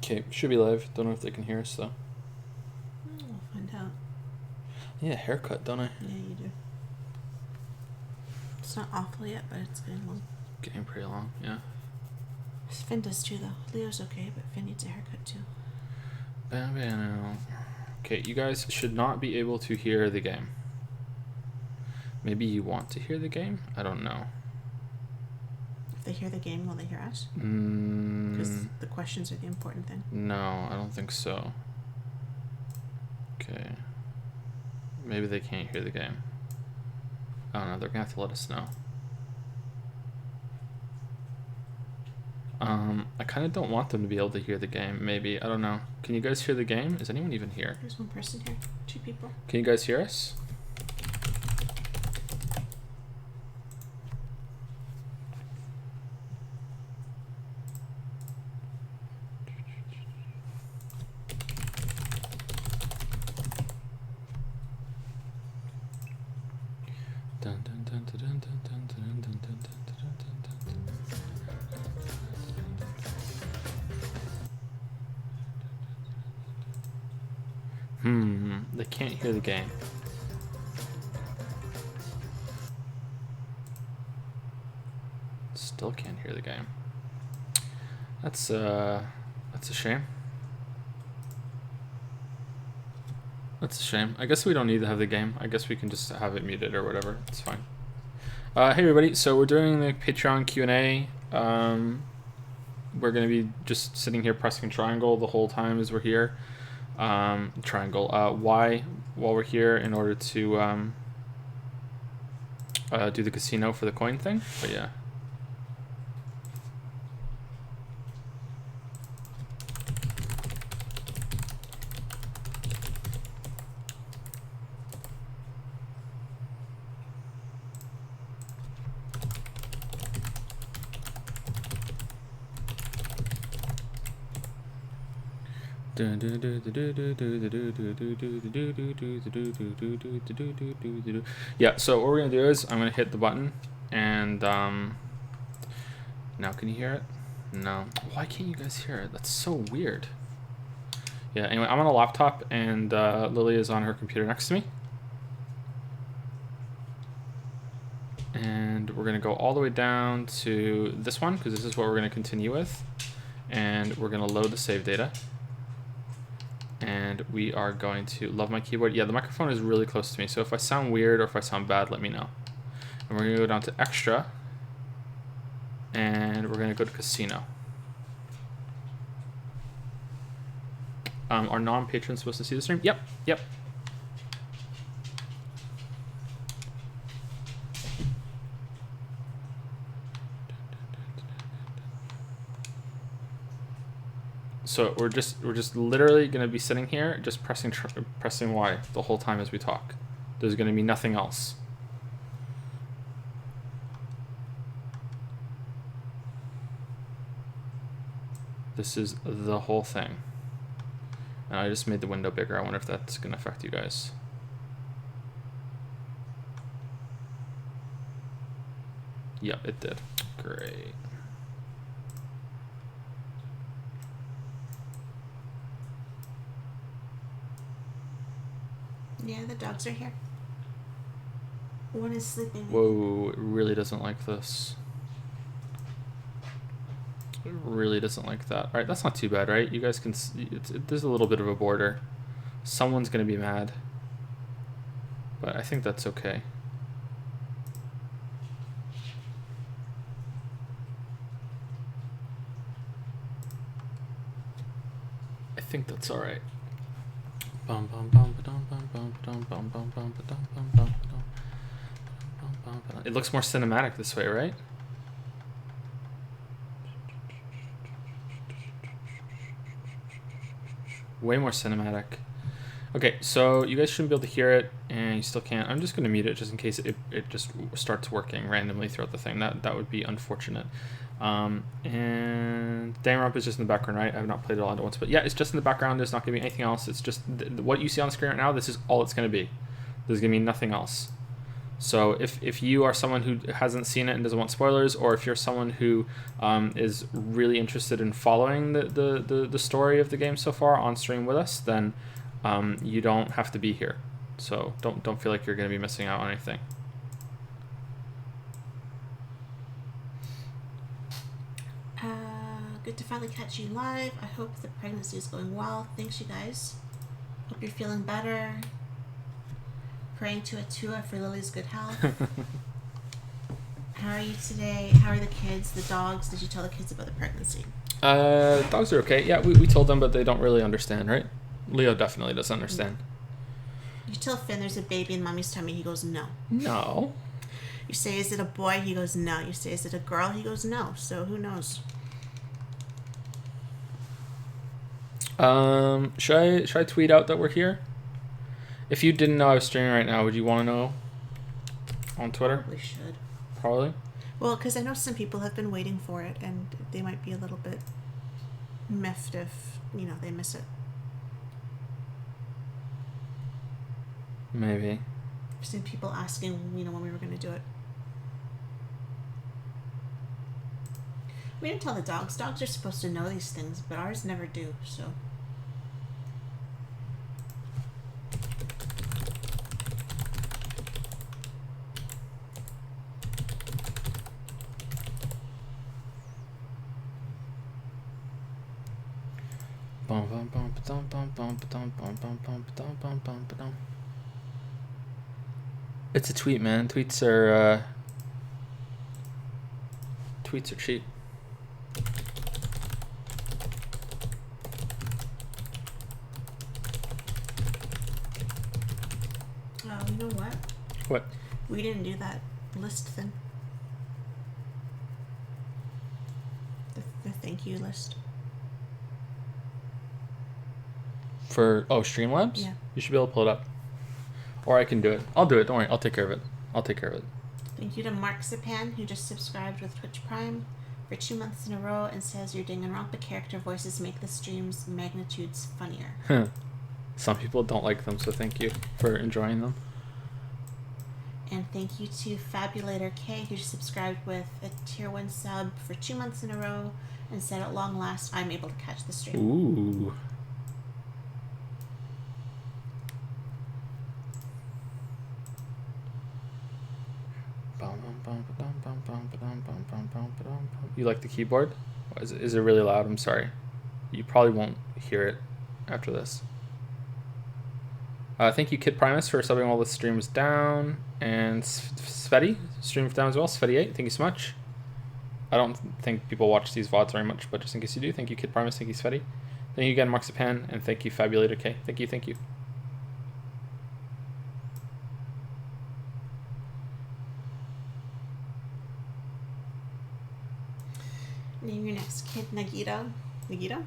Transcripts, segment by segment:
Okay, should be live. Don't know if they can hear us though. We'll find out. Yeah, haircut, don't I? Yeah, you do. It's not awful yet, but it's getting long. Getting pretty long, yeah. Finn does too, though. Leo's okay, but Finn needs a haircut too. Okay, you guys should not be able to hear the game. Maybe you want to hear the game? I don't know. If they hear the game, will they hear us? Because the questions are the important thing. No, I don't think so. Okay. Maybe they can't hear the game. I don't know, they're gonna have to let us know. I kind of don't want them to be able to hear the game, maybe. I don't know. Can you guys hear the game? Is anyone even here? There's one person here. 2 people. Can you guys hear us? They can't hear the game. Still can't hear the game. That's a shame. That's a shame. I guess we don't need to have the game. I guess we can just have it muted or whatever. It's fine. Hey everybody, so we're doing the Patreon Q&A. We're gonna be just sitting here pressing triangle the whole time as we're here. Triangle. Y while we're here in order to do the casino for the coin thing. But yeah. Yeah, so what we're gonna do is I'm gonna hit the button and now can you hear it? No. Why can't you guys hear it? That's so weird. Yeah, anyway, I'm on a laptop and Lily is on her computer next to me. And we're gonna go all the way down to this one because this is what we're gonna continue with. And we're gonna load the save data. And we are going to love my keyboard. Yeah, the microphone is really close to me, so if I sound weird or if I sound bad, let me know. And we're gonna go down to extra, and we're gonna go to casino. Are non-patrons supposed to see the stream? Yep. So we're just literally gonna be sitting here, just pressing Y the whole time as we talk. There's gonna be nothing else. This is the whole thing. And I just made the window bigger. I wonder if that's gonna affect you guys. Yep, it did. Great. Yeah, the dogs are here. One is sleeping. Whoa, it really doesn't like this. It really doesn't like that. All right, that's not too bad, right? You guys can see, there's a little bit of a border. Someone's gonna be mad. But I think that's okay. I think that's all right. It looks more cinematic this way, right? Way more cinematic. Okay, so you guys shouldn't be able to hear it, and you still can't. I'm just going to mute it just in case it just starts working randomly throughout the thing. That would be unfortunate. And Danganronpa is just in the background, right? I have not played it all at once, but yeah, it's just in the background. There's not going to be anything else. It's just what you see on the screen right now. This is all it's going to be. There's going to be nothing else. So if you are someone who hasn't seen it and doesn't want spoilers, or if you're someone who is really interested in following the story of the game so far on stream with us, then you don't have to be here. So don't feel like you're going to be missing out on anything. Good to finally catch you live. I hope the pregnancy is going well. Thanks, you guys. Hope you're feeling better. Praying to Atua for Lily's good health. How are you today? How are the kids, the dogs? Did you tell the kids about the pregnancy? Dogs are okay. Yeah, we told them, but they don't really understand, right? Leo definitely doesn't understand. You tell Finn there's a baby in mommy's tummy. He goes, no. No. You say, is it a boy? He goes, no. You say, is it a girl? He goes, no. So who knows? Should I tweet out that we're here? If you didn't know I was streaming right now, would you want to know on Twitter? Probably should. Probably? Well, because I know some people have been waiting for it, and they might be a little bit miffed if, they miss it. Maybe. I've seen people asking, when we were going to do it. We didn't tell the dogs. Dogs are supposed to know these things, but ours never do, so... It's a tweet, man. Tweets are cheap. You know what? What? We didn't do that list thing. The thank you list. For Streamlabs? Yeah. You should be able to pull it up. Or I can do it. I'll do it. Don't worry. I'll take care of it. Thank you to Mark Zapan, who just subscribed with Twitch Prime for 2 months in a row and says your Danganronpa character voices make the stream's magnitudes funnier. Some people don't like them, so thank you for enjoying them. And thank you to Fabulator K, who subscribed with a tier 1 sub for 2 months in a row and said at long last I'm able to catch the stream. Ooh. You like the keyboard? Is it really loud? I'm sorry. You probably won't hear it after this. Thank you, Kid Primus, for subbing while the stream was down. And Sveti, stream down as well. Sveti8, thank you so much. I don't think people watch these VODs very much, but just in case you do, thank you, Kid Primus, thank you, Sveti. Thank you again, Marxipan, and thank you, Fabulator K. Thank you. Name your next kid Nagito. Nagito?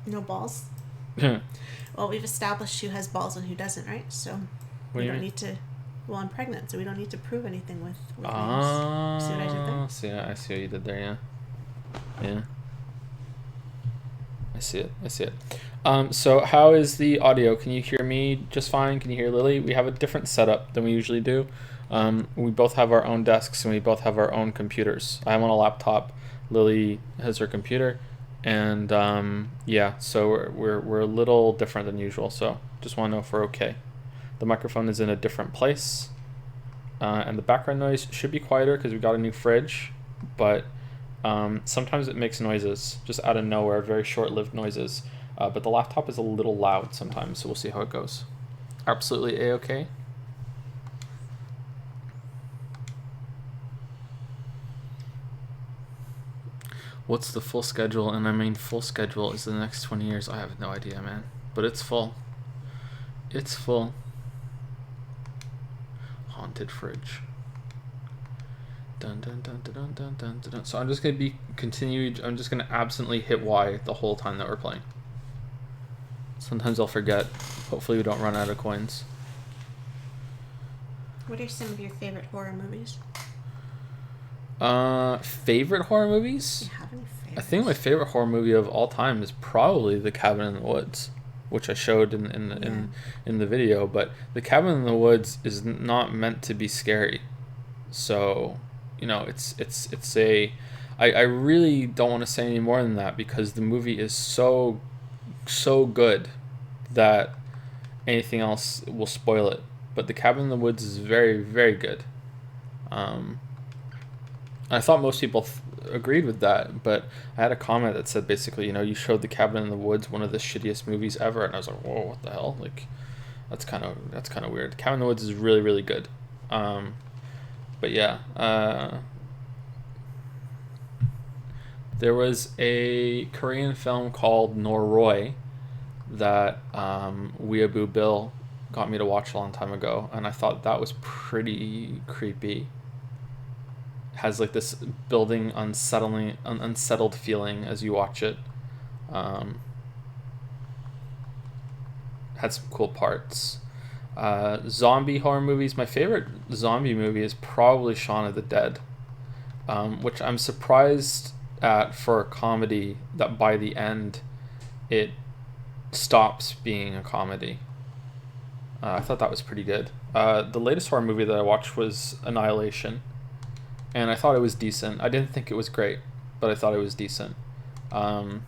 No balls? Well, we've established who has balls and who doesn't, right? So we don't need to... Well, I'm pregnant, so we don't need to prove anything with names. See what I did there? I see what you did there, yeah. Yeah. I see it. So how is the audio? Can you hear me just fine? Can you hear Lily? We have a different setup than we usually do. We both have our own desks and we both have our own computers. I am on a laptop. Lily has her computer. And yeah, so we're a little different than usual. So just want to know if we're okay. The microphone is in a different place. And the background noise should be quieter because we got a new fridge. But sometimes it makes noises just out of nowhere, very short-lived noises. But the laptop is a little loud sometimes, so we'll see how it goes. Absolutely A-okay. What's the full schedule? And I mean, full schedule is the next 20 years. I have no idea, man. But it's full. It's full. Haunted fridge. Dun dun dun dun dun dun dun dun. So I'm just gonna I'm just gonna absently hit Y the whole time that we're playing. Sometimes I'll forget. Hopefully we don't run out of coins. What are some of your favorite horror movies? Favorite horror movies? Do you have any favorites? I think my favorite horror movie of all time is probably The Cabin in the Woods. which I showed in the video. But the Cabin in the Woods is not meant to be scary, so it's a. I really don't want to say any more than that because the movie is so good that anything else will spoil it. But the Cabin in the Woods is very, very good. I thought most people agreed with that, but I had a comment that said basically, you showed the Cabin in the Woods one of the shittiest movies ever, and I was like, whoa, what the hell? Like, that's kind of weird. Cabin in the Woods is really, really good. But yeah, there was a Korean film called Noroi that Weeaboo Bill got me to watch a long time ago, and I thought that was pretty creepy. Has like this building unsettled feeling as you watch it. Had some cool parts. Zombie horror movies. My favorite zombie movie is probably Shaun of the Dead, which I'm surprised at for a comedy that by the end it stops being a comedy. I thought that was pretty good. The latest horror movie that I watched was Annihilation, and I thought it was decent. I didn't think it was great, but I thought it was decent. I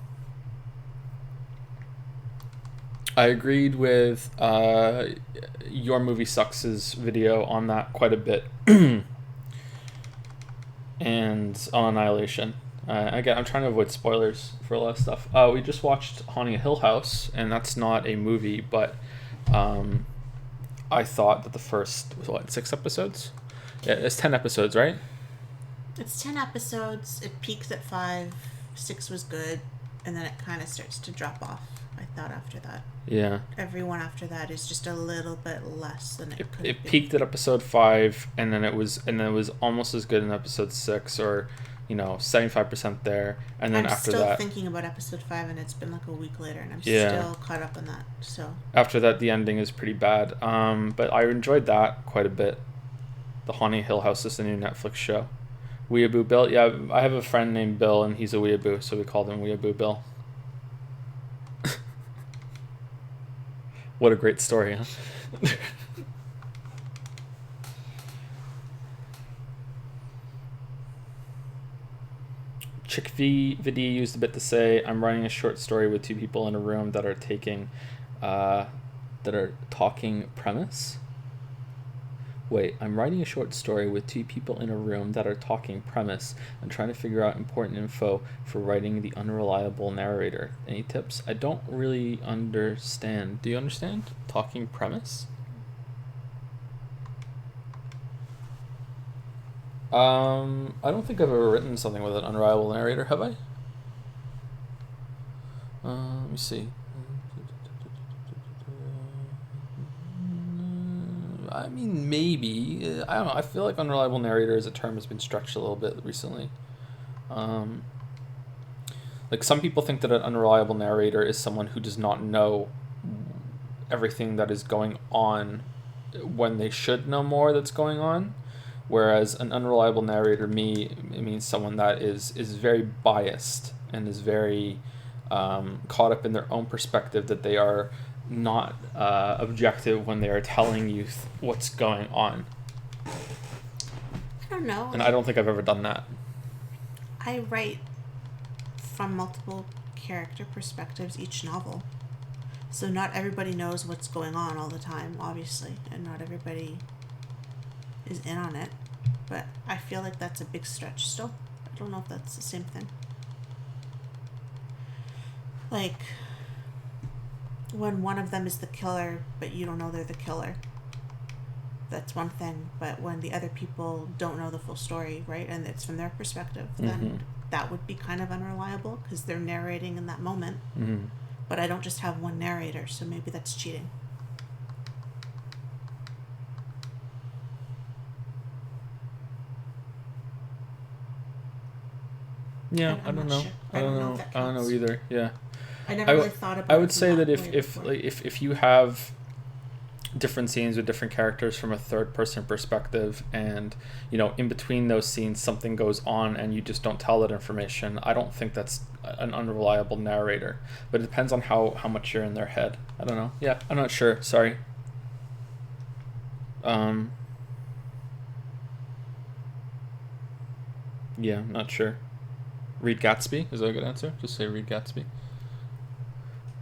agreed with Your Movie Sucks' video on that quite a bit. And on Annihilation. Again, I'm trying to avoid spoilers for a lot of stuff. We just watched Haunting a Hill House, and that's not a movie, but I thought that the first, 6 episodes? Yeah, it's 10 episodes, right? It's 10 episodes. It peaks at 5. 6 was good, and then it kind of starts to drop off, I thought, after that. Yeah. Everyone after that is just a little bit less than it could have been. It peaked at episode 5, and then it was almost as good in episode 6, or 75% there, and then after that, I'm still thinking about episode 5, and it's been like a week later, and I'm still caught up on that. So after that, the ending is pretty bad. But I enjoyed that quite a bit. The Haunting Hill House is the new Netflix show. Weeaboo Bill, yeah, I have a friend named Bill, and he's a weeaboo, so we called him Weeaboo Bill. What a great story, huh? Chick Vidi used a bit to say, I'm writing a short story with 2 people in a room that are talking premise. Wait, I'm writing a short story with 2 people in a room that are talking premise. I'm trying to figure out important info for writing the unreliable narrator. Any tips? I don't really understand. Do you understand? Talking premise? I don't think I've ever written something with an unreliable narrator, have I? Let me see. I mean, maybe. I don't know. I feel like unreliable narrator as a term has been stretched a little bit recently. Like, some people think that an unreliable narrator is someone who does not know everything that is going on when they should know more that's going on. Whereas an unreliable narrator, it means someone that is very biased and is very caught up in their own perspective, that they are not objective when they are telling you what's going on. I don't know. And I don't think I've ever done that. I write from multiple character perspectives each novel. So not everybody knows what's going on all the time, obviously, and not everybody is in on it, but I feel like that's a big stretch still. I don't know if that's the same thing. Like, when one of them is the killer, but you don't know they're the killer, that's one thing, but when the other people don't know the full story, right, and it's from their perspective, then that would be kind of unreliable, because they're narrating in that moment, but I don't just have one narrator, so maybe that's cheating. Yeah, I don't know. Sure. I don't know either. Yeah. I never really thought about it. I would say that if you have different scenes with different characters from a third person perspective, and in between those scenes something goes on and you just don't tell that information, I don't think that's an unreliable narrator. But it depends on how much you're in their head. I don't know. Yeah, I'm not sure. Sorry. Yeah, I'm not sure. Read Gatsby? Is that a good answer? Just say read Gatsby.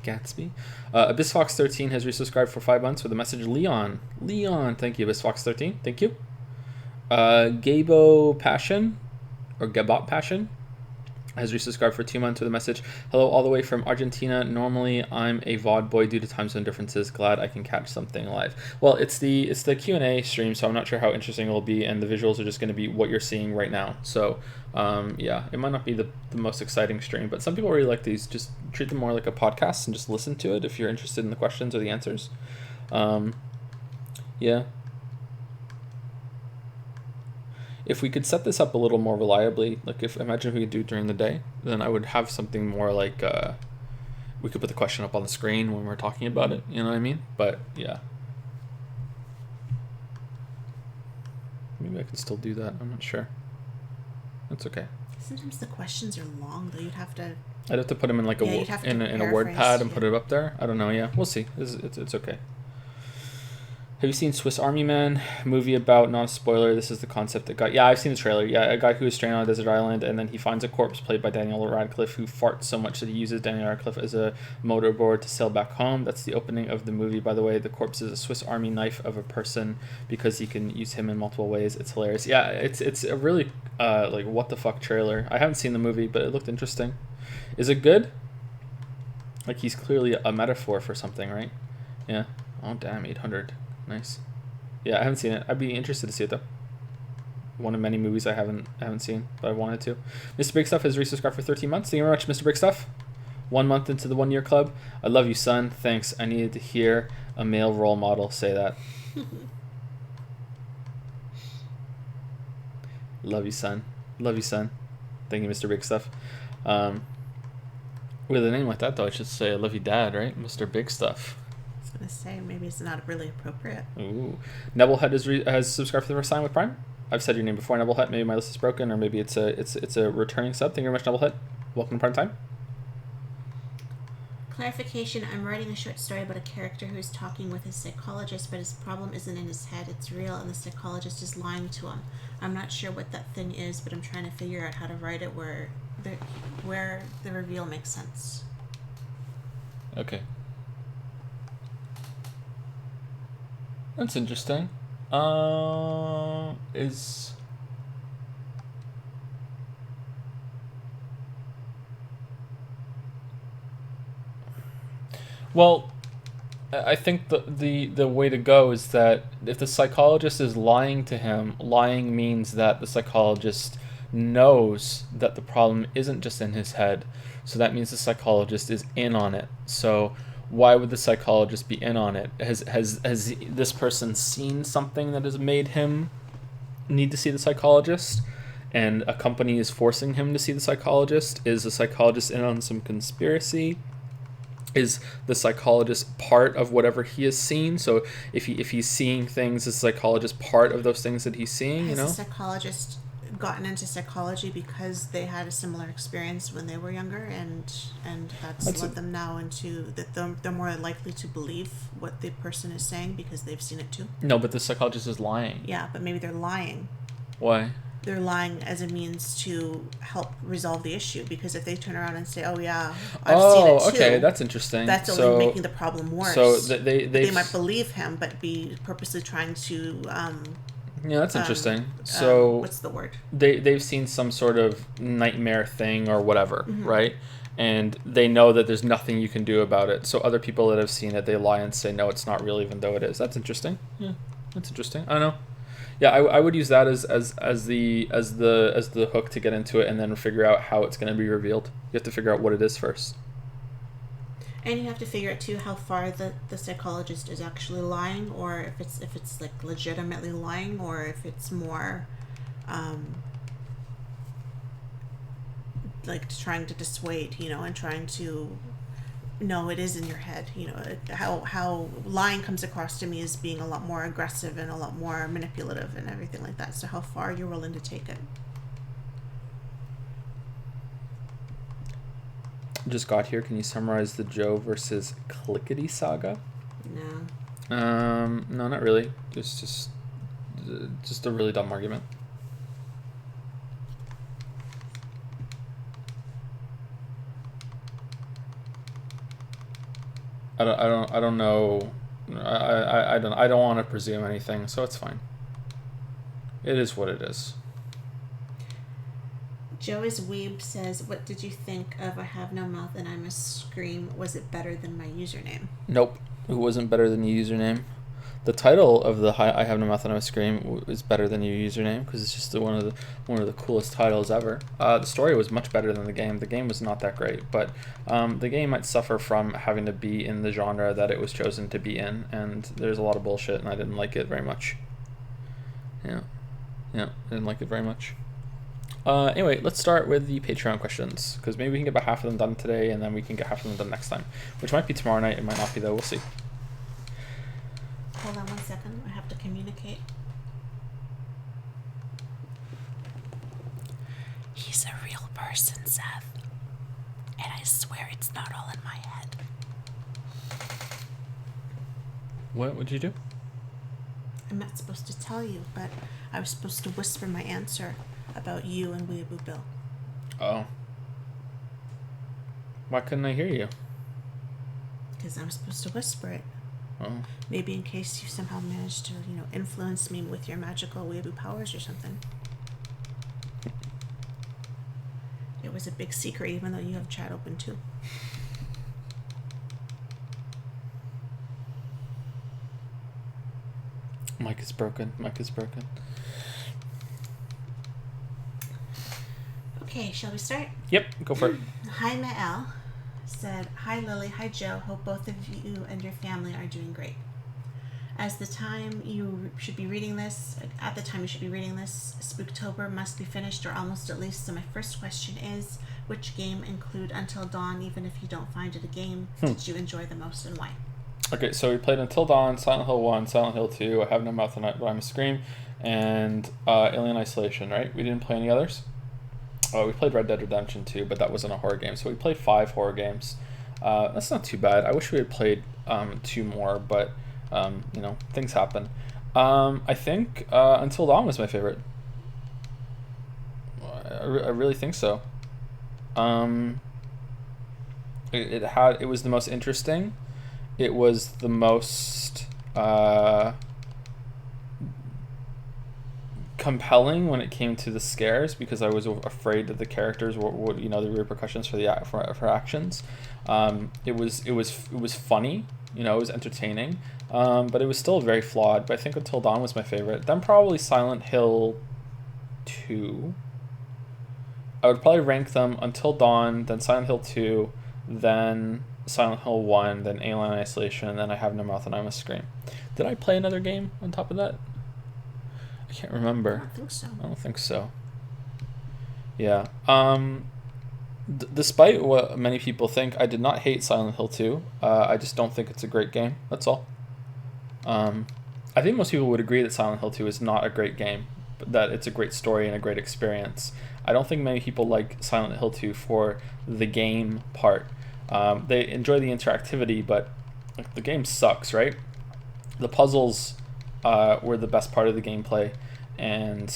Gatsby. AbyssFox13 has resubscribed for 5 months with a message. Leon, thank you. AbyssFox13, thank you. Gabo Passion, or Gabot Passion, has resubscribed for 2 months with a message. Hello, all the way from Argentina. Normally, I'm a VOD boy due to time zone differences. Glad I can catch something live. Well, it's the Q&A stream, so I'm not sure how interesting it'll be, and the visuals are just going to be what you're seeing right now. So, yeah, it might not be the most exciting stream, but some people really like these. Just treat them more like a podcast and just listen to it if you're interested in the questions or the answers. Yeah. If we could set this up a little more reliably, like imagine if we could do it during the day, then I would have something more like, we could put the question up on the screen when we're talking about it, you know what I mean? But yeah. Maybe I can still do that, I'm not sure. That's okay. Sometimes the questions are long, though. I'd have to put them in like in a word pad and put it up there. I don't know, yeah. We'll see. It's okay. Have you seen Swiss Army Man? Movie about, not a spoiler, this is the concept that got... Yeah, I've seen the trailer. Yeah, a guy who is stranded on a desert island, and then he finds a corpse played by Daniel Radcliffe, who farts so much that he uses Daniel Radcliffe as a motorboard to sail back home. That's the opening of the movie, by the way. The corpse is a Swiss Army knife of a person because he can use him in multiple ways. It's hilarious. Yeah, it's a really, like, what the fuck trailer. I haven't seen the movie, but it looked interesting. Is it good? Like, he's clearly a metaphor for something, right? Yeah. Oh, damn, 800. Nice. Yeah, I haven't seen it. I'd be interested to see it though. One of many movies I haven't seen, but I wanted to. Mr. Big Stuff has resubscribed for 13 months. Thank you very much, Mr. Big Stuff. 1 month into the 1 year club. I love you, son. Thanks. I needed to hear a male role model say that. Love you, son. Love you, son. Thank you, Mr. Big Stuff. With a name like that, though, I should say I love you, Dad, right? Mr. Big Stuff. I was gonna say maybe it's not really appropriate. Ooh, Nebblehead has subscribed for the first time with Prime. I've said your name before, Nebblehead. Maybe my list is broken, or maybe it's a returning sub. Thank you very much, Nebblehead. Welcome to Prime Time. Clarification: I'm writing a short story about a character who is talking with his psychologist, but his problem isn't in his head; it's real, and the psychologist is lying to him. I'm not sure what that thing is, but I'm trying to figure out how to write it where the reveal makes sense. Okay. That's interesting. Well, I think the way to go is that if the psychologist is lying to him, lying means that the psychologist knows that the problem isn't just in his head. So that means the psychologist is in on it. So why would the psychologist be in on it? Has this person seen something that has made him need to see the psychologist, and a company is forcing him to see the psychologist? Is the psychologist in on some conspiracy? Is the psychologist part of whatever he has seen? So if he's seeing things, is the psychologist part of those things that he's seeing? Has the psychologist gotten into psychology because they had a similar experience when they were younger, and that's led them now into that they're more likely to believe what the person is saying because they've seen it too? No, but the psychologist is lying. Yeah, but maybe they're lying. Why? They're lying as a means to help resolve the issue, because if they turn around and say, "Oh yeah, I've seen it too," okay, that's interesting. That's only making the problem worse. So they might believe him, but be purposely trying to. Yeah, that's interesting. So what's the word? They've seen some sort of nightmare thing or whatever, right? And they know that there's nothing you can do about it. So other people that have seen it, they lie and say, no, it's not real, even though it is. That's interesting. Yeah, that's interesting. I don't know. Yeah, I would use that as the hook to get into it, and then figure out how it's going to be revealed. You have to figure out what it is first. And you have to figure out too how far the psychologist is actually lying, or if it's like legitimately lying, or if it's more like trying to dissuade, and trying to no, it is in your head. You know, how lying comes across to me as being a lot more aggressive and a lot more manipulative and everything like that. So how far you're willing to take it. Just got here. Can you summarize the Joe versus Clickety saga? No. No, not really. Just a really dumb argument. I don't know. I don't want to presume anything, so it's fine. It is what it is. Joey's Weeb says, "What did you think of I Have No Mouth and I Must Scream? Was it better than my username?" Nope, it wasn't better than your username. The title of the I Have No Mouth and I Must Scream is better than your username because it's just one of the coolest titles ever. The story was much better than the game. The game was not that great, but the game might suffer from having to be in the genre that it was chosen to be in, and there's a lot of bullshit, and I didn't like it very much. Yeah, I didn't like it very much. Anyway, let's start with the Patreon questions, because maybe we can get about half of them done today, and then we can get half of them done next time, which might be tomorrow night. It might not be, though. We'll see. Hold on 1 second. I have to communicate. He's a real person, Seth. And I swear it's not all in my head. What would you do? I'm not supposed to tell you, but I was supposed to whisper my answer about you and Weeaboo Bill. Oh. Why couldn't I hear you? Because I'm supposed to whisper it. Oh. Maybe in case you somehow managed to, influence me with your magical Weeaboo powers or something. It was a big secret, even though you have chat open too. Mic is broken. Okay, shall we start? Yep, go for it. Hi, Mael said, "Hi, Lily. Hi, Joe. Hope both of you and your family are doing great. At the time you should be reading this, Spooktober must be finished or almost at least. So my first question is, which game include Until Dawn, even if you don't find it a game, did you enjoy the most and why?" Okay, so we played Until Dawn, Silent Hill 1, Silent Hill 2, I Have No Mouth and I Must Scream, and Alien Isolation, right? We didn't play any others? We played Red Dead Redemption 2, but that wasn't a horror game. So we played 5 horror games. That's not too bad. I wish we had played 2 more, but, things happen. I think Until Dawn was my favorite. I really think so. It was the most interesting. It was the most compelling when it came to the scares, because I was afraid that the characters would the repercussions for actions. It was funny, it was entertaining, but it was still very flawed. But I think Until Dawn was my favorite. Then probably Silent Hill 2. I would probably rank them Until Dawn, then Silent Hill 2, then Silent Hill 1, then Alien Isolation, and then I Have No Mouth and I Must Scream. Did I play another game on top of that? I can't remember. I don't think so. Yeah. Despite what many people think, I did not hate Silent Hill 2. I just don't think it's a great game. That's all. I think most people would agree that Silent Hill 2 is not a great game, but that it's a great story and a great experience. I don't think many people like Silent Hill 2 for the game part. They enjoy the interactivity, but the game sucks, right? The puzzles were the best part of the gameplay, and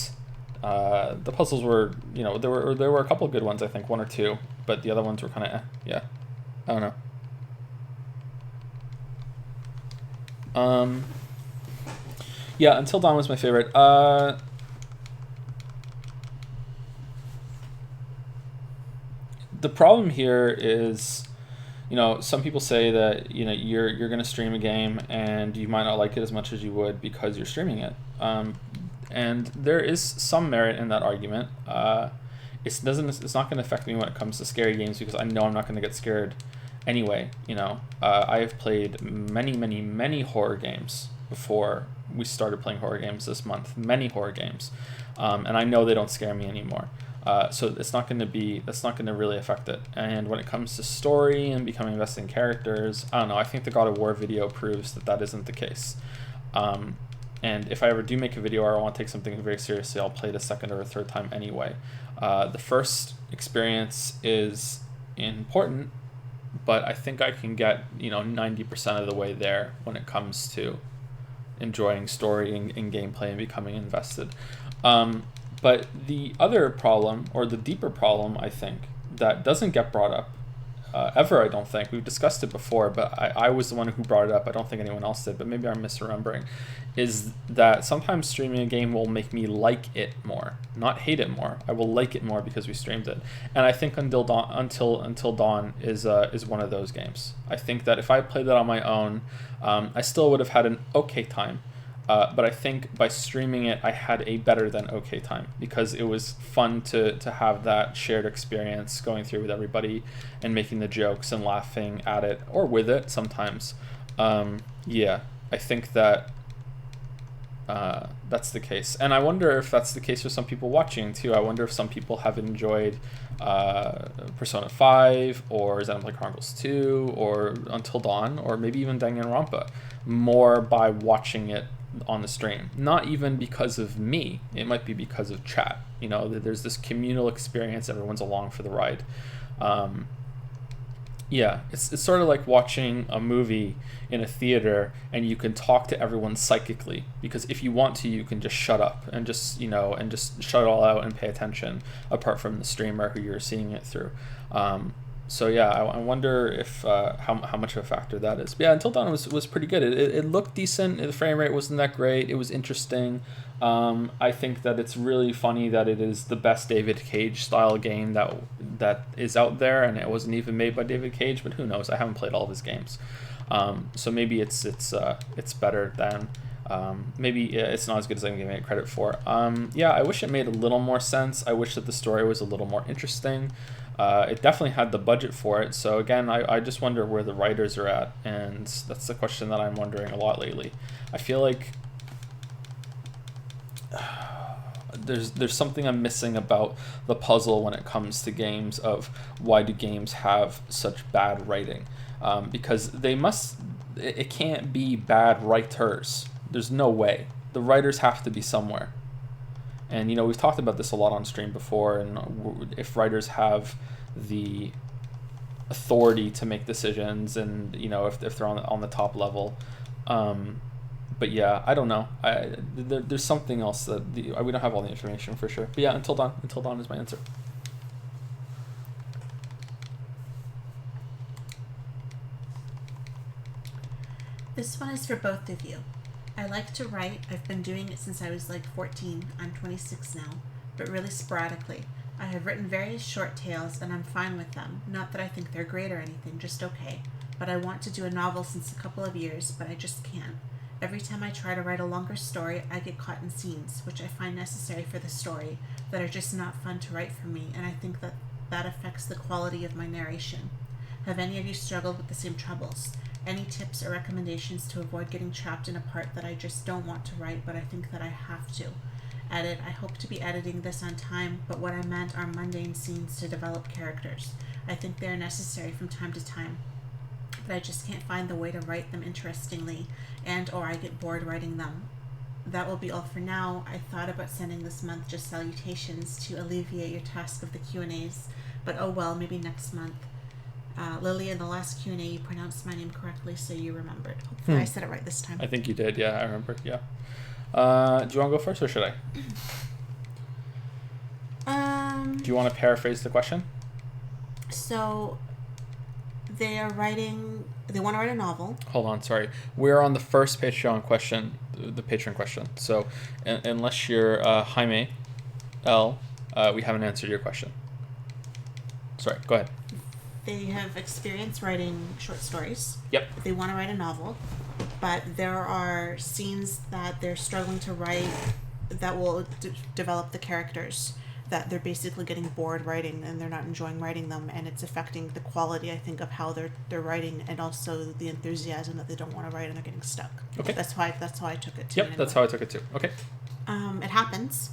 the puzzles were, there were a couple of good ones, I think, 1 or 2, but the other ones were kind of yeah. I don't know. Yeah, Until Dawn was my favorite. The problem here is, some people say that you're going to stream a game and you might not like it as much as you would because you're streaming it, and there is some merit in that argument. It's not going to affect me when it comes to scary games, because I know I'm not going to get scared anyway. I have played many horror games before we started playing horror games this month. Many horror games, and I know they don't scare me anymore. So that's not going to really affect it. And when it comes to story and becoming invested in characters, I don't know. I think the God of War video proves that isn't the case. And if I ever do make a video or I want to take something very seriously, I'll play it a second or a third time anyway. The first experience is important, but I think I can get 90% of the way there when it comes to enjoying story and gameplay and becoming invested. But the other problem, or the deeper problem, I think, that doesn't get brought up ever, I don't think. We've discussed it before, but I was the one who brought it up. I don't think anyone else did, but maybe I'm misremembering, is that sometimes streaming a game will make me like it more, not hate it more. I will like it more because we streamed it. And I think Until Dawn is one of those games. I think that if I played that on my own, I still would have had an okay time. But I think by streaming it, I had a better than okay time because it was fun to have that shared experience going through with everybody and making the jokes and laughing at it or with it sometimes. Yeah, I think that that's the case. And I wonder if that's the case for some people watching too. I wonder if some people have enjoyed Persona 5 or Xenoblade Chronicles 2 or Until Dawn or maybe even Danganronpa more by watching it on the stream. Not even because of me. It might be because of chat. There's this communal experience. Everyone's along for the ride. Yeah, it's sort of like watching a movie in a theater and you can talk to everyone psychically, because if you want to, you can just shut up and just shut it all out and pay attention, apart from the streamer who you're seeing it through. So yeah, I wonder if how much of a factor that is. But yeah, Until Dawn was pretty good. It looked decent. The frame rate wasn't that great. It was interesting. I think that it's really funny that it is the best David Cage style game that is out there, and it wasn't even made by David Cage. But who knows? I haven't played all of his games, so maybe it's better than. Maybe it's not as good as I'm giving it credit for. Yeah, I wish it made a little more sense. I wish that the story was a little more interesting. It definitely had the budget for it. So again, I just wonder where the writers are at, and that's the question that I'm wondering a lot lately. I feel like there's something I'm missing about the puzzle when it comes to games of why do games have such bad writing, because it can't be bad writers. There's no way. The writers have to be somewhere. And, we've talked about this a lot on stream before, and if writers have the authority to make decisions and, if they're on the top level. But yeah, I don't know. There's something else that we don't have all the information for sure. But yeah, Until Dawn is my answer. This one is for both of you. I like to write. I've been doing it since I was like 14. I'm 26 now, but really sporadically. I have written various short tales, and I'm fine with them. Not that I think they're great or anything, just okay. But I want to do a novel since a couple of years, but I just can't. Every time I try to write a longer story, I get caught in scenes, which I find necessary for the story, that are just not fun to write for me, and I think that affects the quality of my narration. Have any of you struggled with the same troubles? Any tips or recommendations to avoid getting trapped in a part that I just don't want to write, but I think that I have to? Edit. I hope to be editing this on time, but what I meant are mundane scenes to develop characters. I think they are necessary from time to time, but I just can't find the way to write them interestingly, or I get bored writing them. That will be all for now. I thought about sending this month just salutations to alleviate your task of the Q&As, but oh well, maybe next month. Lily, in the last Q&A, you pronounced my name correctly, so you remembered. Hopefully I said it right this time. I think you did, yeah, I remember, yeah. Do you want to go first, or should I? Do you want to paraphrase the question? So, they want to write a novel. Hold on, sorry. We're on the first Patreon question, the Patreon question. So, unless you're Jaime L, we haven't answered your question. Sorry, go ahead. They have experience writing short stories. Yep. They want to write a novel, but there are scenes that they're struggling to write that will develop the characters, that they're basically getting bored writing and they're not enjoying writing them, and it's affecting the quality, I think, of how they're writing, and also the enthusiasm that they don't want to write and they're getting stuck. Okay. That's how I took it too. Yep, anyway. That's how I took it too. Okay. It happens.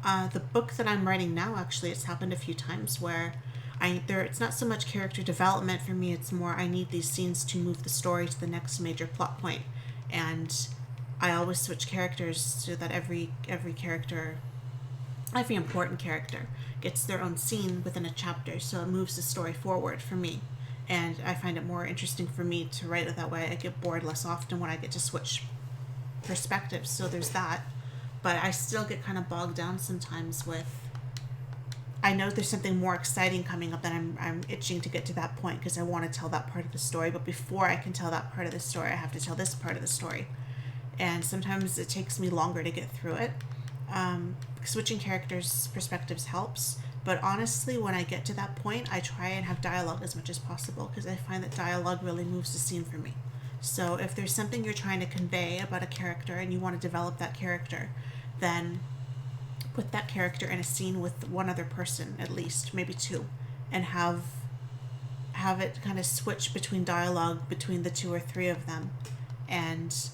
The book that I'm writing now, actually, it's happened a few times where it's not so much character development for me. It's more I need these scenes to move the story to the next major plot point, and I always switch characters so that every character, every important character, gets their own scene within a chapter, so it moves the story forward for me. And I find it more interesting for me to write it that way. I get bored less often when I get to switch perspectives, so there's that. But I still get kind of bogged down sometimes with, I know there's something more exciting coming up, and I'm itching to get to that point because I want to tell that part of the story. But before I can tell that part of the story, I have to tell this part of the story. And sometimes it takes me longer to get through it. Switching characters' perspectives helps. But honestly, when I get to that point, I try and have dialogue as much as possible because I find that dialogue really moves the scene for me. So if there's something you're trying to convey about a character and you want to develop that character, then put that character in a scene with one other person, at least, maybe two, and have it kind of switch between dialogue between the two or three of them, and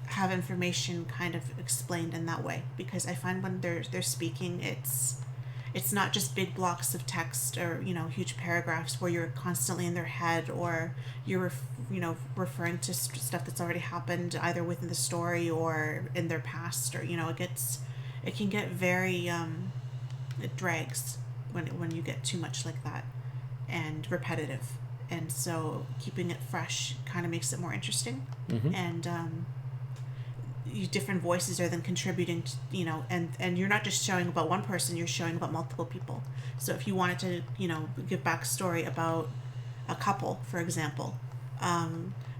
have information kind of explained in that way. Because I find when they're speaking, it's not just big blocks of text or huge paragraphs where you're constantly in their head, or you're referring to stuff that's already happened either within the story or in their past, or it can get very it drags when you get too much like that and repetitive. And so keeping it fresh kind of makes it more interesting. Mm-hmm. And different voices are then contributing to, and you're not just showing about one person, you're showing about multiple people. So if you wanted to give backstory about a couple, for example,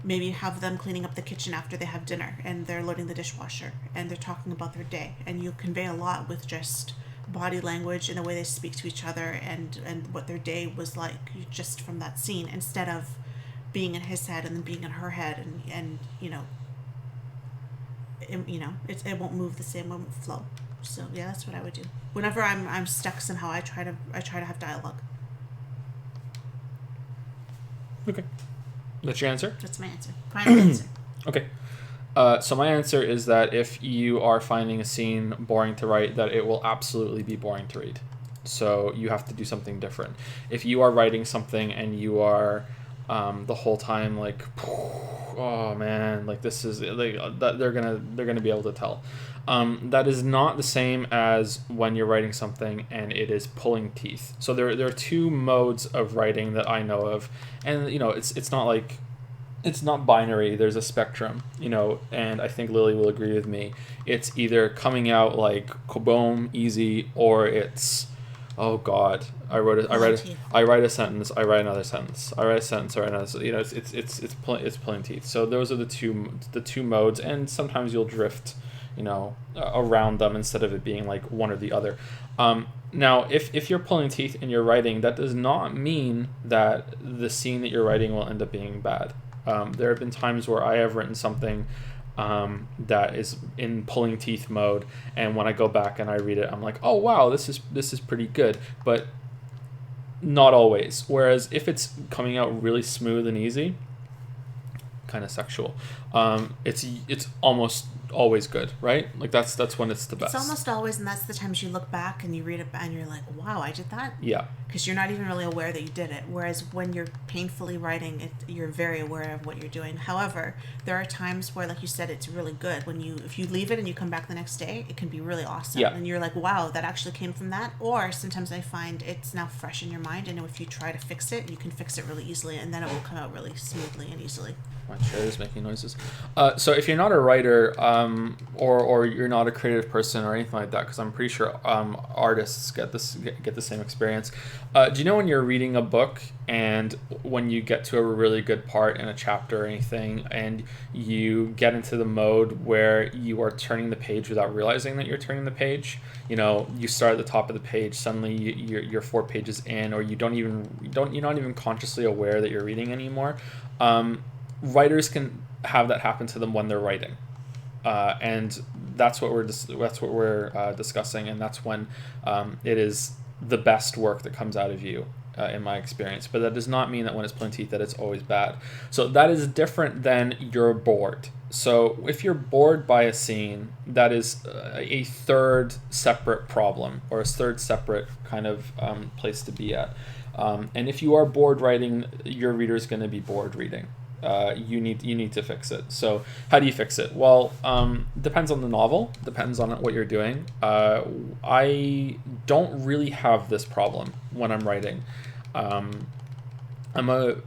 maybe have them cleaning up the kitchen after they have dinner and they're loading the dishwasher and they're talking about their day, and you convey a lot with just body language and the way they speak to each other and what their day was like just from that scene, instead of being in his head and then being in her head, and it won't move the same, won't flow. So yeah, that's what I would do whenever I'm stuck somehow. I try to have dialogue. Okay, that's your answer? That's my answer. Final answer. Okay. So my answer is that if you are finding a scene boring to write, that it will absolutely be boring to read. So you have to do something different. If you are writing something and you are the whole time like, oh man, like this is like that, they're gonna be able to tell. That is not the same as when you're writing something and it is pulling teeth. So there are two modes of writing that I know of, and it's not like, it's not binary. There's a spectrum, and I think Lily will agree with me. It's either coming out like kaboom, easy, or it's, oh God, I write a sentence, I write another sentence, I write a sentence, I write another. It's pulling teeth. So those are the two modes, and sometimes you'll drift, around them instead of it being like one or the other. Now, if you're pulling teeth and you're writing, that does not mean that the scene that you're writing will end up being bad. There have been times where I have written something that is in pulling teeth mode, and when I go back and I read it, I'm like, oh wow, this is pretty good, but not always. Whereas if it's coming out really smooth and easy, kind of sexual, it's almost always good, right? Like that's when it's the best. It's almost always, and that's the times you look back and you read it and you're like, wow, I did that? Yeah. Because you're not even really aware that you did it. Whereas when you're painfully writing it, you're very aware of what you're doing. However, there are times where, like you said, it's really good. If you leave it and you come back the next day, it can be really awesome. Yeah. And you're like, wow, that actually came from that. Or sometimes I find it's now fresh in your mind, and if you try to fix it, you can fix it really easily, and then it will come out really smoothly and easily. My chair is making noises. So if you're not a writer, or you're not a creative person or anything like that, because I'm pretty sure artists get the same experience. Do you know when you're reading a book and when you get to a really good part in a chapter or anything, and you get into the mode where you are turning the page without realizing that you're turning the page? You start at the top of the page, suddenly you're 4 pages in, or you're not even consciously aware that you're reading anymore. Writers can have that happen to them when they're writing, and that's what we're discussing, and that's when it is the best work that comes out of you, in my experience. But that does not mean that when it's pulling teeth that it's always bad. So that is different than you're bored. So if you're bored by a scene, that is a third separate problem, or a third separate kind of place to be at. And if you are bored writing, your reader is going to be bored reading. You need to fix it. So how do you fix it? Well, depends on the novel, depends on what you're doing. I don't really have this problem when I'm writing. I'm a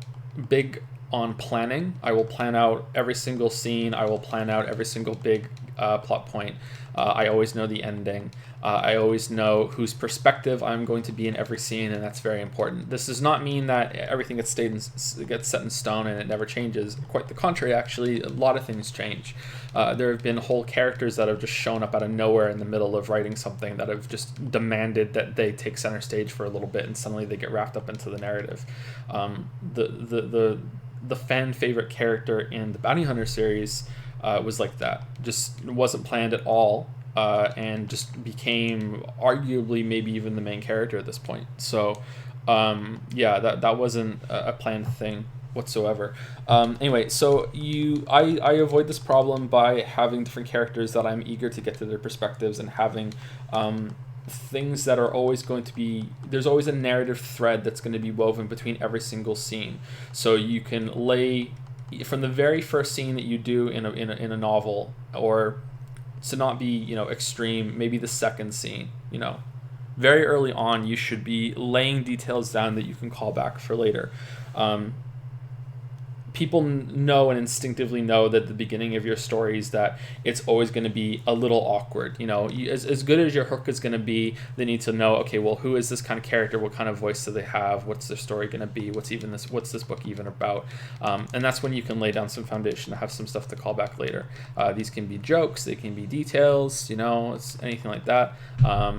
big on planning. I will plan out every single scene. I will plan out every single big plot point. I always know the ending. I always know whose perspective I'm going to be in every scene, and that's very important. This does not mean that everything gets set in stone and it never changes. Quite the contrary, actually, a lot of things change. There have been whole characters that have just shown up out of nowhere in the middle of writing something that have just demanded that they take center stage for a little bit, and suddenly they get wrapped up into the narrative. The fan favorite character in the Bounty Hunter series was like that. Just wasn't planned at all. And just became arguably maybe even the main character at this point. So, that wasn't a planned thing whatsoever. Anyway, so I avoid this problem by having different characters that I'm eager to get to their perspectives, and having things that are always going to be, there's always a narrative thread that's going to be woven between every single scene. So you can lay from the very first scene that you do in a novel, or to not be, extreme, maybe the second scene, very early on, you should be laying details down that you can call back for later. People know and instinctively know that the beginning of your stories, that it's always going to be a little awkward. As good as your hook is going to be, they need to know, okay, well, who is this kind of character? What kind of voice do they have? What's their story going to be? What's this book even about? And that's when you can lay down some foundation to have some stuff to call back later. These can be jokes, they can be details, it's anything like that. A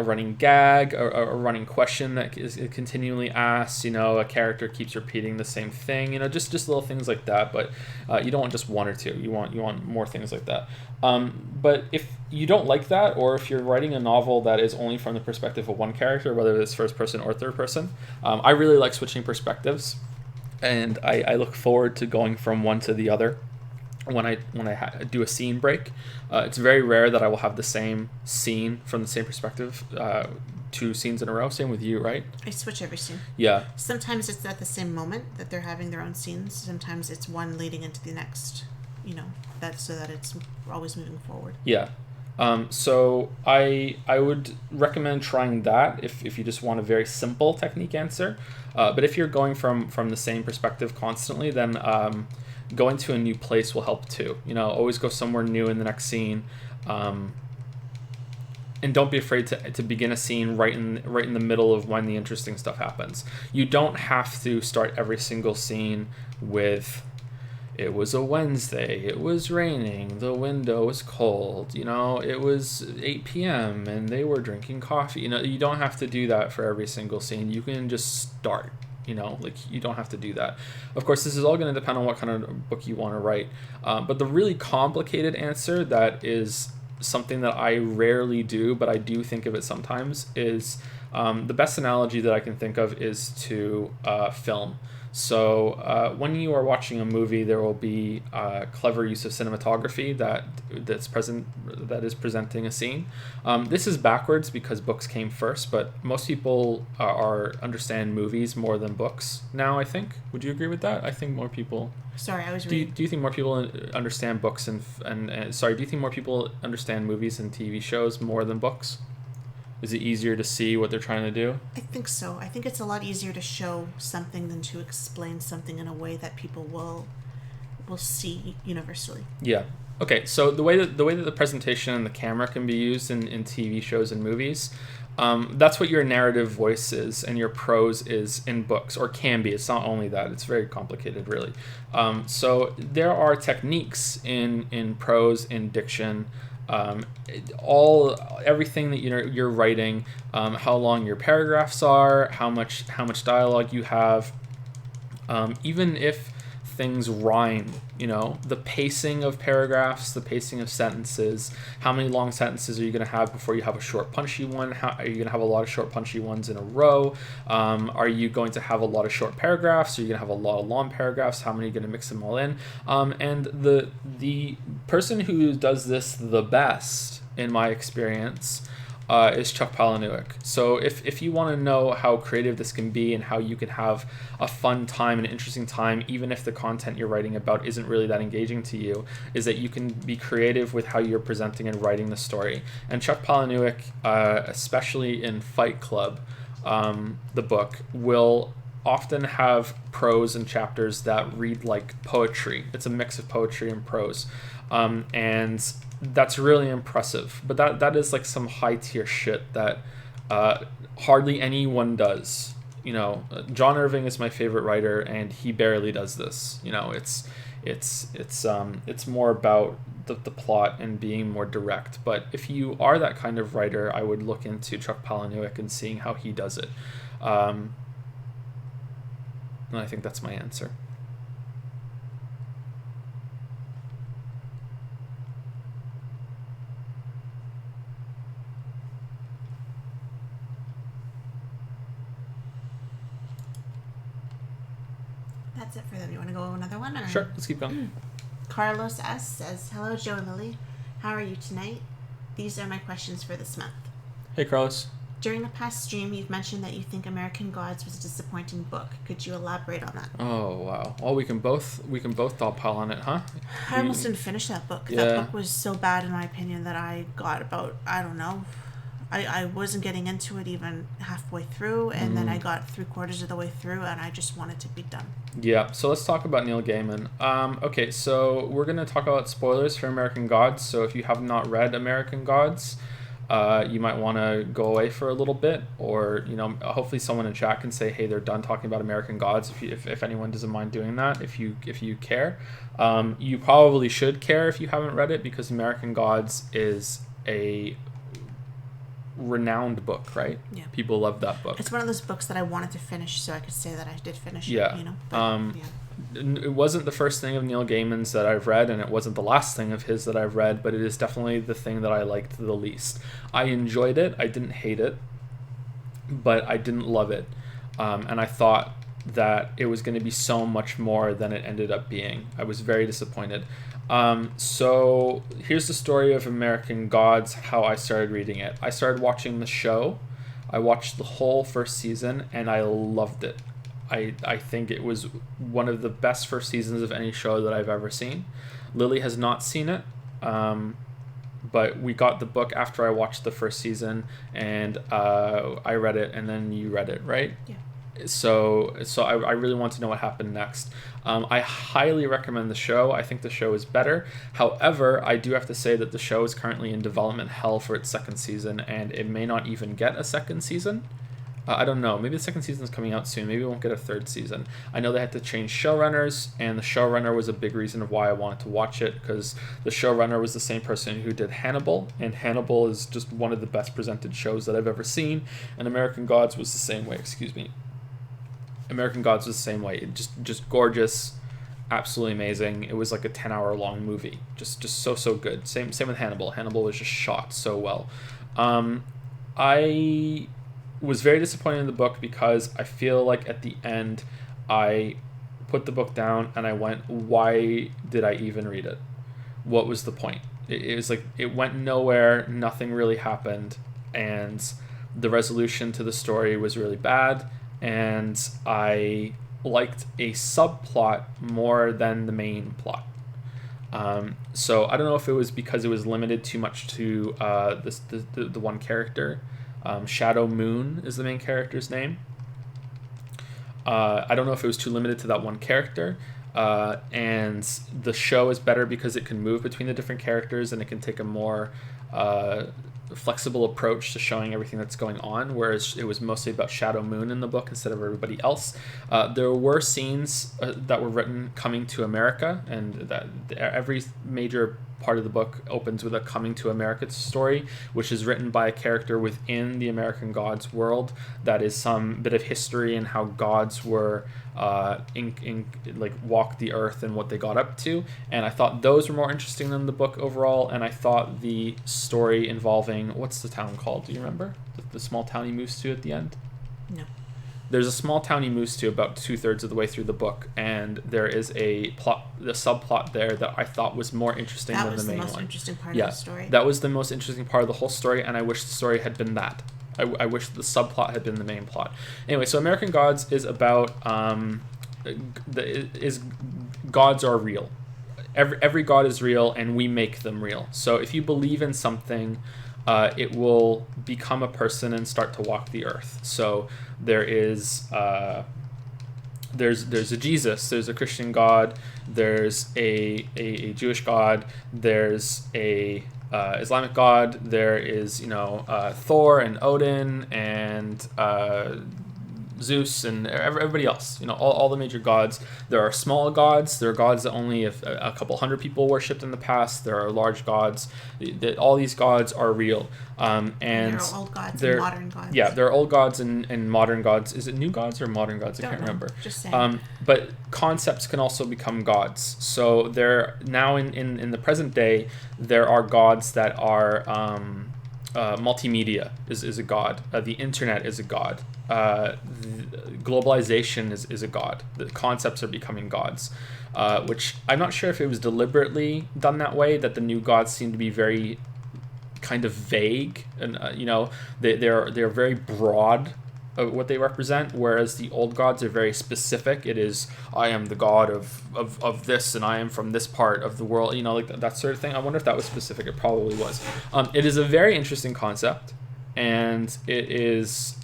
running gag, a running question that is continually asked. A character keeps repeating the same thing. Just little things like that. But you don't want just one or two. You want more things like that. But if you don't like that, or if you're writing a novel that is only from the perspective of one character, whether it's first person or third person, I really like switching perspectives, and I look forward to going from one to the other. When I do a scene break, it's very rare that I will have the same scene from the same perspective 2 scenes in a row. Same with you, right? I switch every scene. Yeah. Sometimes it's at the same moment that they're having their own scenes. Sometimes it's one leading into the next, that's so that it's always moving forward. Yeah. So I would recommend trying that if you just want a very simple technique answer. But if you're going from the same perspective constantly, then going to a new place will help too. Always go somewhere new in the next scene. And don't be afraid to begin a scene right in the middle of when the interesting stuff happens. You don't have to start every single scene with, it was a Wednesday, it was raining, the window was cold, it was 8 p.m. and they were drinking coffee. You don't have to do that for every single scene. You can just start. You don't have to do that. Of course, this is all going to depend on what kind of book you want to write. But the really complicated answer, that is something that I rarely do, but I do think of it sometimes, is the best analogy that I can think of is to film. So when you are watching a movie, there will be clever use of cinematography that is presenting a scene. This is backwards because books came first, but most people understand movies more than books now, I think. Would you agree with that? I think more people. Sorry, I was reading. Do you think more people understand books do you think more people understand movies and TV shows more than books? Is it easier to see what they're trying to do? I think so. I think it's a lot easier to show something than to explain something in a way that people will see universally. Yeah. Okay, so the way that the presentation and the camera can be used in TV shows and movies, that's what your narrative voice is and your prose is in books, or can be. It's not only that. It's very complicated, really. So there are techniques in prose, in diction, everything that you're writing, how long your paragraphs are, how much dialogue you have, even if things rhyme, the pacing of paragraphs, the pacing of sentences. How many long sentences are you going to have before you have a short punchy one? Are you going to have a lot of short punchy ones in a row? Are you going to have a lot of short paragraphs? Are you going to have a lot of long paragraphs? How many are you going to mix them all in? And the person who does this the best, in my experience, is Chuck Palahniuk. So if you want to know how creative this can be and how you can have a fun time, an interesting time, even if the content you're writing about isn't really that engaging to you, is that you can be creative with how you're presenting and writing the story. And Chuck Palahniuk, especially in Fight Club, the book, will often have prose and chapters that read like poetry. It's a mix of poetry and prose. And that's really impressive. But that is like some high tier shit that hardly anyone does. John Irving is my favorite writer, and he barely does this. It's more about the plot and being more direct. But if you are that kind of writer, I would look into Chuck Palahniuk and seeing how he does it. And I think that's my answer. That's it for them. You want to go another one? Or? Sure, let's keep going. Carlos S. says, "Hello, Joe and Lily. How are you tonight? These are my questions for this month." Hey, Carlos. During the past stream, you've mentioned that you think American Gods was a disappointing book. Could you elaborate on that? Oh, wow. Well, we can both dogpile on it, huh? I almost didn't finish that book. Yeah. That book was so bad, in my opinion, that I got about, I don't know, I wasn't getting into it even halfway through, and then I got 3/4 of the way through, and I just wanted to be done. Yeah, so let's talk about Neil Gaiman. Okay, so we're going to talk about spoilers for American Gods. So if you have not read American Gods, you might want to go away for a little bit, or hopefully someone in chat can say, hey, they're done talking about American Gods. If anyone doesn't mind doing that, if you care, you probably should care if you haven't read it, because American Gods is a renowned book, right? Yeah. People love that book. It's one of those books that I wanted to finish, so I could say that I did finish it. It wasn't the first thing of Neil Gaiman's that I've read, and it wasn't the last thing of his that I've read, but it is definitely the thing that I liked the least. I enjoyed it. I didn't hate it, but I didn't love it. And I thought that it was going to be so much more than it ended up being. I was very disappointed. So here's the story of American Gods, how I started reading it. I started watching the show. I watched the whole first season, and I loved it. I think it was one of the best first seasons of any show that I've ever seen. Lily has not seen it, but we got the book after I watched the first season, and I read it, and then you read it, right? Yeah. So I really want to know what happened next. I highly recommend the show. I think the show is better. However, I do have to say that the show is currently in development hell for its second season, and it may not even get a second season. I don't know. Maybe the second season is coming out soon. Maybe we won't get a third season. I know they had to change showrunners, and the showrunner was a big reason of why I wanted to watch it, because the showrunner was the same person who did Hannibal, and Hannibal is just one of the best presented shows that I've ever seen, and American Gods was the same way. Excuse me. American Gods was the same way. Just gorgeous, absolutely amazing. It was like a 10-hour long movie. Just so good. Same with Hannibal. Hannibal was just shot so well. I was very disappointed in the book because I feel like at the end I put the book down and I went, why did I even read it? What was the point? It was like it went nowhere, nothing really happened, and the resolution to the story was really bad, and I liked a subplot more than the main plot. So I don't know if it was because it was limited too much to the one character. Shadow Moon is the main character's name. I don't know if it was too limited to that one character. And the show is better because it can move between the different characters and it can take a more flexible approach to showing everything that's going on, whereas it was mostly about Shadow Moon in the book instead of everybody else. There were scenes that were written coming to America, and that every major part of the book opens with a coming to America story, which is written by a character within the American Gods world. That is some bit of history and how gods were like walked the earth and what they got up to, and I thought those were more interesting than the book overall. And I thought the story involving, what's the town called? Do you remember the small town he moves to at the end? No. There's a small town he moves to about 2/3 of the way through the book, and there is the subplot there that I thought was more interesting than the main one. That was the most interesting part of the story. That was the most interesting part of the whole story, and I wish the story had been that. I wish the subplot had been the main plot. Anyway, so American Gods is about gods are real. Every god is real, and we make them real. So if you believe in something, it will become a person and start to walk the earth. So there's a Jesus, there's a Christian God, there's a Jewish God, there's a Islamic God, there is Thor and Odin and Zeus and everybody else, all the major gods. There are small gods. There are gods that only a couple hundred people worshipped in the past. There are large gods. All these gods are real. And there are old gods and modern gods. Yeah, there are old gods and modern gods. Is it new gods or modern gods? I can't remember. Just saying. But concepts can also become gods. So there now in the present day, there are gods that are multimedia is a god. The internet is a god. Globalization is a god. The concepts are becoming gods, which I'm not sure if it was deliberately done that way, that the new gods seem to be very kind of vague, and they're very broad of what they represent, whereas the old gods are very specific. It is, I am the god of this, and I am from this part of the world, like that sort of thing. I wonder if that was specific. It probably was. It is a very interesting concept, and it is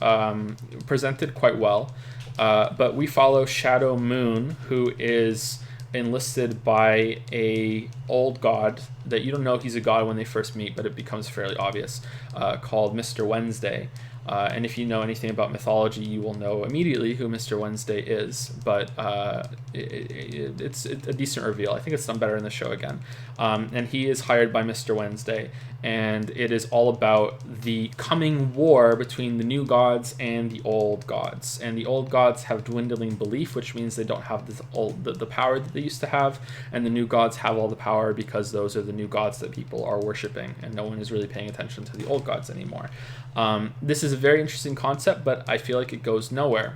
presented quite well. But we follow Shadow Moon, who is enlisted by a old god that you don't know he's a god when they first meet, but it becomes fairly obvious, called Mr. Wednesday. And if you know anything about mythology, you will know immediately who Mr. Wednesday is, but it's a decent reveal. I think it's done better in the show again. And he is hired by Mr. Wednesday, and it is all about the coming war between the new gods and the old gods. And the old gods have dwindling belief, which means they don't have the power that they used to have, and the new gods have all the power because those are the new gods that people are worshiping, and no one is really paying attention to the old gods anymore. This is a very interesting concept, but I feel like it goes nowhere.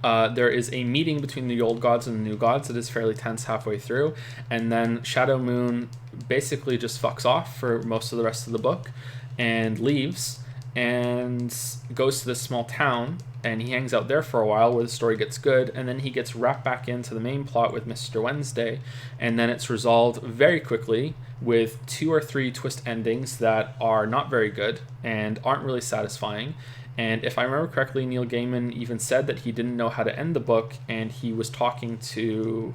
There is a meeting between the old gods and the new gods that is fairly tense halfway through, and then Shadow Moon basically just fucks off for most of the rest of the book and leaves and goes to this small town, and he hangs out there for a while where the story gets good, and then he gets wrapped back into the main plot with Mr. Wednesday, and then it's resolved very quickly with 2 or 3 twist endings that are not very good and aren't really satisfying. And if I remember correctly, Neil Gaiman even said that he didn't know how to end the book, and he was talking to,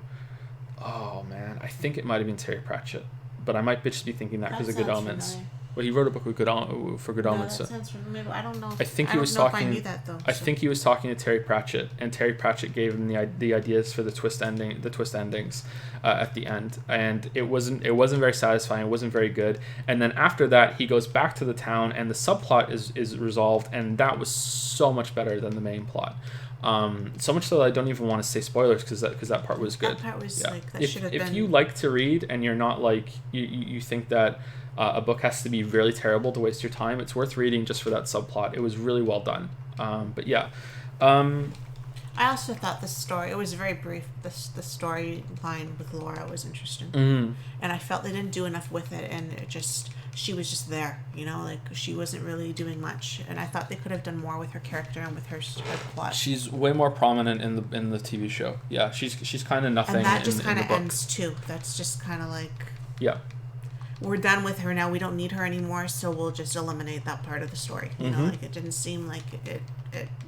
I think it might have been Terry Pratchett, but I might just be thinking that because of Good Omens. Well, he wrote a book with Good Omens. That sounds familiar. I don't know. I think he was talking. I knew that though. I think he was talking to Terry Pratchett, and Terry Pratchett gave him the ideas for the twist endings at the end, and it wasn't very satisfying. It wasn't very good. And then after that, he goes back to the town, and the subplot is resolved, and that was so much better than the main plot. So much so that I don't even want to say spoilers because that part was good. That part was that should have been. If you like to read and you're not like you think that a book has to be really terrible to waste your time, it's worth reading just for that subplot. It was really well done. But yeah. I also thought the story, it was very brief, the storyline with Laura was interesting. Mm-hmm. And I felt they didn't do enough with it, and she was just there, she wasn't really doing much. And I thought they could have done more with her character and with her plot. She's way more prominent in the TV show. Yeah, she's kind of nothing. And that just kind of ends too. That's just kind of like... Yeah. We're done with her now. We don't need her anymore, so we'll just eliminate that part of the story. It didn't seem like it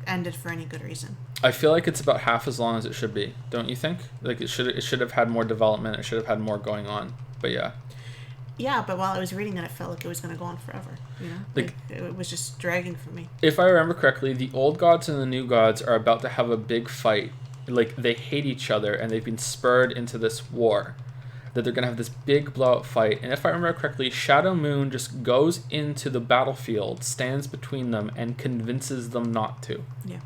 ended for any good reason. I feel like it's about half as long as it should be. Don't you think? Like it should have had more development. It should have had more going on. But yeah. Yeah, but while I was reading it, it felt like it was going to go on forever. It was just dragging for me. If I remember correctly, the old gods and the new gods are about to have a big fight. Like they hate each other, and they've been spurred into this war. That they're going to have this big blowout fight. And if I remember correctly, Shadow Moon just goes into the battlefield, stands between them, and convinces them not to. Yeah,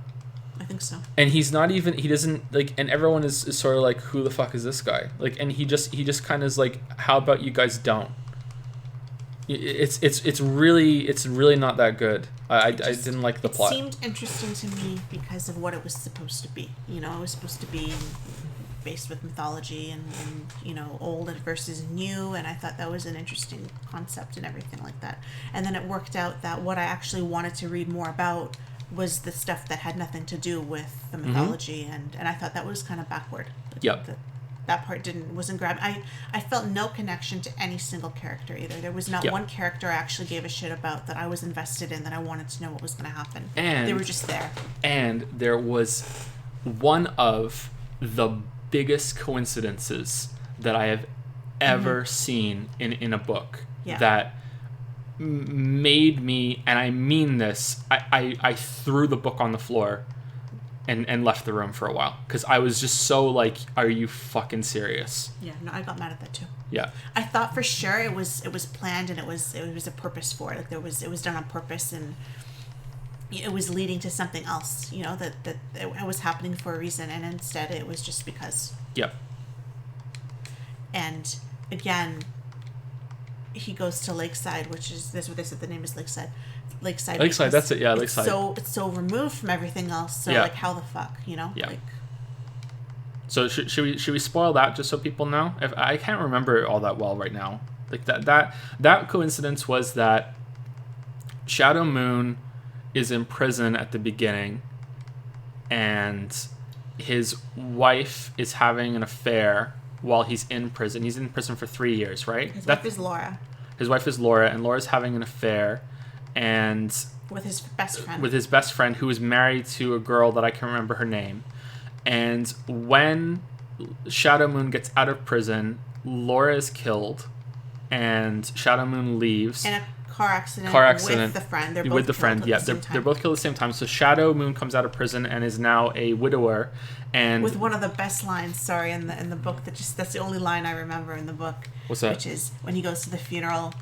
I think so. And he doesn't like, and everyone is sort of like, who the fuck is this guy? Like, and he just kind of is like, how about you guys don't? It's really not that good. I didn't like the plot. It seemed interesting to me because of what it was supposed to be. You know, it was supposed to be based with mythology and you know, old versus new, and I thought that was an interesting concept and everything like that. And then it worked out that what I actually wanted to read more about was the stuff that had nothing to do with the mythology, and I thought that was kind of backward. Yep. That part wasn't grabbing. I felt no connection to any single character either. There was not one character I actually gave a shit about that I was invested in, that I wanted to know what was going to happen. And they were just there. And there was one of the biggest coincidences that I have ever seen in a book that made me, and I mean this, I threw the book on the floor and left the room for a while, because I was just so like, are you fucking serious? Yeah, no, I got mad at that too. Yeah, I thought for sure it was planned, and it was a purpose for it. Like it was done on purpose, and it was leading to something else. You know, that it was happening for a reason, and instead it was just because. Yep. And again, he goes to Lakeside, which is what they said the name is Lakeside. Lakeside, that's it. Yeah, Lakeside. It's so removed from everything else. So like, how the fuck, you know? Yeah. Like, so should we spoil that just so people know? If I can't remember all that well right now. Like that coincidence was that Shadow Moon is in prison at the beginning, and his wife is having an affair while he's in prison. He's in prison for 3 years, right? His wife is Laura. His wife is Laura, and Laura's having an affair, and with his best friend. With his best friend, who is married to a girl that I can't remember her name. And when Shadow Moon gets out of prison, Laura is killed, and Shadow Moon leaves. In a car accident with the friend. They're both with the friend, yeah. They're both killed at the same time. So Shadow Moon comes out of prison and is now a widower, and with one of the best lines, in the book, that's the only line I remember in the book. What's that? Which is when he goes to the funeral,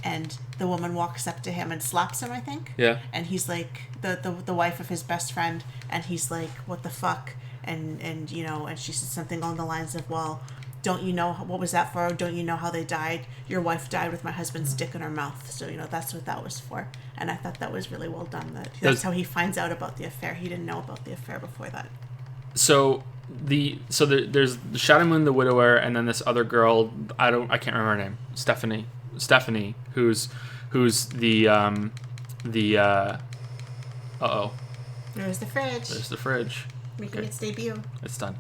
and the woman walks up to him and slaps him, I think. Yeah. And he's like, the wife of his best friend, and he's like, what the fuck? And you know, and she says something along the lines of, well, don't you know, what was that for? Don't you know how they died? Your wife died with my husband's dick in her mouth. So, you know, that's what that was for. And I thought that was really well done. That's how he finds out about the affair. He didn't know about the affair before that. So there's the Shadow Moon, the widower, and then this other girl, I can't remember her name, Stephanie, who's the There's the fridge. Making its debut. It's done.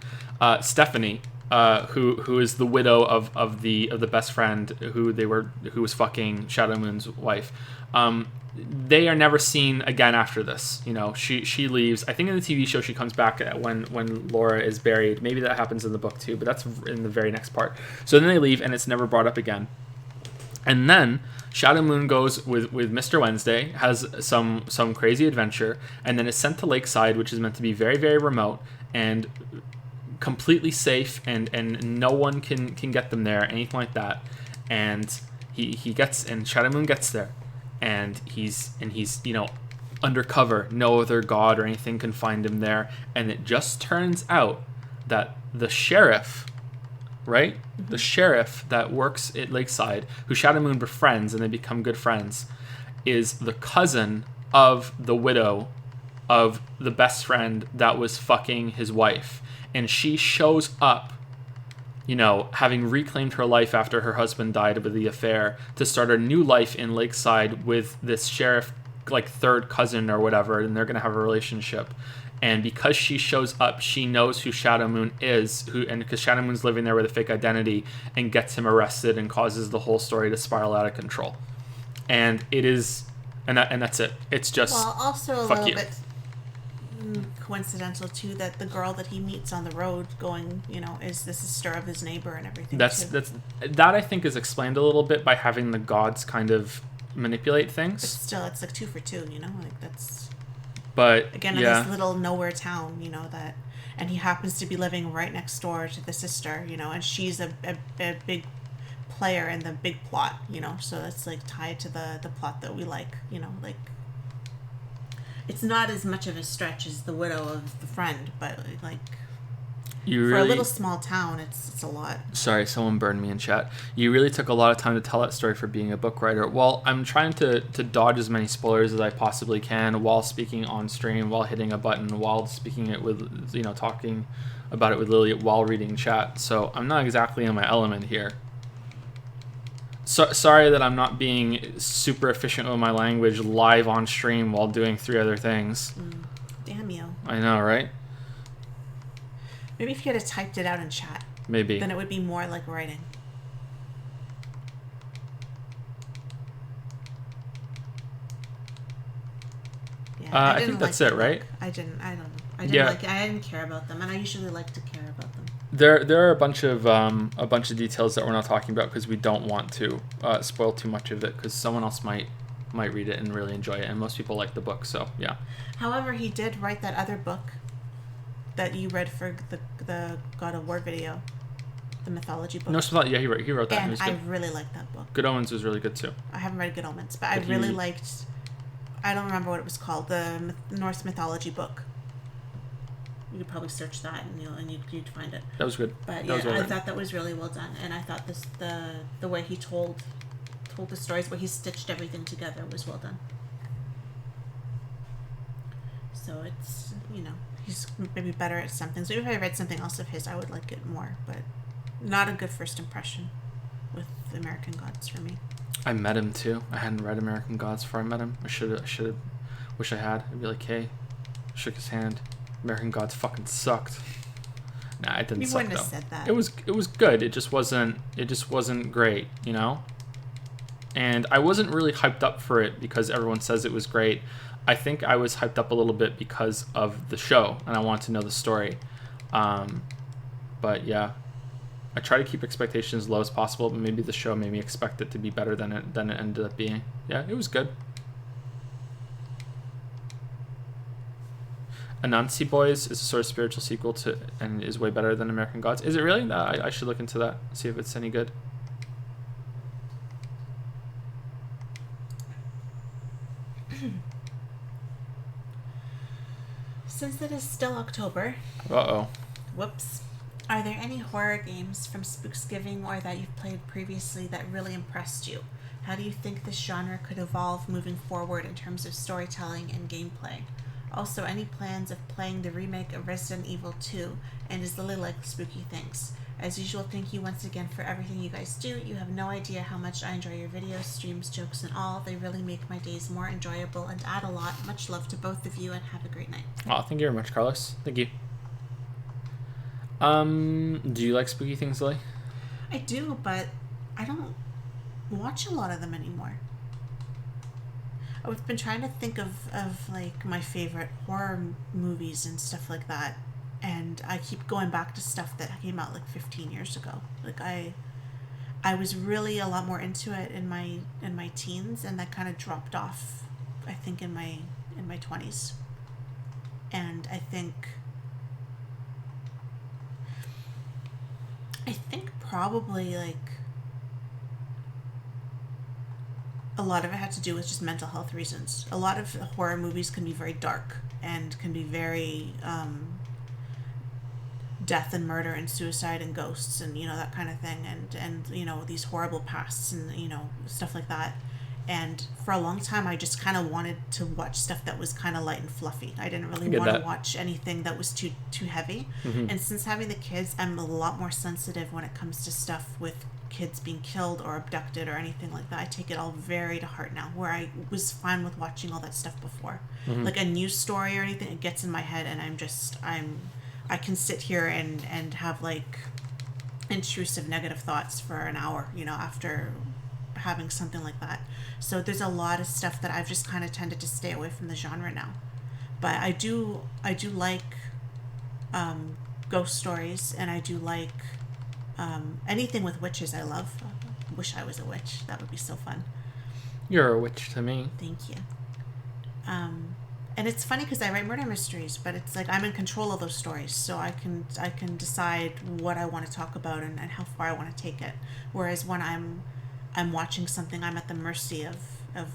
Stephanie, who is the widow of the best friend who was fucking Shadow Moon's wife. They are never seen again after this. You know, she leaves. I think in the TV show she comes back when Laura is buried. Maybe that happens in the book too, but that's in the very next part. So then they leave, and it's never brought up again. And then Shadow Moon goes with Mr. Wednesday, has some crazy adventure, and then is sent to Lakeside, which is meant to be very, very remote and completely safe, and no one can get them there, anything like that. And Shadow Moon gets there, and he's you know, undercover. No other god or anything can find him there, and it just turns out that the sheriff, right? Mm-hmm. The sheriff that works at Lakeside, who Shadow Moon befriends and they become good friends, is the cousin of the widow of the best friend that was fucking his wife. And she shows up, you know, having reclaimed her life after her husband died with the affair, to start a new life in Lakeside with this sheriff, like third cousin or whatever, and they're going to have a relationship. And because she shows up, she knows who Shadow Moon is, and because Shadow Moon's living there with a fake identity, and gets him arrested and causes the whole story to spiral out of control. And it is, and that's it. It's just, well, also a little bit coincidental too that the girl that he meets on the road going, you know, is the sister of his neighbor and everything. That I think is explained a little bit by having the gods kind of manipulate things. But still, it's like 2 for 2, you know, like that's. But again, yeah. In this little nowhere town, you know, that, and he happens to be living right next door to the sister, you know, and she's a big player in the big plot, you know, so that's like tied to the plot that we like, you know, like. It's not as much of a stretch as the widow of the friend, but like You for a little small town, it's a lot. Sorry, someone burned me in chat. You really took a lot of time to tell that story for being a book writer. Well, I'm trying to dodge as many spoilers as I possibly can while speaking on stream, while hitting a button, while speaking it with, talking about it with Lily, while reading chat. So I'm not exactly in my element here. So, sorry that I'm not being super efficient with my language live on stream while doing 3 other things. Damn you. I know, right? Maybe if you had typed it out in chat. Maybe. Then it would be more like writing. Yeah, I think that's it, right? I don't know. I didn't care about them, and I usually like to care about them. There are a bunch of details that we're not talking about because we don't want to spoil too much of it, because someone else might read it and really enjoy it, and most people like the book, so yeah. However, he did write that other book that you read for the God of War video, the mythology book. Yeah, he wrote that. And I really liked that book. Good Omens was really good too. I haven't read Good Omens, but I really liked. I don't remember what it was called. The Norse mythology book. You could probably search that and you'd find it. That was good. But yeah, I thought that was really well done, and I thought the way he told the stories, where he stitched everything together, was well done. So it's he's maybe better at some things. Maybe if I read something else of his, I would like it more. But not a good first impression with American Gods for me. I met him too. I hadn't read American Gods before I met him. I should have. Wish I had. I'd be like, hey, shook his hand. American Gods fucking sucked. Nah, it didn't suck though. You wouldn't have said that. It was good. It just wasn't great, And I wasn't really hyped up for it because everyone says it was great. I think I was hyped up a little bit because of the show and I wanted to know the story. But yeah, I try to keep expectations low as possible, but maybe the show made me expect it to be better than it ended up being. Yeah, it was good. Anansi Boys is a sort of spiritual sequel to, and is way better than American Gods. Is it really? I should look into that, see if it's any good. Since it is still October. Uh-oh. Whoops. Are there any horror games from Spooksgiving or that you've played previously that really impressed you? How do you think this genre could evolve moving forward in terms of storytelling and gameplay? Also, any plans of playing the remake of Resident Evil 2, and is Lily like spooky things? As usual, thank you once again for everything you guys do. You have no idea how much I enjoy your videos, streams, jokes, and all. They really make my days more enjoyable and add a lot. Much love to both of you, and have a great night. Oh, thank you very much, Carlos. Thank you. Do you like spooky things, Lily? I do, but I don't watch a lot of them anymore. I've been trying to think of like my favorite horror movies and stuff like that, and I keep going back to stuff that came out like 15 years ago. Like I was really a lot more into it in my teens, and that kind of dropped off, I think, in my 20s. And I think probably like a lot of it had to do with just mental health reasons. A lot of horror movies can be very dark and can be very death and murder and suicide and ghosts and that kind of thing, and these horrible pasts and stuff like that. And for a long time I just kind of wanted to watch stuff that was kind of light and fluffy. I didn't really want to watch anything that was too heavy. Mm-hmm. And since having the kids, I'm a lot more sensitive when it comes to stuff with kids being killed or abducted or anything like that. I take it all very to heart now, where I was fine with watching all that stuff before. Mm-hmm. Like a news story or anything, it gets in my head, and I can sit here and have like intrusive negative thoughts for an hour, after having something like that. So there's a lot of stuff that I've just kind of tended to stay away from the genre now. But I do like ghost stories, and I do like anything with witches. I love. Wish I was a witch. That would be so fun. You're a witch to me. Thank you. And it's funny because I write murder mysteries, but it's like I'm in control of those stories, so I can decide what I want to talk about and how far I want to take it. Whereas when I'm watching something, I'm at the mercy of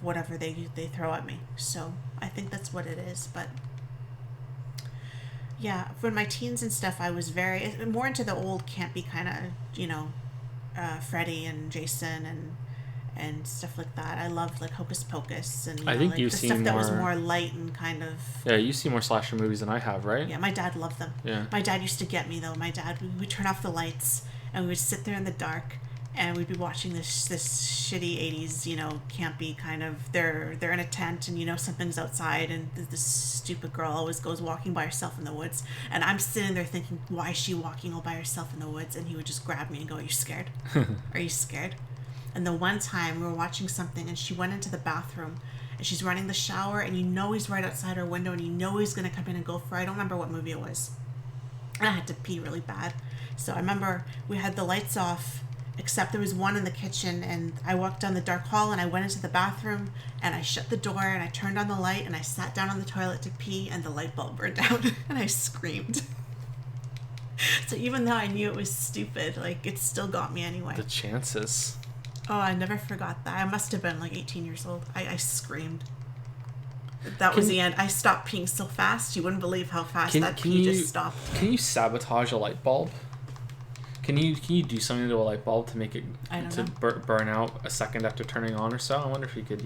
whatever they throw at me. So I think that's what it is. But yeah, for my teens and stuff, I was very more into the old campy kind of, Freddy and Jason and stuff like that. I loved like Hocus Pocus and I think like you've the seen stuff that was more- more light and kind of. Yeah, you see more slasher movies than I have, right? Yeah, my dad loved them. Yeah. My dad used to get me though. My dad, we would turn off the lights and we would sit there in the dark and we'd be watching this shitty 80s, campy kind of. They're in a tent and something's outside and this stupid girl always goes walking by herself in the woods and I'm sitting there thinking, why is she walking all by herself in the woods? And he would just grab me and go, "Are you scared? Are you scared?" And the one time we were watching something and she went into the bathroom and she's running the shower and he's right outside her window and he's going to come in and go for her. I don't remember what movie it was. And I had to pee really bad. So I remember we had the lights off except there was one in the kitchen and I walked down the dark hall and I went into the bathroom and I shut the door and I turned on the light and I sat down on the toilet to pee and the light bulb burned out and I screamed. So even though I knew it was stupid, like it still got me anyway. The chances. Oh, I never forgot that. I must have been like 18 years old. I screamed. That was the end. I stopped peeing so fast. You wouldn't believe how fast that pee just stopped. Can you sabotage a light bulb? Can you do something to a light bulb to make it burn out a second after turning on or so? I wonder if you could,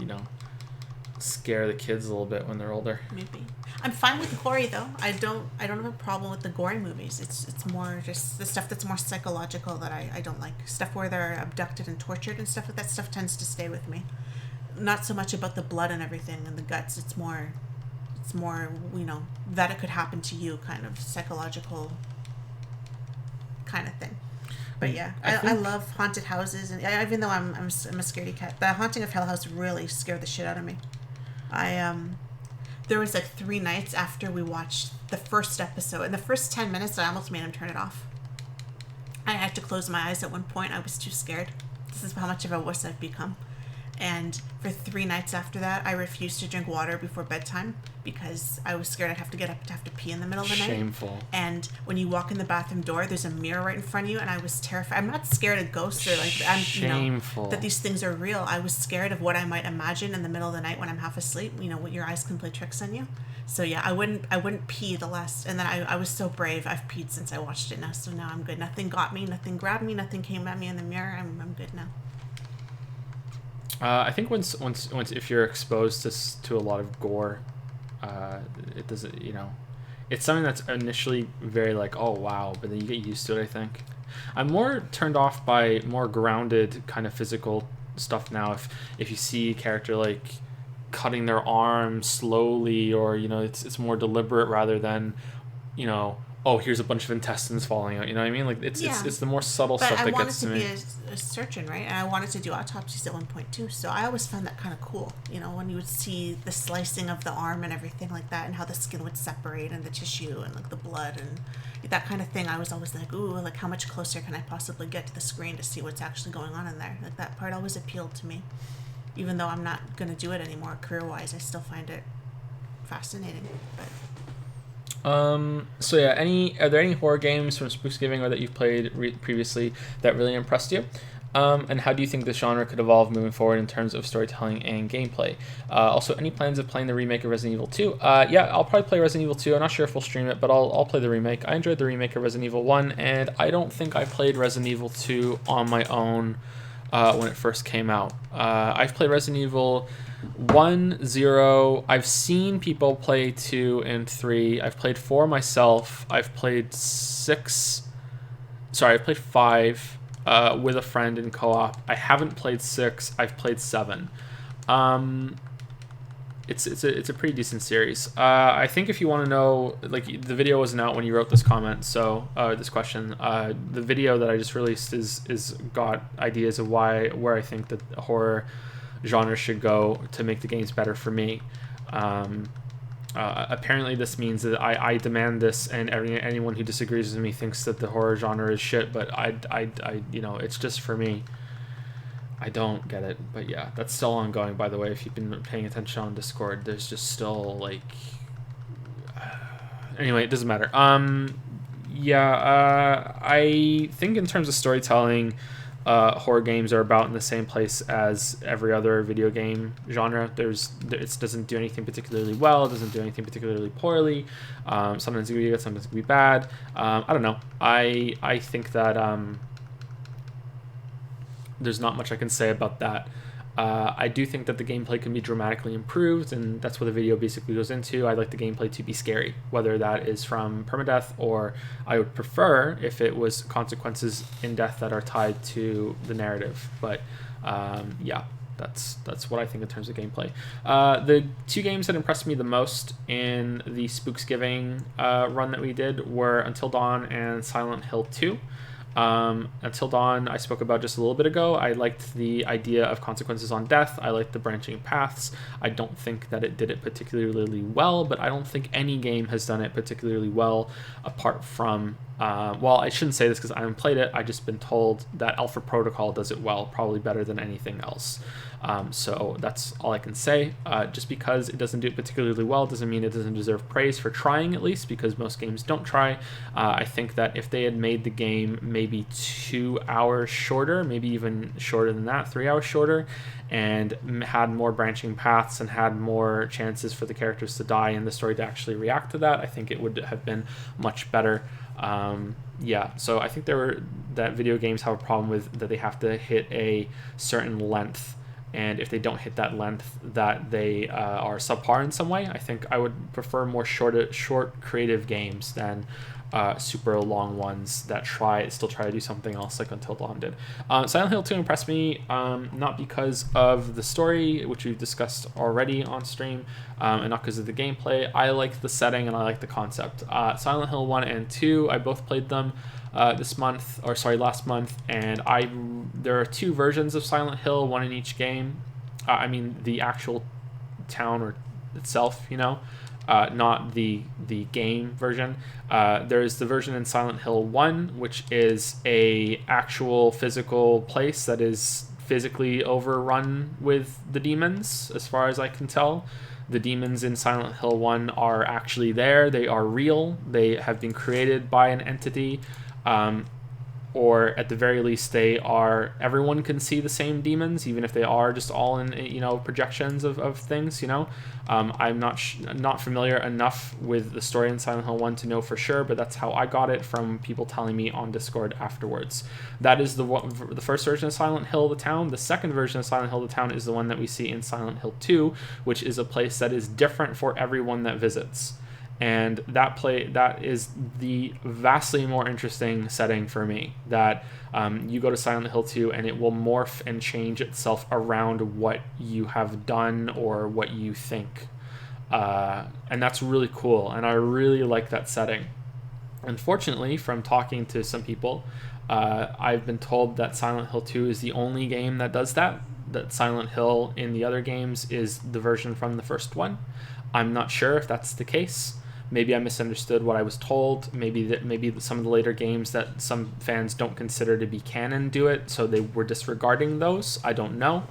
scare the kids a little bit when they're older. Maybe. I'm fine with gory though. I don't have a problem with the gory movies. It's more just the stuff that's more psychological that I don't like. Stuff where they're abducted and tortured and stuff like that stuff tends to stay with me. Not so much about the blood and everything and the guts. It's more that it could happen to you, kind of psychological kind of thing. But yeah, I love haunted houses, and even though I'm a scaredy cat, the Haunting of Hill House really scared the shit out of me. There was like 3 nights after we watched the first episode. In the first 10 minutes, I almost made him turn it off. I had to close my eyes at one point. I was too scared. This is how much of a wuss I've become. And for 3 nights after that, I refused to drink water before bedtime because I was scared I'd have to get up to have to pee in the middle of the night. Shameful. And when you walk in the bathroom door, there's a mirror right in front of you, and I was terrified. I'm not scared of ghosts or Shameful. that these things are real. I was scared of what I might imagine in the middle of the night when I'm half asleep. When your eyes can play tricks on you. So yeah, I wouldn't pee the last, and then I was so brave. I've peed since I watched it now, so now I'm good. Nothing got me, nothing grabbed me, nothing came at me in the mirror. I'm good now. I think once if you're exposed to a lot of gore, it doesn't, it's something that's initially very like, oh wow, but then you get used to it. I think I'm more turned off by more grounded kind of physical stuff now. If you see a character like cutting their arm slowly, or it's more deliberate rather than oh, here's a bunch of intestines falling out. You know what I mean? Like it's the more subtle stuff that gets to me. I wanted to be a surgeon, right? And I wanted to do autopsies at one point too. So I always found that kind of cool. When you would see the slicing of the arm and everything like that, and how the skin would separate and the tissue and like the blood and that kind of thing. I was always like, ooh, like how much closer can I possibly get to the screen to see what's actually going on in there? Like that part always appealed to me. Even though I'm not gonna do it anymore career-wise, I still find it fascinating. But so yeah, are there any horror games from Spooksgiving or that you've played previously that really impressed you? And how do you think the genre could evolve moving forward in terms of storytelling and gameplay? Also, any plans of playing the remake of Resident Evil 2? Yeah, I'll probably play Resident Evil 2. I'm not sure if we'll stream it, but I'll play the remake. I enjoyed the remake of Resident Evil 1, and I don't think I played Resident Evil 2 on my own when it first came out. I've played Resident Evil 1, 0. I've seen people play 2 and 3. I've played 4 myself. I've played 5 with a friend in co-op. I haven't played 6. I've played 7. It's a pretty decent series. I think if you want to know, like, the video wasn't out when you wrote this comment, so this question. The video that I just released is got ideas of where I think that the horror genre should go to make the games better for me. Apparently this means that I demand this, and anyone who disagrees with me thinks that the horror genre is shit, but I it's just for me. I don't get it, but yeah, that's still ongoing, by the way. If you've been paying attention on Discord, there's just still like anyway, it doesn't matter. I think in terms of storytelling, horror games are about in the same place as every other video game genre. It doesn't do anything particularly well. It doesn't do anything particularly poorly. Sometimes it can be good, sometimes it can be bad. I don't know. I think that there's not much I can say about that. I do think that the gameplay can be dramatically improved, and that's what the video basically goes into. I'd like the gameplay to be scary, whether that is from permadeath, or I would prefer if it was consequences in death that are tied to the narrative. But yeah, that's what I think in terms of gameplay. The two games that impressed me the most in the Spooksgiving run that we did were Until Dawn and Silent Hill 2. Until Dawn, I spoke about just a little bit ago. I liked the idea of consequences on death. I liked the branching paths. I don't think that it did it particularly well, but I don't think any game has done it particularly well apart from, well, I shouldn't say this because I haven't played it. I've just been told that Alpha Protocol does it well, probably better than anything else. So that's all I can say. Just because it doesn't do it particularly well doesn't mean it doesn't deserve praise for trying, at least, because most games don't try. I think that if they had made the game maybe 2 hours shorter, maybe even shorter than that, 3 hours shorter, and had more branching paths and had more chances for the characters to die and the story to actually react to that, I think it would have been much better. Yeah, so I think that video games have a problem with that they have to hit a certain length, and if they don't hit that length, that they are subpar in some way. I think I would prefer more short creative games than super long ones that still try to do something else like Until Dawn did. Silent Hill 2 impressed me, not because of the story, which we've discussed already on stream, and not because of the gameplay. I like the setting and I like the concept. Silent Hill 1 and 2, I both played them last month, and there are two versions of Silent Hill, one in each game. I mean the actual town or itself, not the game version. There's the version in Silent Hill 1, which is a actual physical place that is physically overrun with the demons, as far as I can tell. The demons in Silent Hill 1 are actually there. They are real. They have been created by an entity. Or at the very least, everyone can see the same demons, even if they are just all in, projections of things, I'm not familiar enough with the story in Silent Hill 1 to know for sure, but that's how I got it from people telling me on Discord afterwards. That is the first version of Silent Hill, the town. The second version of Silent Hill, the town, is the one that we see in Silent Hill 2, which is a place that is different for everyone that visits. And that is the vastly more interesting setting for me, that you go to Silent Hill 2 and it will morph and change itself around what you have done or what you think. And that's really cool, and I really like that setting. Unfortunately, from talking to some people, I've been told that Silent Hill 2 is the only game that does that Silent Hill in the other games is the version from the first one. I'm not sure if that's the case. Maybe I misunderstood what I was told. Maybe some of the later games that some fans don't consider to be canon do it, so they were disregarding those. I don't know.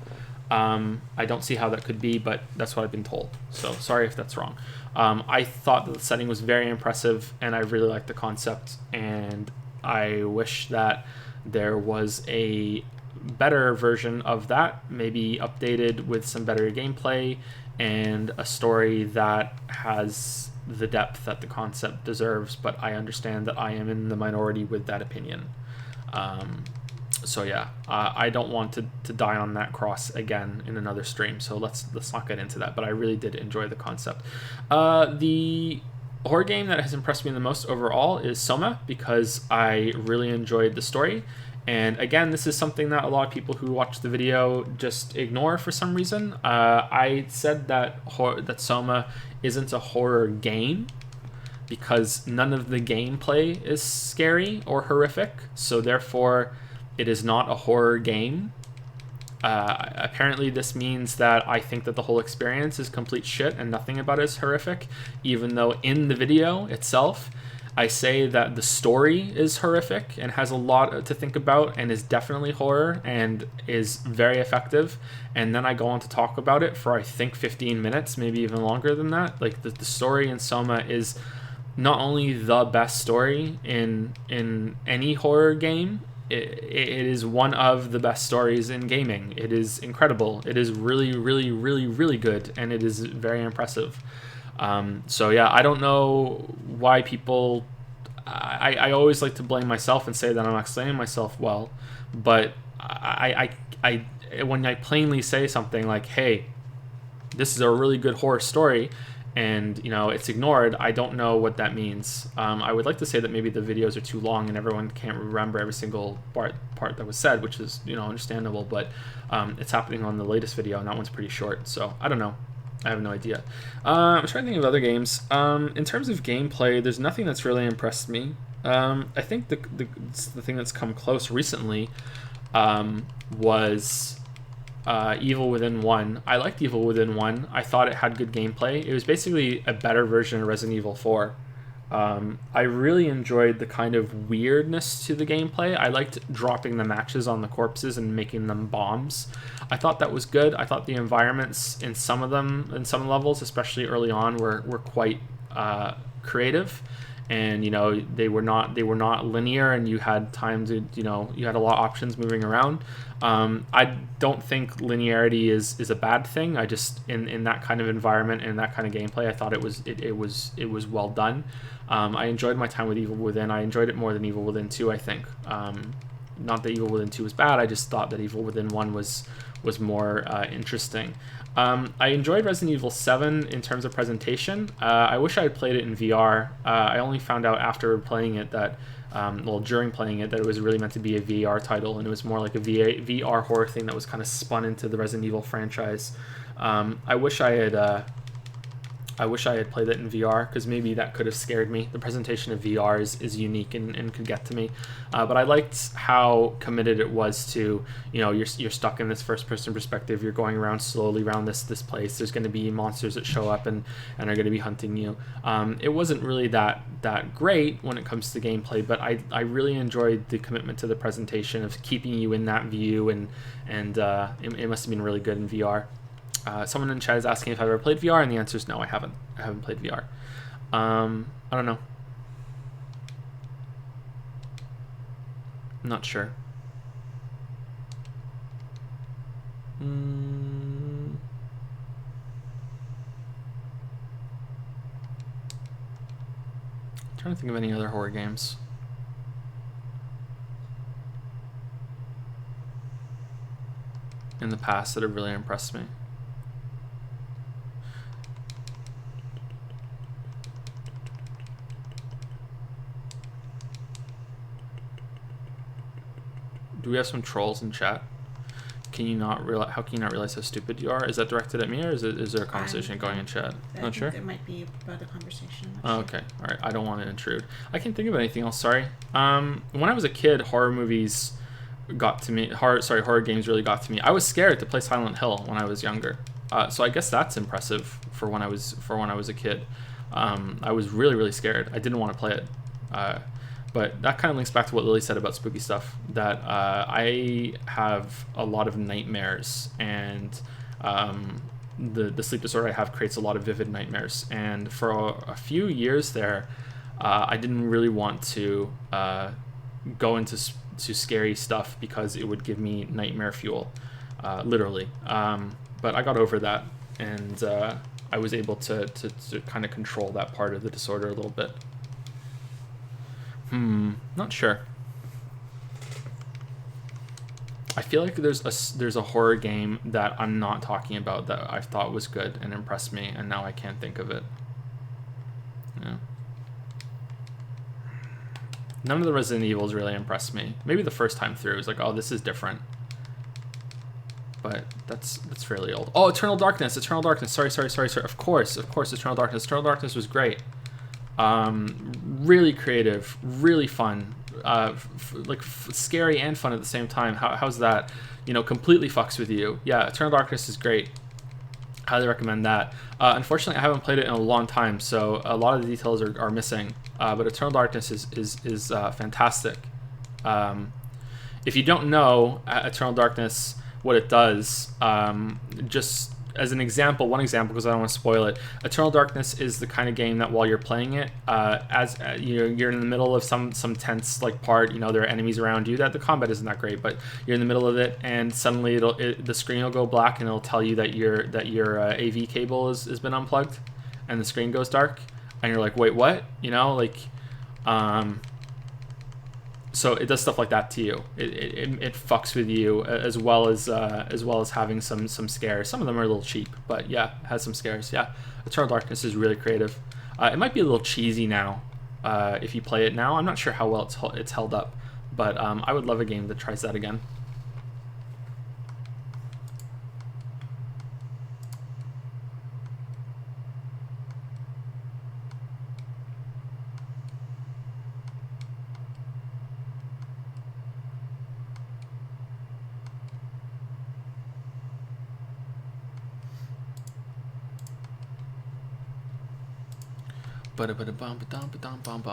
I don't see how that could be, but that's what I've been told. So sorry if that's wrong. I thought that the setting was very impressive, and I really liked the concept, and I wish that there was a better version of that, maybe updated with some better gameplay and a story that has the depth that the concept deserves, but I understand that I am in the minority with that opinion. So yeah, I don't want to die on that cross again in another stream, so let's not get into that, but I really did enjoy the concept. The horror game that has impressed me the most overall is Soma, because I really enjoyed the story. And again, this is something that a lot of people who watch the video just ignore for some reason. I said that Soma isn't a horror game because none of the gameplay is scary or horrific, so therefore it is not a horror game. Apparently this means that I think that the whole experience is complete shit and nothing about it is horrific, even though in the video itself I say that the story is horrific and has a lot to think about and is definitely horror and is very effective. And then I go on to talk about it for, I think, 15 minutes, maybe even longer than that. Like the story in Soma is not only the best story in any horror game, it is one of the best stories in gaming. It is incredible. It is really, really, really, really good, and it is very impressive. So yeah, I don't know why people. I always like to blame myself and say that I'm not explaining myself well, but I when I plainly say something like, "Hey, this is a really good horror story," and it's ignored, I don't know what that means. I would like to say that maybe the videos are too long and everyone can't remember every single part that was said, which is understandable, but it's happening on the latest video, and that one's pretty short, so I don't know. I have no idea. I'm trying to think of other games. In terms of gameplay, there's nothing that's really impressed me. I think the thing that's come close recently was Evil Within 1. I liked Evil Within 1. I thought it had good gameplay. It was basically a better version of Resident Evil 4. I really enjoyed the kind of weirdness to the gameplay. I liked dropping the matches on the corpses and making them bombs. I thought that was good. I thought the environments in some levels, especially early on, were quite creative. And they were not linear, and you had time to you had a lot of options moving around. I don't think linearity is a bad thing. I just in that kind of environment and that kind of gameplay, I thought it was well done. I enjoyed my time with Evil Within. I enjoyed it more than Evil Within 2, I think. Not that Evil Within 2 was bad. I just thought that Evil Within 1 was more interesting. I enjoyed Resident Evil 7 in terms of presentation. I wish I had played it in VR. I only found out after playing it that, during playing it, that it was really meant to be a VR title, and it was more like a VR horror thing that was kind of spun into the Resident Evil franchise. I wish I had played it in VR, because maybe that could have scared me. The presentation of VR is unique and could get to me. But I liked how committed it was to, you're stuck in this first-person perspective. You're going around slowly around this place. There's going to be monsters that show up and are going to be hunting you. It wasn't really that great when it comes to gameplay, but I really enjoyed the commitment to the presentation of keeping you in that view, and it must have been really good in VR. Someone in chat is asking if I've ever played VR, and the answer is no, I haven't. I haven't played VR. I don't know. I'm not sure. Trying to think of any other horror games. In the past that have really impressed me. Do we have some trolls in chat? Can you not realize? How can you not realize how stupid you are? Is that directed at me, or is there a conversation going in chat? Not sure. There might be about a conversation. Oh, okay, all right. I don't want to intrude. I can't think of anything else. Sorry. When I was a kid, horror movies got to me. Horror games really got to me. I was scared to play Silent Hill when I was younger. So I guess that's impressive for when I was a kid. I was really, really scared. I didn't want to play it. But that kind of links back to what Lily said about spooky stuff, that I have a lot of nightmares, and the sleep disorder I have creates a lot of vivid nightmares. And for a few years there, I didn't really want to go into scary stuff because it would give me nightmare fuel, literally. But I got over that, and I was able to kind of control that part of the disorder a little bit. Not sure. I feel like there's a horror game that I'm not talking about that I thought was good and impressed me, and now I can't think of it. Yeah. None of the Resident Evils really impressed me. Maybe the first time through, it was like, oh, this is different. But that's fairly old. Oh, Eternal Darkness. Sorry. Of course, Eternal Darkness. Eternal Darkness was great. Really creative, really fun, scary and fun at the same time. How's that? Completely fucks with you. Yeah, Eternal Darkness is great. Highly recommend that. Unfortunately, I haven't played it in a long time, so a lot of the details are missing. But Eternal Darkness is fantastic. If you don't know Eternal Darkness, what it does, just as an example, one example, because I don't want to spoil it, Eternal Darkness is the kind of game that while you're playing it, you're in the middle of some tense like part, there are enemies around you. That the combat isn't that great, but you're in the middle of it, and suddenly the screen will go black, and it'll tell you that your AV cable has been unplugged, and the screen goes dark, and you're like, wait, what? So it does stuff like that to you. It fucks with you as well as having some scares. Some of them are a little cheap, but yeah, it has some scares. Yeah, Eternal Darkness is really creative. It might be a little cheesy now if you play it now. I'm not sure how well it's held up, but I would love a game that tries that again.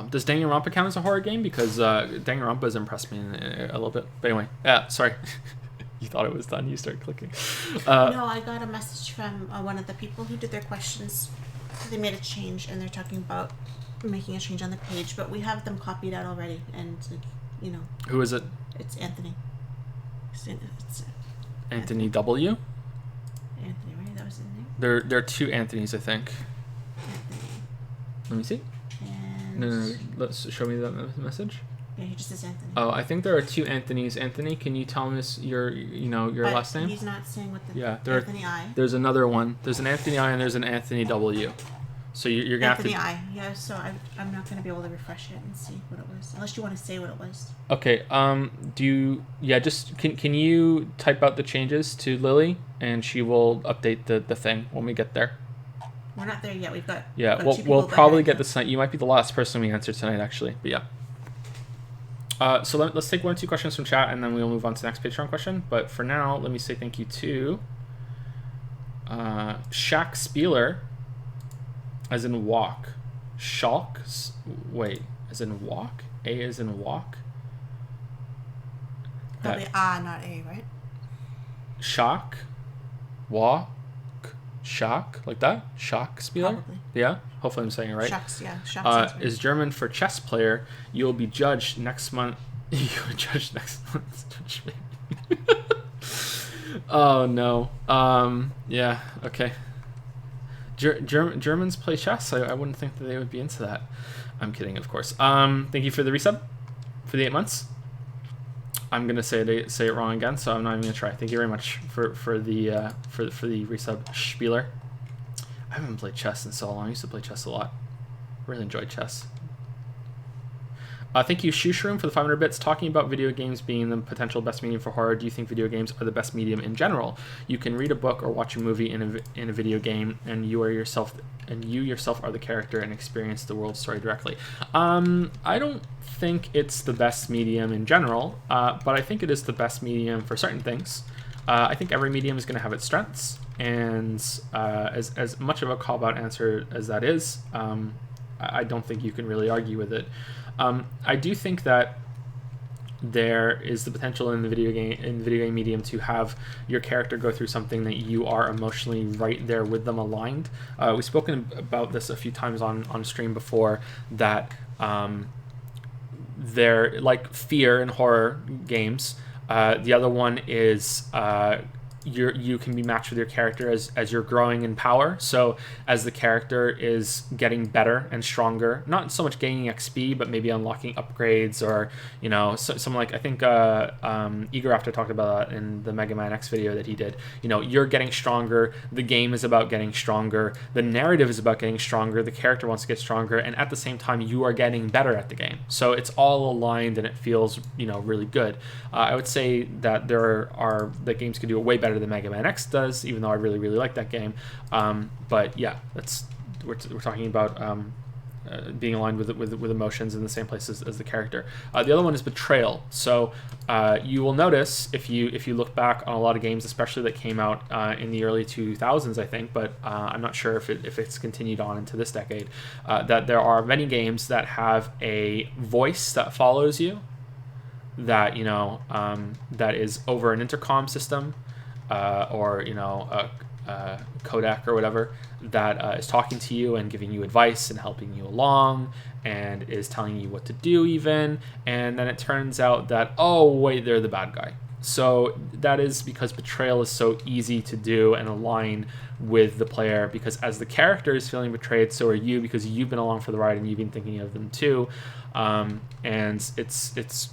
Does Danganronpa count as a horror game? Because Danganronpa has impressed me a little bit. But anyway, sorry. You thought it was done. You start clicking. No, I got a message from one of the people who did their questions. They made a change, and they're talking about making a change on the page. But we have them copied out already, and Who is it? It's Anthony. It's Anthony W. Anthony, right? That was his name. There are two Anthonys, I think. Let me see. And No. Let's show me that message. Yeah, he just says Anthony. Oh, I think there are two Anthonys. Anthony, can you tell me your last name? He's not saying what the Anthony I. There's another one. There's an Anthony I and there's an Anthony W. So you're gonna Anthony have to. Anthony I. Yeah. So I'm not gonna be able to refresh it and see what it was, unless you want to say what it was. Okay. Just can you type out the changes to Lily and she will update the thing when we get there. We're not there yet. We've got. We'll probably get this. You might be the last person we answer tonight, actually. But yeah. So let's take one or two questions from chat, and then we'll move on to the next Patreon question. But for now, let me say thank you to Shaq Spieler, as in walk. Shalk. Wait, as in walk. A as in walk. Probably not A, right? Shock. Walk. Shock, like that? Shock Spieler? Probably. Yeah? Hopefully I'm saying it right. Shocks, yeah. Shocks is German for chess player. You will be judged next month. You will be judged next month. Oh, no. Yeah, okay. Germans play chess? I wouldn't think that they would be into that. I'm kidding, of course. Thank you for the resub for the 8 months. I'm gonna say it wrong again, so I'm not even gonna try. Thank you very much for the resub, Spieler. I haven't played chess in so long. I used to play chess a lot. Really enjoyed chess. Thank you, Shushroom, for the 500 bits. Talking about video games being the potential best medium for horror, do you think video games are the best medium in general? You can read a book or watch a movie in a video game, and you yourself are the character and experience the world story directly. I don't think it's the best medium in general, but I think it is the best medium for certain things. I think every medium is going to have its strengths, and as much of a call-out answer as that is, I don't think you can really argue with it. I do think that there is the potential in the video game medium to have your character go through something that you are emotionally right there with them aligned. We've spoken about this a few times on stream before, that they're like fear in horror games. The other one is you can be matched with your character as you're growing in power. So as the character is getting better and stronger, not so much gaining XP, but maybe unlocking upgrades, or some like, I think Igor after talked about that in the Mega Man X video that he did. You're getting stronger, the game is about getting stronger, the narrative is about getting stronger, the character wants to get stronger, and at the same time you are getting better at the game. So it's all aligned and it feels really good. I would say that that games could do it way better than Mega Man X does, even though I really, really like that game. But yeah, we're talking about being aligned with emotions in the same place as the character. The other one is betrayal. So you will notice if you look back on a lot of games, especially that came out in the early 2000s, I think, but I'm not sure if it's continued on into this decade, that there are many games that have a voice that follows you, that that is over an intercom system, or codec or whatever that is talking to you and giving you advice and helping you along and is telling you what to do even, and then it turns out that, oh wait, they're the bad guy. So that is because betrayal is so easy to do and align with the player, because as the character is feeling betrayed, so are you, because you've been along for the ride and you've been thinking of them too, and it's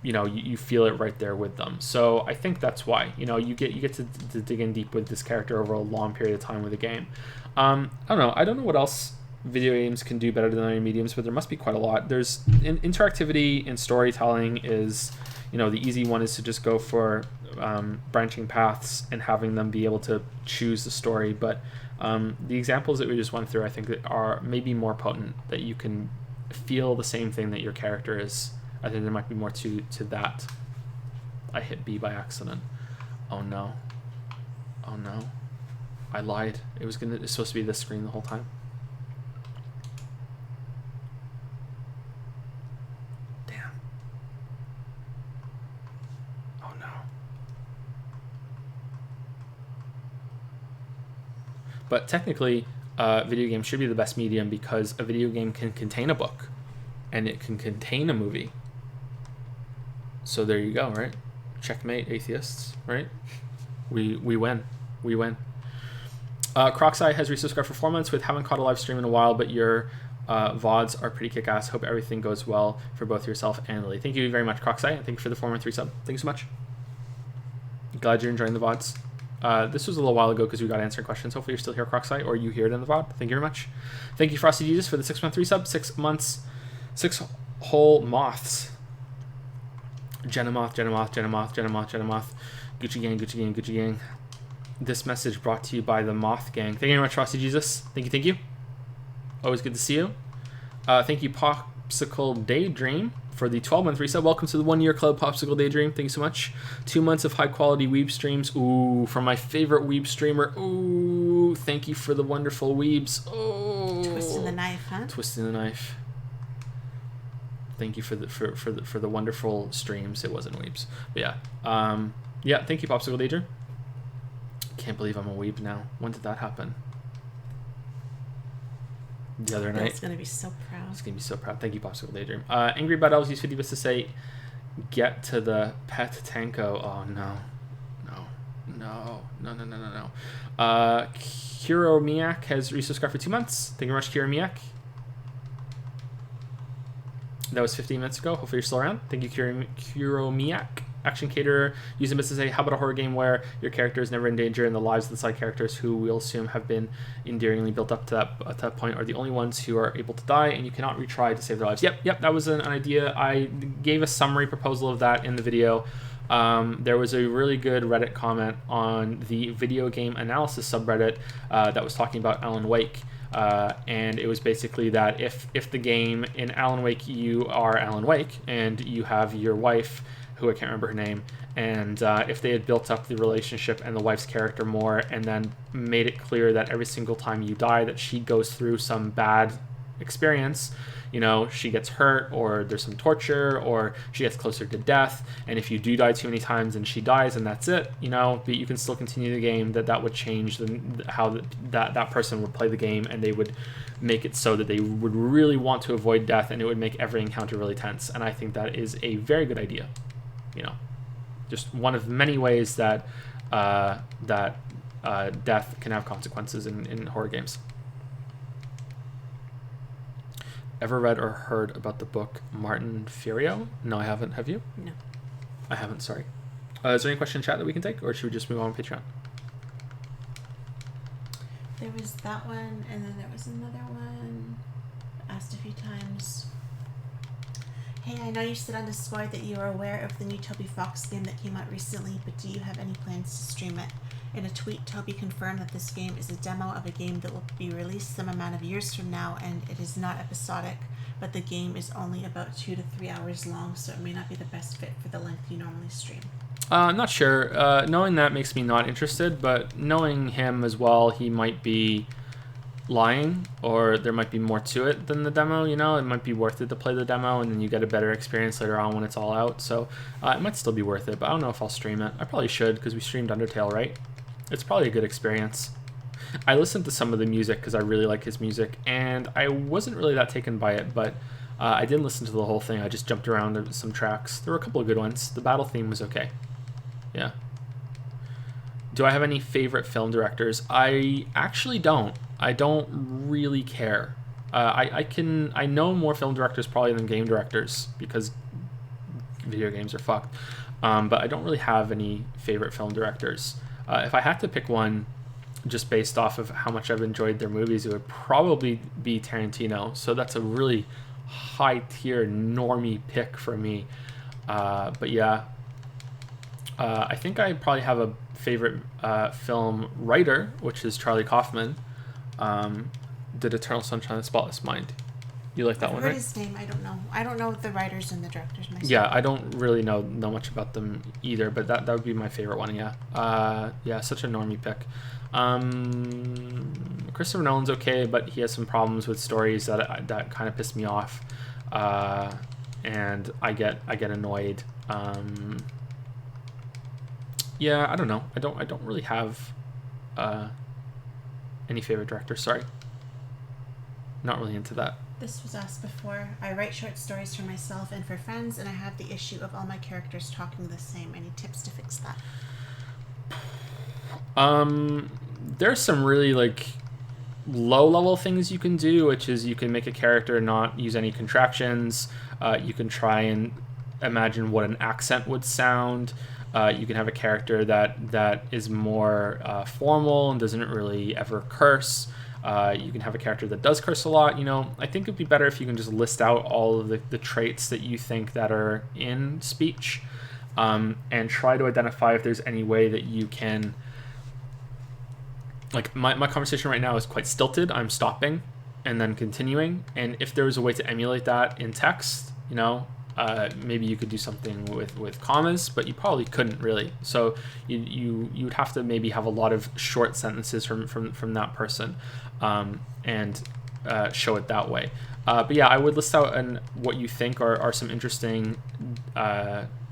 you feel it right there with them. So I think that's why you get to dig in deep with this character over a long period of time with a game. I don't know what else video games can do better than other mediums, but there must be quite a lot. There's interactivity and storytelling is the easy one is to just go for branching paths and having them be able to choose the story. But the examples that we just went through, I think, that are maybe more potent, that you can feel the same thing that your character is. I think there might be more to that. I hit B by accident. Oh no. I lied. It's supposed to be this screen the whole time. Damn. Oh no. But technically, video game should be the best medium, because a video game can contain a book and it can contain a movie. So there you go, right? Checkmate, atheists, right? We win. Crocseye has resubscribed for 4 months with haven't caught a live stream in a while, but your VODs are pretty kick-ass. Hope everything goes well for both yourself and Lily. Thank you very much, Crocseye. Thank you for the 4-month resub. Thank you so much. Glad you're enjoying the VODs. This was a little while ago because we got answering questions. Hopefully you're still here, Crocseye, or you hear it in the VOD. Thank you very much. Thank you, Frosty Jesus, for the 6-month resub. 6 months, 6 whole moths. Jenna Moth. Gucci gang. This message brought to you by the Moth Gang. Thank you very much, Frosty Jesus. Thank you. Always good to see you. Thank you, Popsicle Daydream, for the 12-month resub. Welcome to the 1-year club, Popsicle Daydream. Thank you so much. 2 months of high-quality weeb streams. Ooh, from my favorite weeb streamer. Ooh, thank you for the wonderful weebs. Oh, twisting the knife, huh? Twisting the knife. Thank you for the wonderful streams. It wasn't weebs, but yeah. Thank you, Popsicle Daydream. Can't believe I'm a weeb now. When did that happen? The other night. It's gonna be so proud. It's gonna be so proud. Thank you, Popsicle Daydream. Angry Bad Elves used 50 bits to say, get to the pet tanko. Oh no. Kiro Miak has resubscribed for 2 months. Thank you very much, Kiro Miak. That was 15 minutes ago. Hopefully you're still around. Thank you, Kuro Miak. Action Caterer using this to say, how about a horror game where your character is never in danger and the lives of the side characters, who we'll assume have been endearingly built up to that point, are the only ones who are able to die and you cannot retry to save their lives. Yep, that was an idea. I gave a summary proposal of that in the video. There was a really good Reddit comment on the video game analysis subreddit that was talking about Alan Wake. And it was basically that if the game in Alan Wake, you are Alan Wake and you have your wife, who I can't remember her name, and if they had built up the relationship and the wife's character more, and then made it clear that every single time you die that she goes through some bad experience, she gets hurt, or there's some torture, or she gets closer to death, and if you do die too many times and she dies and that's it, but you can still continue the game, that would change how that person would play the game, and they would make it so that they would really want to avoid death, and it would make every encounter really tense. And I think that is a very good idea. Just one of many ways that death can have consequences in horror games. Ever read or heard about the book Martin Furio? No, I haven't. Have you? No. I haven't, sorry. Is there any question in chat that we can take, or should we just move on to Patreon? There was that one, and then there was another one. Asked a few times. Hey, I know you said on Discord that you are aware of the new Toby Fox game that came out recently, but do you have any plans to stream it? In a tweet, Toby confirmed that this game is a demo of a game that will be released some amount of years from now, and it is not episodic, but the game is only about 2 to 3 hours long, so it may not be the best fit for the length you normally stream. Not sure. Knowing that makes me not interested, but knowing him as well, he might be lying, or there might be more to it than the demo. It might be worth it to play the demo, and then you get a better experience later on when it's all out. So it might still be worth it, but I don't know if I'll stream it. I probably should, because we streamed Undertale, right? it's probably a good experience. I listened to some of the music because I really like his music, and I wasn't really that taken by it, but I didn't listen to the whole thing. I just jumped around to some tracks. There were a couple of good ones. The battle theme was okay. Yeah. Do I have any favorite film directors? I actually don't. I don't really care. I know more film directors probably than game directors because video games are fucked. But I don't really have any favorite film directors. If I had to pick one, just based off of how much I've enjoyed their movies, it would probably be Tarantino. So that's a really high tier normie pick for me. But yeah, I think I probably have a favorite film writer, which is Charlie Kaufman. Did Eternal Sunshine of the Spotless Mind. You like that one, right? His name, I don't know. I don't know the writers and the directors myself. Yeah, I don't really know much about them either, but that would be my favorite one. Yeah, yeah, such a normie pick. Christopher Nolan's okay, but he has some problems with stories that kind of piss me off, and I get annoyed. Yeah, I don't know. I don't really have any favorite director. Sorry, not really into that. This was asked before. I write short stories for myself and for friends, and I have the issue of all my characters talking the same. Any tips to fix that? There's some really like low level things you can do, which is you can make a character not use any contractions. You can try and imagine what an accent would sound. You can have a character that is more formal and doesn't really ever curse. You can have a character that does curse a lot. I think it'd be better if you can just list out all of the traits that you think that are in speech, and try to identify if there's any way that you can. Like my conversation right now is quite stilted. I'm stopping and then continuing, and if there was a way to emulate that in text, maybe you could do something with commas, but you probably couldn't really. So you would have to maybe have a lot of short sentences from that person, and show it that way. But yeah, I would list out what you think are some interesting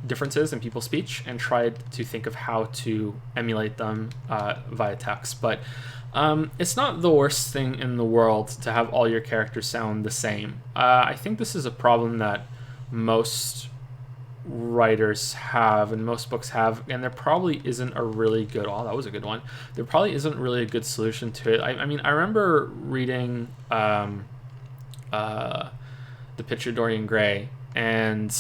differences in people's speech and try to think of how to emulate them via text. But it's not the worst thing in the world to have all your characters sound the same. I think this is a problem that most writers have and most books have, and there probably isn't a really good that was a good one. There probably isn't really a good solution to it. I mean, I remember reading The Picture of Dorian Gray, and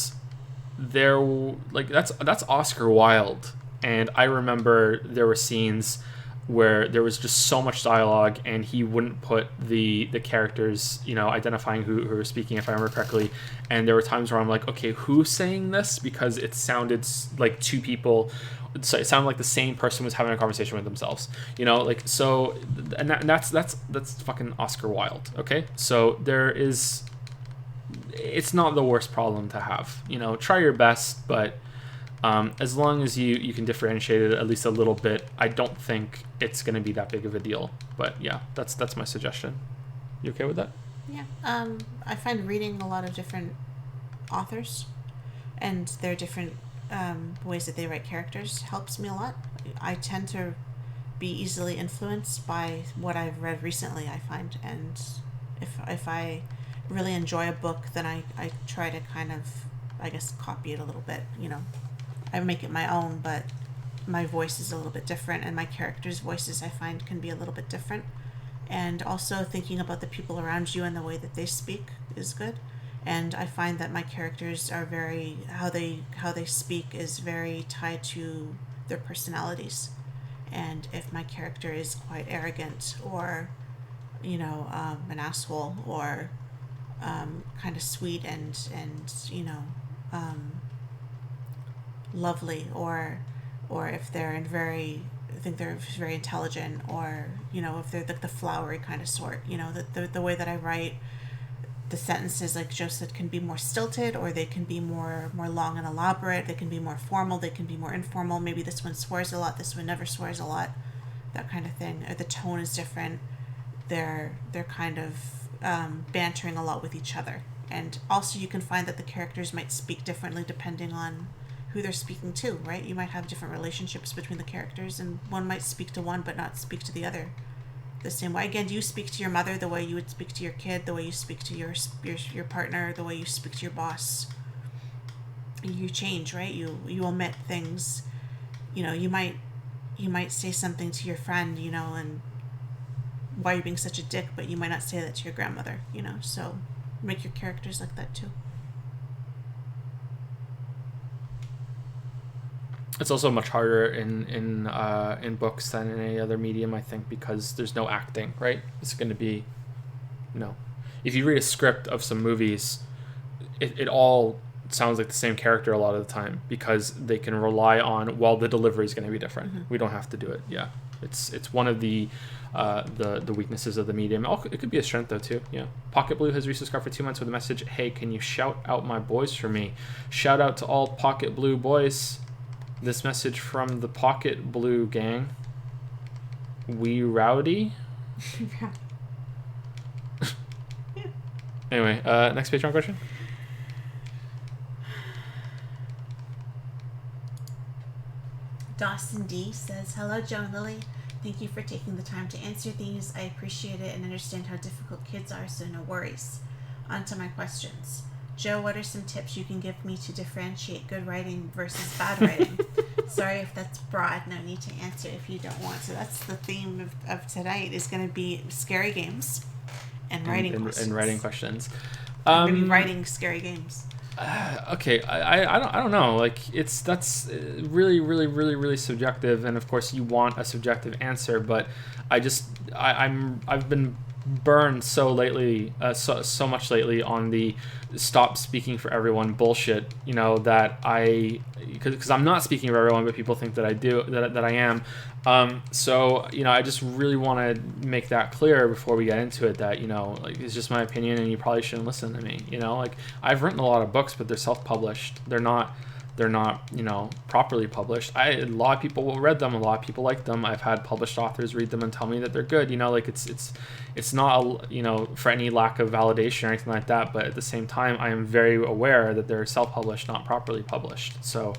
that's Oscar Wilde, and I remember there were scenes where there was just so much dialogue and he wouldn't put the characters, identifying who were speaking, if I remember correctly. And there were times where I'm like, okay, who's saying this? Because it sounded like two people. So it sounded like the same person was having a conversation with themselves, so, and that's fucking Oscar Wilde. Okay. So it's not the worst problem to have, try your best, but as long as you can differentiate it at least a little bit, I don't think it's going to be that big of a deal. But yeah, that's my suggestion. You okay with that? Yeah. I find reading a lot of different authors and their different ways that they write characters helps me a lot. I tend to be easily influenced by what I've read recently, I find. And if I really enjoy a book, then I try to kind of, I guess, copy it a little bit, I make it my own, but my voice is a little bit different, and my characters' voices I find can be a little bit different. And also thinking about the people around you and the way that they speak is good. And I find that my characters are how they speak is very tied to their personalities. And if my character is quite arrogant or, an asshole or kind of sweet and lovely, or if they're very intelligent, or if they're the flowery kind of sort, the way that I write the sentences, like Joe said, can be more stilted, or they can be more long and elaborate. They can be more formal, they can be more informal. Maybe this one swears a lot, this one never swears a lot, that kind of thing. Or the tone is different. They're kind of bantering a lot with each other. And also you can find that the characters might speak differently depending on who they're speaking to, right? You might have different relationships between the characters, and one might speak to one but not speak to the other the same way. Again, do you speak to your mother the way you would speak to your kid, the way you speak to your partner, the way you speak to your boss? You change, right? You omit things. You might say something to your friend, and why you're being such a dick, but you might not say that to your grandmother, so make your characters like that too. It's also much harder in books than in any other medium, I think, because there's no acting, right? It's going to be, if you read a script of some movies, it all sounds like the same character a lot of the time, because they can rely on, the delivery is going to be different. Mm-hmm. We don't have to do it. Yeah, it's one of the weaknesses of the medium. It could be a strength though too. Yeah. Pocket Blue has resubscribed for 2 months with a message. Hey, can you shout out my boys for me? Shout out to all Pocket Blue boys. This message from the Pocket Blue gang. We rowdy. Anyway, next Patreon question. Dawson D says, hello, Joe and Lily. Thank you for taking the time to answer these. I appreciate it and understand how difficult kids are, so no worries. On to my questions. Joe, what are some tips you can give me to differentiate good writing versus bad writing? Sorry if that's broad. No need to answer if you don't want to. That's the theme of tonight, is going to be scary games and writing questions. And writing questions. Maybe writing scary games. Okay, I don't know. Like, that's really, really, really, really subjective, and of course you want a subjective answer. But I've been burned so much lately on the stop speaking for everyone bullshit. That because I'm not speaking for everyone, but people think that I do, that I am. So I just really want to make that clear before we get into it, that it's just my opinion, and you probably shouldn't listen to me. I've written a lot of books, but they're self-published. They're not properly published. A lot of people read them. A lot of people like them. I've had published authors read them and tell me that they're good. It's not for any lack of validation or anything like that. But at the same time, I am very aware that they're self-published, not properly published. So,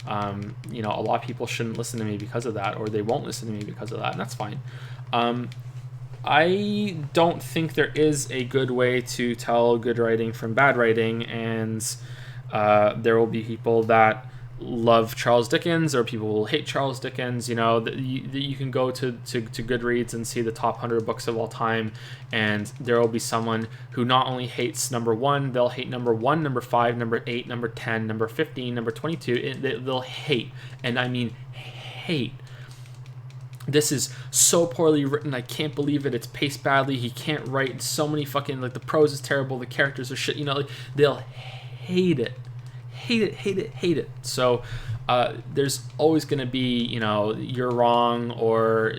a lot of people shouldn't listen to me because of that, or they won't listen to me because of that, and that's fine. I don't think there is a good way to tell good writing from bad writing, and there will be people that love Charles Dickens, or people will hate Charles Dickens. You can go to Goodreads and see the top 100 books of all time, and there will be someone who not only hates number 1, they'll hate number 1, number 5, number 8, number 10, number 15, number 22. They'll hate, and I mean hate. This is so poorly written, I can't believe it, it's paced badly, he can't write, so many fucking, the prose is terrible, the characters are shit, they'll hate it. Hate it. So there's always going to be, you're wrong, or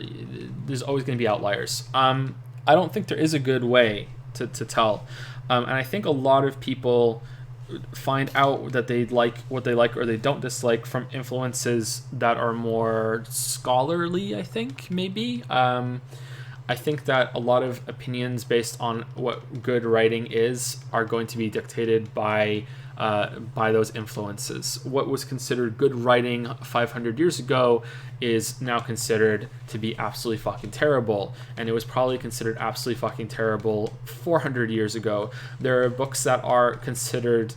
there's always going to be outliers. I don't think there is a good way to tell. And I think a lot of people find out that they like what they like or they don't dislike from influences that are more scholarly, I think, maybe. I think that a lot of opinions based on what good writing is are going to be dictated by those influences. What was considered good writing 500 years ago is now considered to be absolutely fucking terrible, and it was probably considered absolutely fucking terrible 400 years ago. There are books that are considered,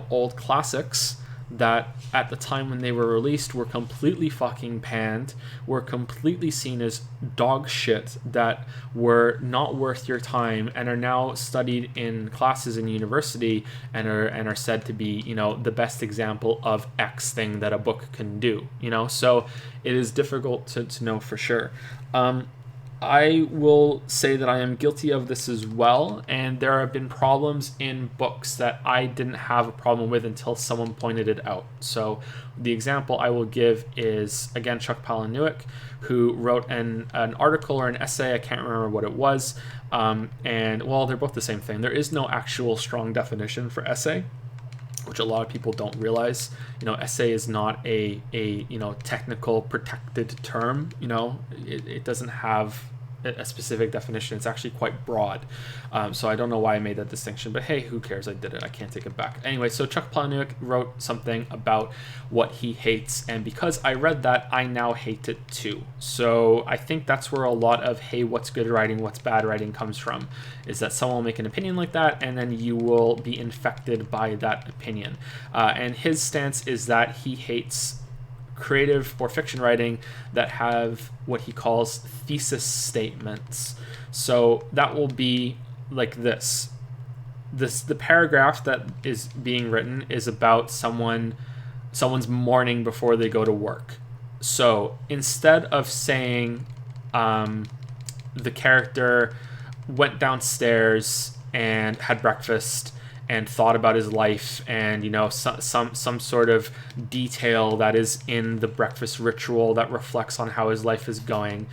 old classics that at the time when they were released were completely fucking panned, were completely seen as dog shit, that were not worth your time, and are now studied in classes in university and are said to be, the best example of X thing that a book can do, so it is difficult to know for sure. I will say that I am guilty of this as well, and there have been problems in books that I didn't have a problem with until someone pointed it out. So the example I will give is, again, Chuck Palahniuk, who wrote an article or an essay, I can't remember what it was, and, well, they're both the same thing. There is no actual strong definition for essay, which a lot of people don't realize. Essay is not a technical protected term. It doesn't have a specific definition. It's actually quite broad. So I don't know why I made that distinction, but hey, who cares? I did it. I can't take it back. Anyway, so Chuck Palahniuk wrote something about what he hates, and because I read that, I now hate it too. So I think that's where a lot of, hey, what's good writing, what's bad writing comes from, is that someone will make an opinion like that, and then you will be infected by that opinion. And his stance is that he hates creative or fiction writing that have what he calls thesis statements. So that will be like this. The paragraph that is being written is about someone's morning before they go to work. So instead of saying the character went downstairs and had breakfast and thought about his life and, you know, some sort of detail that is in the breakfast ritual that reflects on how his life is going,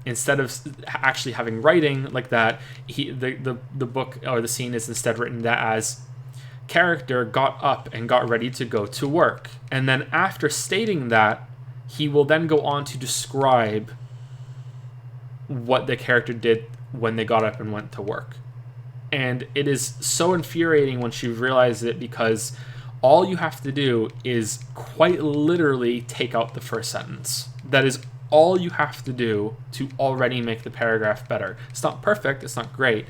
instead of actually having writing like that, the book or the scene is instead written that as character got up and got ready to go to work. And then after stating that, he will then go on to describe what the character did when they got up and went to work. And it is so infuriating once you realize it, because all you have to do is quite literally take out the first sentence. That is all you have to do to already make the paragraph better. It's not perfect, it's not great,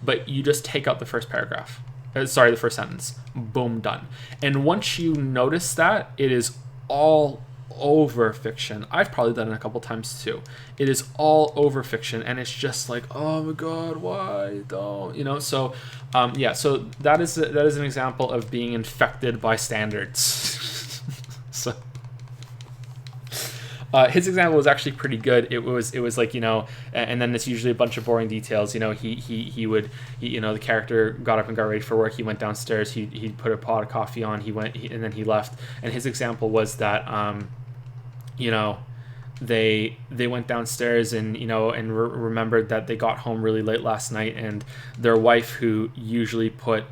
but you just take out the first paragraph. The first sentence. Boom, done. And once you notice that, it is all over fiction. I've probably done it a couple times too. It is all over fiction, and it's just like, oh my god, why don't, you know? So so that is an example of being infected by standards. So his example was actually pretty good. It was like, you know, and then it's usually a bunch of boring details. You know, he would you know, the character got up and got ready for work. He went downstairs. He put a pot of coffee on. And then he left. And his example was that you know, they went downstairs and, you know, and remembered that they got home really late last night, and their wife, who usually put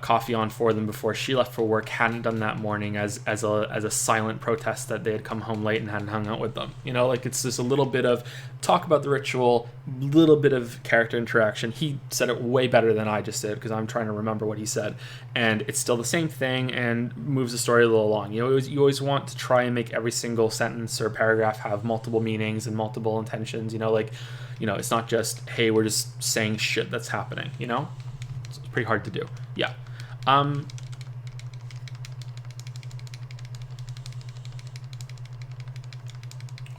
coffee on for them before she left for work, hadn't done that morning as a silent protest that they had come home late and hadn't hung out with them. You know, like, it's just a little bit of talk about the ritual, little bit of character interaction. He said it way better than I just did, because I'm trying to remember what he said, and it's still the same thing and moves the story a little along. You know, you always want to try and make every single sentence or paragraph have multiple meanings and multiple intentions. You know, like, you know, it's not just, hey, we're just saying shit that's happening. You know, it's pretty hard to do. Yeah. On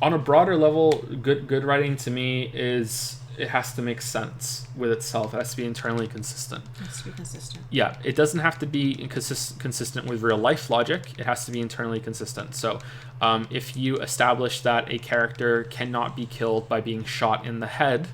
a broader level, good writing to me is, it has to make sense with itself. It has to be internally consistent. It has to be consistent. Yeah, it doesn't have to be consistent with real life logic. It has to be internally consistent. So if you establish that a character cannot be killed by being shot in the head,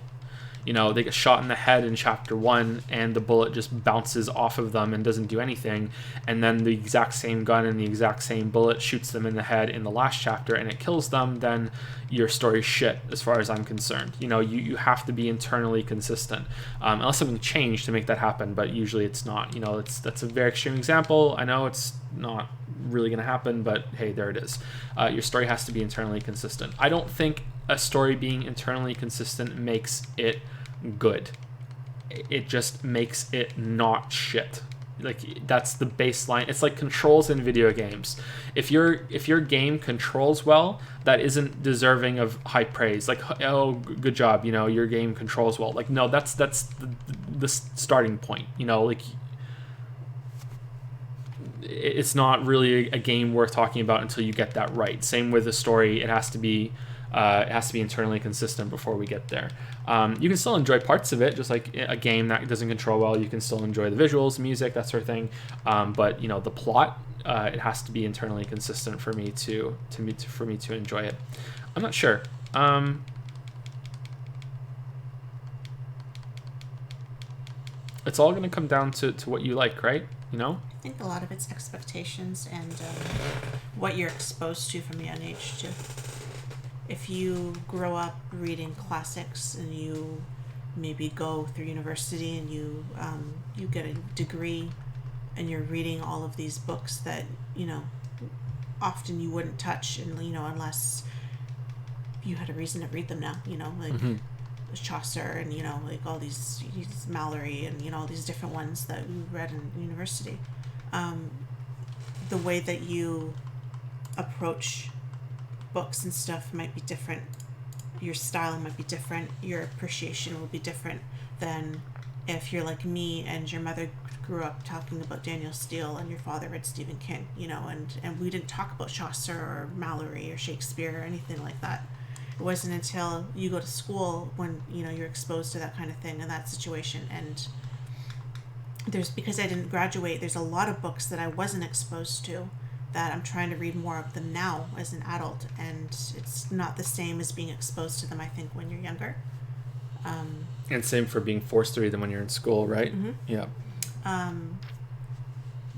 you know, they get shot in the head in chapter 1 and the bullet just bounces off of them and doesn't do anything, and then the exact same gun and the exact same bullet shoots them in the head in the last chapter and it kills them, then your story's shit as far as I'm concerned. You know, you have to be internally consistent, unless something changed to make that happen, but usually it's not. You know, that's a very extreme example. I know it's not really going to happen, but hey, there it is. Your story has to be internally consistent. I don't think a story being internally consistent makes it good. It just makes it not shit. Like, that's the baseline. It's like controls in video games. If your game controls well, that isn't deserving of high praise. Like, oh, good job, you know, your game controls well. Like, no, that's the starting point. You know, like, it's not really a game worth talking about until you get that right. Same with the story. It has to be internally consistent before we get there. You can still enjoy parts of it, just like a game that doesn't control well. You can still enjoy the visuals, music, that sort of thing. But you know, the plot, it has to be internally consistent for me to enjoy it. I'm not sure. It's all going to come down to what you like, right? You know? I think a lot of it's expectations and what you're exposed to from a young age too. If you grow up reading classics and you maybe go through university and you get a degree and you're reading all of these books that, you know, often you wouldn't touch, and, you know, unless you had a reason to read them now, you know, like, Chaucer and, you know, like all these Mallory and, you know, all these different ones that we read in university. The way that you approach books and stuff might be different. Your style might be different. Your appreciation will be different than if you're like me and your mother grew up talking about Daniel Steele and your father read Stephen King, you know, and we didn't talk about Chaucer or Mallory or Shakespeare or anything like that. It wasn't until you go to school when, you know, you're exposed to that kind of thing in that situation. And because I didn't graduate, there's a lot of books that I wasn't exposed to that I'm trying to read more of them now as an adult, and it's not the same as being exposed to them, I think, when you're younger. And same for being forced to read them when you're in school, right? Mm-hmm. Yeah.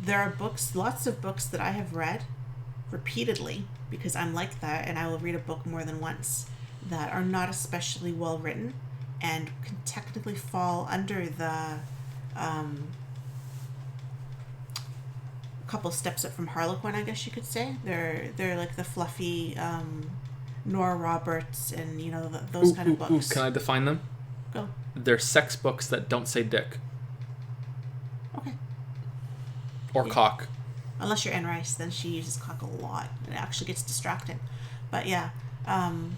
There are lots of books that I have read repeatedly, because I'm like that, and I will read a book more than once, that are not especially well written and can technically fall under the couple steps up from Harlequin, I guess you could say. They're like the fluffy Nora Roberts and, you know, those kind of books. Can I define them? Go. They're sex books that don't say dick. Okay. Or cock. Unless you're Anne Rice, then she uses cock a lot. It actually gets distracting. But yeah, I've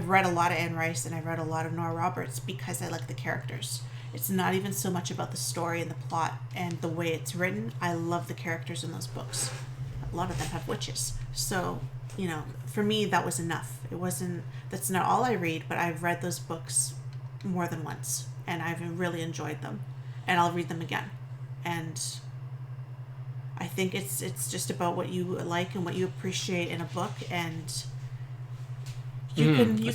read a lot of Anne Rice and I've read a lot of Nora Roberts because I like the characters. It's not even so much about the story and the plot and the way it's written. I love the characters in those books. A lot of them have witches. So, you know, for me, that was enough. That's not all I read, but I've read those books more than once and I've really enjoyed them, and I'll read them again. And I think it's just about what you like and what you appreciate in a book, and you can read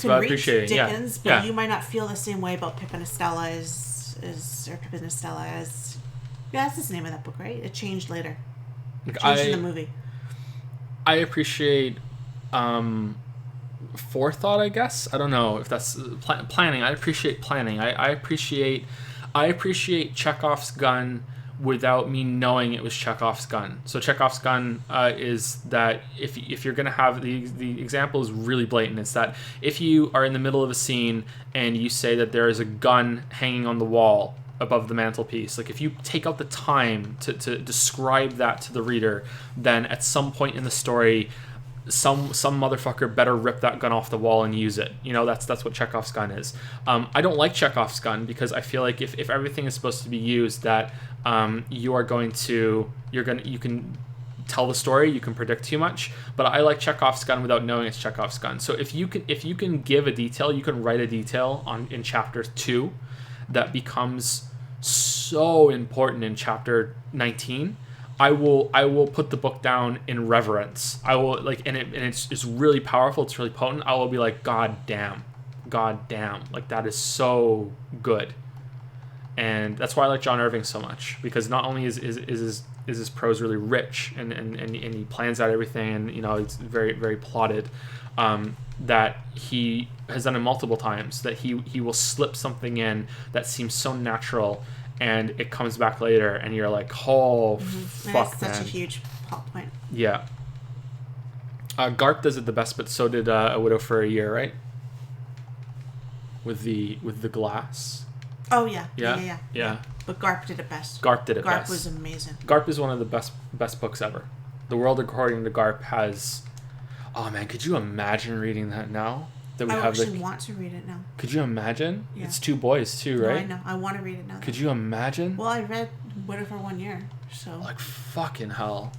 Dickens, but you might not feel the same way about Pippin Estella as that's the name of that book, right? It changed later. It changed in the movie. I appreciate forethought, I guess. I don't know if that's planning. I appreciate planning. I appreciate Chekhov's gun without me knowing it was Chekhov's gun. So Chekhov's gun is that if you're going to have the example is really blatant. It's that if you are in the middle of a scene and you say that there is a gun hanging on the wall above the mantelpiece, like if you take out the time to describe that to the reader, then at some point in the story some motherfucker better rip that gun off the wall and use it. You know, that's what Chekhov's gun is. I don't like Chekhov's gun because I feel like if everything is supposed to be used, that you can tell the story, you can predict too much. But I like Chekhov's gun without knowing it's Chekhov's gun. So if you can give a detail, you can write a detail in chapter 2 that becomes so important in chapter 19. I will put the book down in reverence. I will it's really powerful. It's really potent. I will be like, God damn, like that is so good, and that's why I like John Irving so much, because not only is his prose really rich and he plans out everything, and you know it's very very plotted. That he has done it multiple times. That he will slip something in that seems so natural, and it comes back later, and you're like, oh, fuck, man. That's such a huge plot point. Yeah. Garp does it the best, but so did A Widow for a Year, right? With the glass. Oh, yeah. But Garp did it best. Garp Garp was amazing. Garp is one of the best books ever. The World According to Garp has... Oh, man, could you imagine reading that now? That I actually want to read it now. Could you imagine? Yeah. It's 2 boys too, right? No, I know. I want to read it now. Could you imagine? Well, I read Widow for 1 year, so... Like, fucking hell.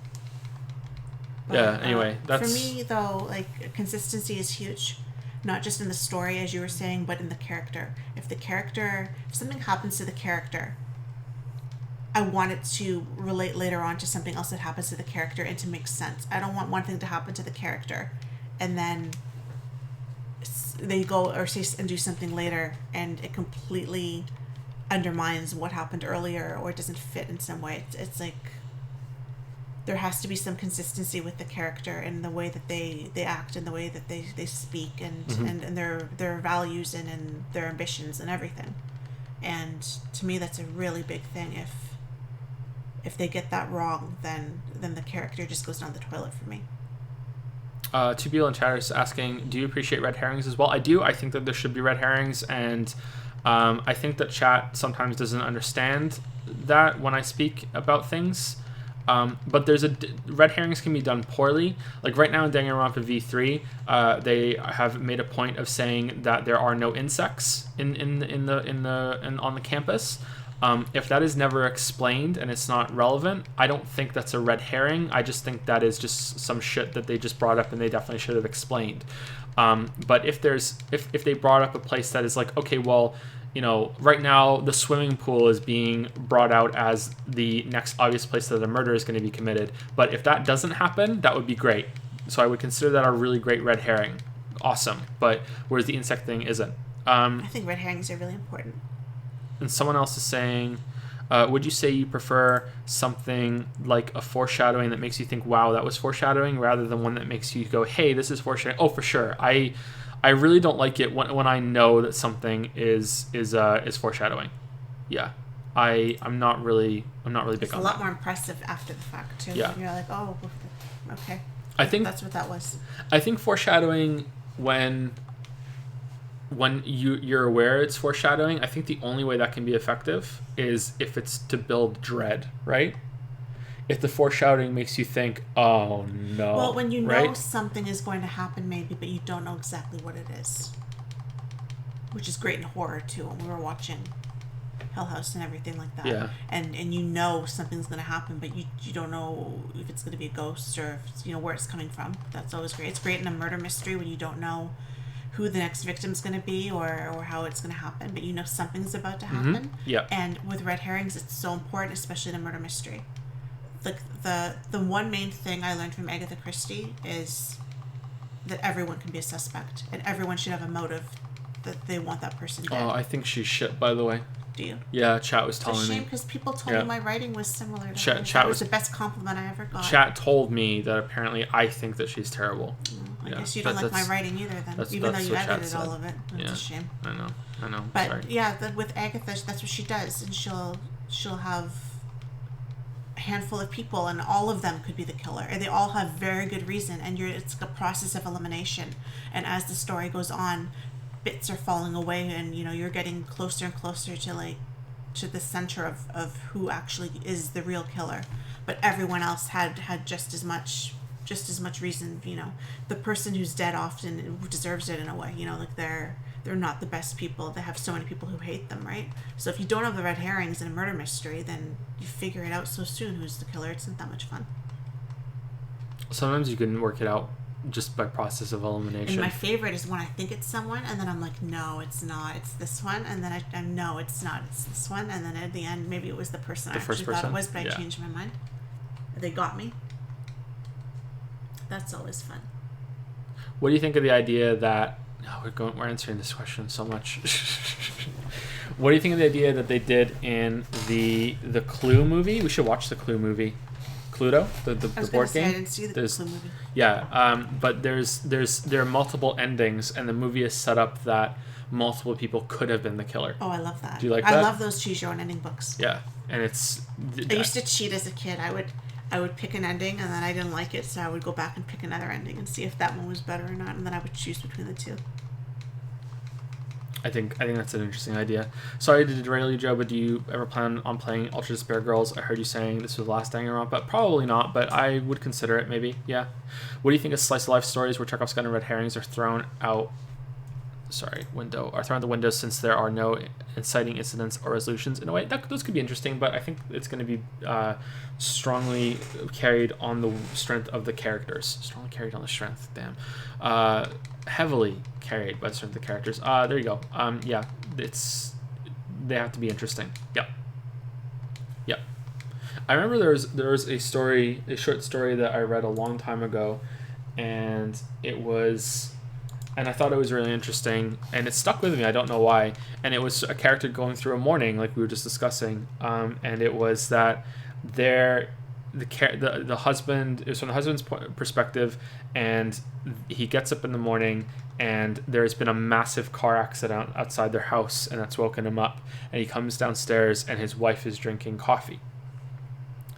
But, yeah, anyway, that's... For me, though, like, consistency is huge. Not just in the story, as you were saying, but in the character. If something happens to the character, I want it to relate later on to something else that happens to the character and to make sense. I don't want one thing to happen to the character and then they go or say and do something later and it completely undermines what happened earlier, or it doesn't fit in some way. It's like there has to be some consistency with the character and the way that they act and the way that they speak and and their values and their ambitions and everything. And to me, that's a really big thing. If they get that wrong, then the character just goes down the toilet for me. Two people in chat is asking, do you appreciate red herrings as well? I do. I think that there should be red herrings, and I think that chat sometimes doesn't understand that when I speak about things. But red herrings can be done poorly. Like right now in Danganronpa V3, they have made a point of saying that there are no insects on the campus. If that is never explained and it's not relevant, I don't think that's a red herring. I just think that is just some shit that they just brought up and they definitely should have explained. But if they brought up a place that is like, okay, well, right now the swimming pool is being brought out as the next obvious place that a murder is going to be committed. But if that doesn't happen, that would be great. So I would consider that a really great red herring. Awesome. But whereas the insect thing isn't. I think red herrings are really important. And someone else is saying, would you say you prefer something like a foreshadowing that makes you think, wow, that was foreshadowing, rather than one that makes you go, hey, this is foreshadowing? Oh, for sure. I really don't like it when I know that something is foreshadowing. Yeah, I'm not really big on that. It's a lot more impressive after the fact too. Yeah, you're like, oh, okay. I think that's what that was. I think foreshadowing when you're aware it's foreshadowing, I think the only way that can be effective is if it's to build dread, right? If the foreshadowing makes you think, oh no. Well, when you know something is going to happen maybe, but you don't know exactly what it is. Which is great in horror too, when we were watching Hell House and everything like that. Yeah. And you know something's going to happen, but you don't know if it's going to be a ghost or if where it's coming from. That's always great. It's great in a murder mystery when you don't know who the next victim's going to be or how it's going to happen, but you know something's about to happen. Mm-hmm. Yeah. And with red herrings, it's so important, especially in a murder mystery. Like the one main thing I learned from Agatha Christie is that everyone can be a suspect and everyone should have a motive that they want that person dead. Oh, I think she's shit, by the way. Do you? Yeah, chat was telling me. It's a shame because people told me my writing was similar to hers. Chat was the best compliment I ever got. Chat told me that apparently I think that she's terrible. I guess you don't like my writing either then, even though you edited all of it. It's a shame. I know. But sorry. yeah, with Agatha, that's what she does, and she'll have a handful of people, and all of them could be the killer, and they all have very good reason, and it's a process of elimination. And as the story goes on, bits are falling away, and you're getting closer and closer to the center of who actually is the real killer. But everyone else had just as much reason. The person who's dead often deserves it in a way. Like they're not the best people. They have so many people who hate them, right? So if you don't have the red herrings in a murder mystery, then you figure it out so soon who's the killer. It's not that much fun. Sometimes you can work it out just by process of elimination. And my favorite is when I think it's someone, and then I'm like, no, it's not. It's this one. And then I no, it's not. It's this one. And then at the end, maybe it was the person I actually thought it was, but I changed my mind. They got me. That's always fun. What do you think of the idea that... Oh, we're answering this question so much. What do you think of the idea that they did in the Clue movie? We should watch the Clue movie. Cluedo, the board game. I didn't see the Clue movie. Yeah, but there are multiple endings, and the movie is set up that multiple people could have been the killer. Oh, I love that. Do you like that? I love those choose your own ending books. Yeah, and it's... I used to cheat as a kid. I would pick an ending, and then I didn't like it, so I would go back and pick another ending and see if that one was better or not, and then I would choose between the two. I think that's an interesting idea. Sorry to derail you, Joe, but do you ever plan on playing Ultra Despair Girls? I heard you saying this was the last Danganronpa, but probably not, but I would consider it, maybe. Yeah. What do you think of slice of life stories where Chekhov's gun and red herrings are thrown out the window since there are no inciting incidents or resolutions? In a way, those could be interesting, but I think it's going to be strongly carried on the strength of the characters. Strongly carried on the strength, damn. Heavily carried by the strength of the characters. There you go. Yeah, they have to be interesting. Yep. I remember there was a short story that I read a long time ago, and I thought it was really interesting, and it stuck with me. I don't know why. And it was a character going through a morning, like we were just discussing, and it was that the husband, it was from the husband's perspective, and he gets up in the morning, and there's been a massive car accident outside their house, and that's woken him up. And he comes downstairs, and his wife is drinking coffee.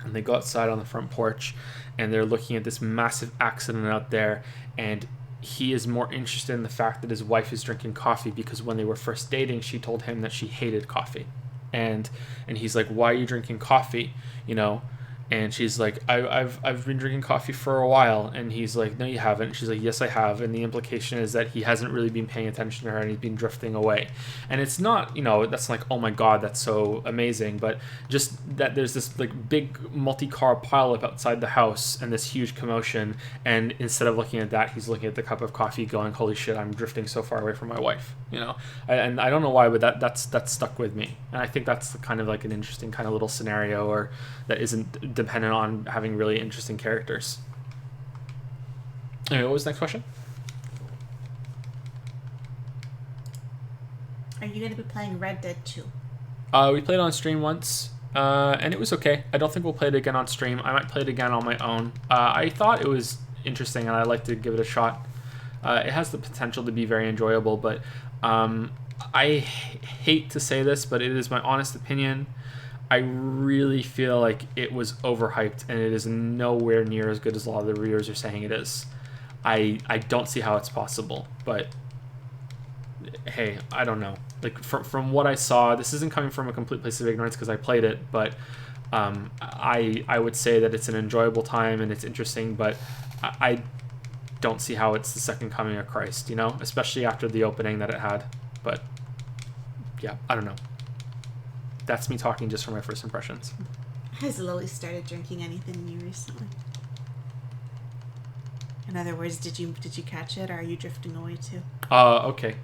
And they go outside on the front porch, and they're looking at this massive accident out there, and he is more interested in the fact that his wife is drinking coffee, because when they were first dating, she told him that she hated coffee. And he's like, why are you drinking coffee? You know? And she's like, I've been drinking coffee for a while. And he's like, no, you haven't. And she's like, yes, I have. And the implication is that he hasn't really been paying attention to her, and he's been drifting away. And it's not, you know, that's like, oh my God, that's so amazing. But just that there's this like big multi-car pileup outside the house and this huge commotion. And instead of looking at that, he's looking at the cup of coffee going, holy shit, I'm drifting so far away from my wife, you know? And I don't know why, but that's stuck with me. And I think that's kind of like an interesting kind of little scenario, or that isn't dependent on having really interesting characters. Anyway, what was the next question? Are you going to be playing Red Dead 2? We played on stream once, and it was okay. I don't think we'll play it again on stream. I might play it again on my own. I thought it was interesting, and I'd like to give it a shot. It has the potential to be very enjoyable, but I hate to say this, but it is my honest opinion. I really feel like it was overhyped, and it is nowhere near as good as a lot of the reviewers are saying it is. I don't see how it's possible, but hey, I don't know. Like from what I saw, this isn't coming from a complete place of ignorance because I played it, but I would say that it's an enjoyable time and it's interesting, but I don't see how it's the second coming of Christ, you know, especially after the opening that it had. But yeah, I don't know. That's me talking just from my first impressions. Has Lily started drinking anything new recently? In other words, did you catch it, or are you drifting away too? Okay.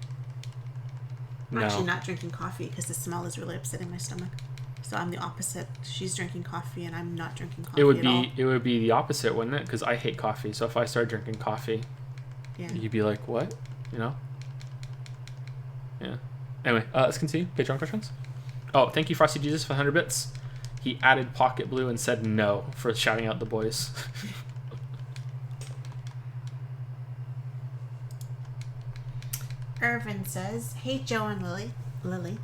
I'm actually not drinking coffee because the smell is really upsetting my stomach. So I'm the opposite. She's drinking coffee and I'm not drinking coffee. It would be the opposite, wouldn't it? Because I hate coffee. So if I start drinking coffee, yeah, you'd be like, what? You know? Yeah. Anyway, let's continue. Patreon questions. Oh, thank you, Frosty Jesus, for 100 bits. He added Pocket Blue and said no for shouting out the boys. Irvin says, hey, Joe and Lily,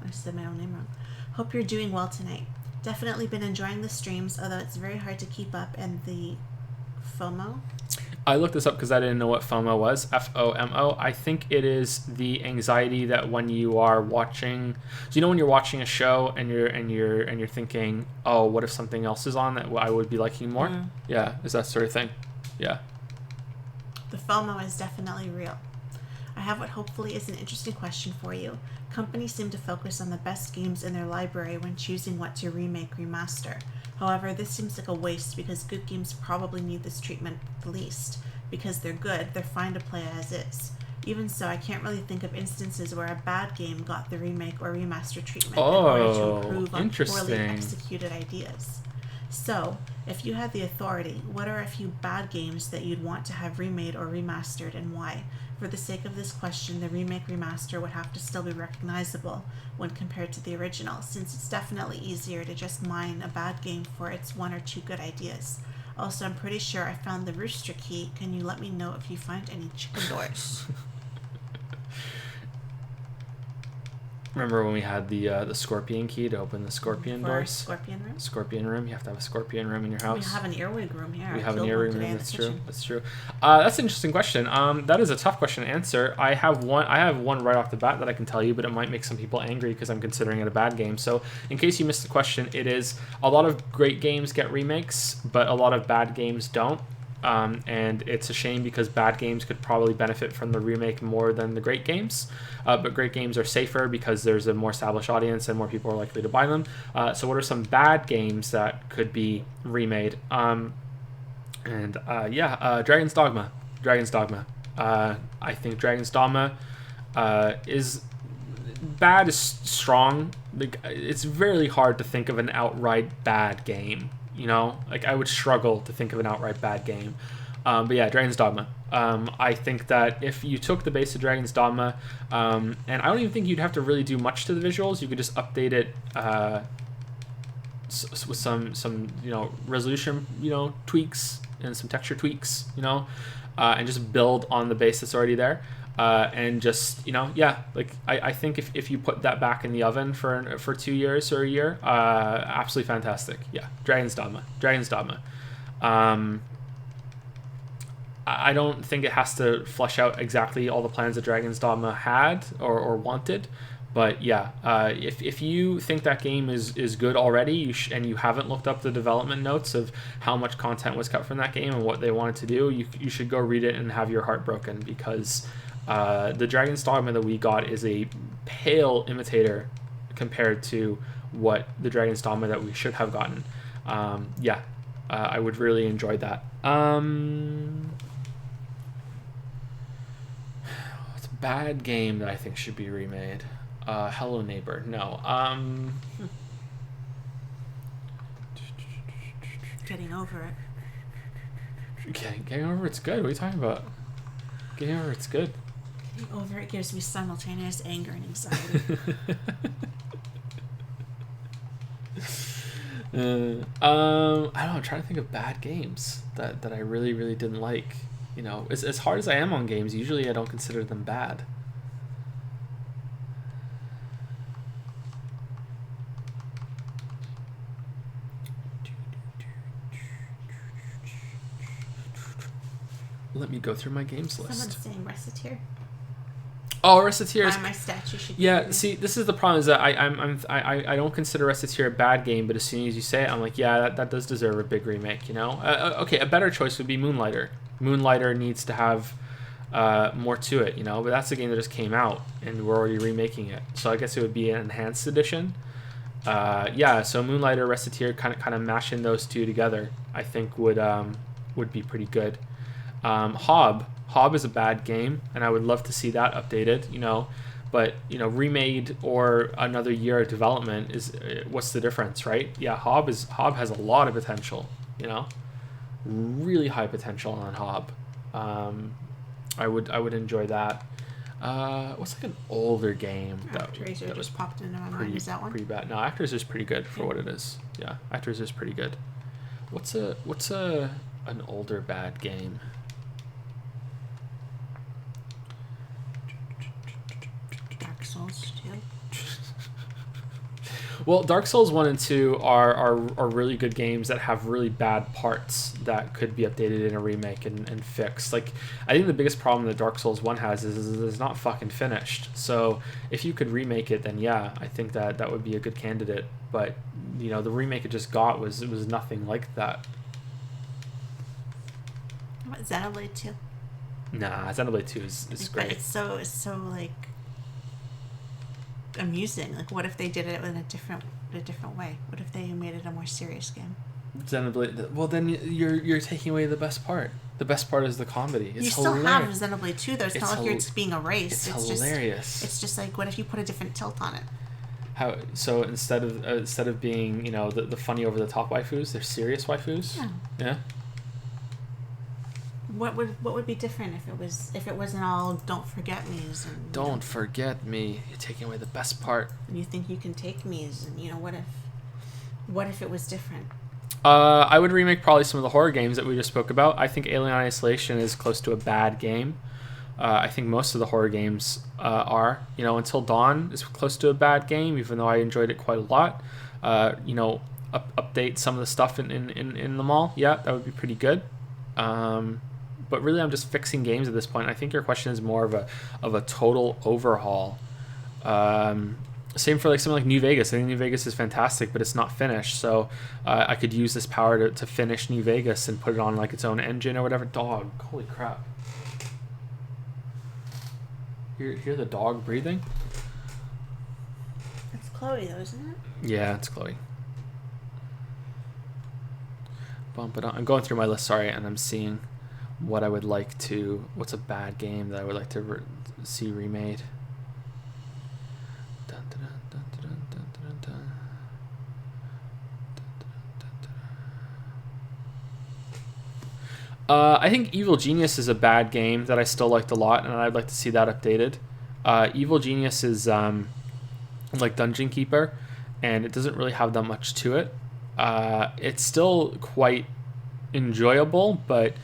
I said my own name wrong. Hope you're doing well tonight. Definitely been enjoying the streams, although it's very hard to keep up, and the FOMO. I looked this up because I didn't know what FOMO was. FOMO. I think it is the anxiety that when you are watching, so you know when you're watching a show and you're thinking, oh, what if something else is on that I would be liking more? Mm. Yeah, is that sort of thing. Yeah. The FOMO is definitely real. I have what hopefully is an interesting question for you. Companies seem to focus on the best games in their library when choosing what to remake, remaster. However, this seems like a waste because good games probably need this treatment the least. Because they're good, they're fine to play as is. Even so, I can't really think of instances where a bad game got the remake or remaster treatment in order to improve on poorly executed ideas. So, if you had the authority, what are a few bad games that you'd want to have remade or remastered, and why? For the sake of this question, the remake remaster would have to still be recognizable when compared to the original, since it's definitely easier to just mine a bad game for its one or two good ideas. Also, I'm pretty sure I found the rooster key. Can you let me know if you find any chicken doors? Remember when we had the scorpion key to open the scorpion doors? Scorpion room? Scorpion room. You have to have a scorpion room in your house. We have an earwig room here. We have an earwig room. That's true. That's true. That's an interesting question. That is a tough question to answer. I have one right off the bat that I can tell you, but it might make some people angry because I'm considering it a bad game. So in case you missed the question, it is a lot of great games get remakes, but a lot of bad games don't. And it's a shame because bad games could probably benefit from the remake more than the great games. But great games are safer because there's a more established audience and more people are likely to buy them. So what are some bad games that could be remade? Dragon's Dogma. I think Dragon's Dogma is bad is strong. Like, it's very hard to think of an outright bad game. You know, like I would struggle to think of an outright bad game. But yeah, Dragon's Dogma. I think that if you took the base of Dragon's Dogma, and I don't even think you'd have to really do much to the visuals. You could just update it with some resolution tweaks and some texture tweaks, and just build on the base that's already there. and just, like I think if you put that back in the oven for 2 years or a year, absolutely fantastic. Yeah, Dragon's Dogma. I don't think it has to flesh out exactly all the plans that Dragon's Dogma had or wanted, but yeah, if you think that game is good already, and you haven't looked up the development notes of how much content was cut from that game and what they wanted to do, you should go read it and have your heart broken, because the Dragon's Dogma that we got is a pale imitator compared to what the Dragon's Dogma that we should have gotten. I would really enjoy that. It's a bad game that I think should be remade. Hello Neighbor. No. Getting Over It. Getting Over It's good. What are you talking about? Getting Over It's good. Getting Over It gives me simultaneous anger and anxiety. I don't know. I'm trying to think of bad games that I really, really didn't like. As hard as I am on games, usually I don't consider them bad. Let me go through my games list. Someone's saying Reciteer. Oh, Reciteer is... My statue should be... Yeah, see, this is the problem, is that I don't consider Reciteer a bad game, but as soon as you say it, I'm like, yeah, that does deserve a big remake, Okay, a better choice would be Moonlighter. Moonlighter needs to have more to it, but that's a game that just came out, and we're already remaking it. So I guess it would be an enhanced edition. So Moonlighter, Reciteer, kind of mashing those two together, I think would be pretty good. Hob is a bad game, and I would love to see that updated, but remade or another year of development is what's the difference, right? Yeah, Hob has a lot of potential, really high potential on Hob. I would enjoy that. What's like an older game that was popped into my mind? Is that one pretty bad? No, Actors is pretty good for what it is. Yeah, Actors is pretty good. What's an older bad game? Dark Souls 2. Well, Dark Souls 1 and 2 are really good games that have really bad parts that could be updated in a remake and fixed. Like, I think the biggest problem that Dark Souls 1 has is it's not fucking finished. So if you could remake it, then yeah, I think that would be a good candidate. But, the remake it just got was nothing like that. How about Xenoblade 2? Nah, Xenoblade 2 is great. But it's so like amusing. Like, what if they did it in a different way? What if they made it a more serious game? Xenoblade. Well, then you're taking away the best part. The best part is the comedy. It's you still hilarious. have Xenoblade 2, though. It's not like it's being erased. It's hilarious. It's just like, what if you put a different tilt on it? So instead of being the funny over the top waifus, they're serious waifus. Yeah. What would be different if it wasn't all "don't forget me's" and "don't forget me"? You're taking away the best part. And you think you can take me's, and what if it was different? I would remake probably some of the horror games that we just spoke about. I think Alien Isolation is close to a bad game. I think most of the horror games are. Until Dawn is close to a bad game, even though I enjoyed it quite a lot. Update some of the stuff in the mall. Yeah, that would be pretty good. But really, I'm just fixing games at this point. I think your question is more of a total overhaul. Same for something like New Vegas. I think New Vegas is fantastic, but it's not finished. So I could use this power to finish New Vegas and put it on its own engine or whatever. Dog, holy crap! Hear the dog breathing? It's Chloe, though, isn't it? Yeah, it's Chloe. Bump it on. I'm going through my list, sorry, and I'm seeing what I would like to... What's a bad game that I would like to see remade? Dun, dun, dun, dun, dun, dun, dun, dun. I think Evil Genius is a bad game that I still liked a lot, and I'd like to see that updated. Evil Genius is like Dungeon Keeper, and it doesn't really have that much to it. It's still quite enjoyable, but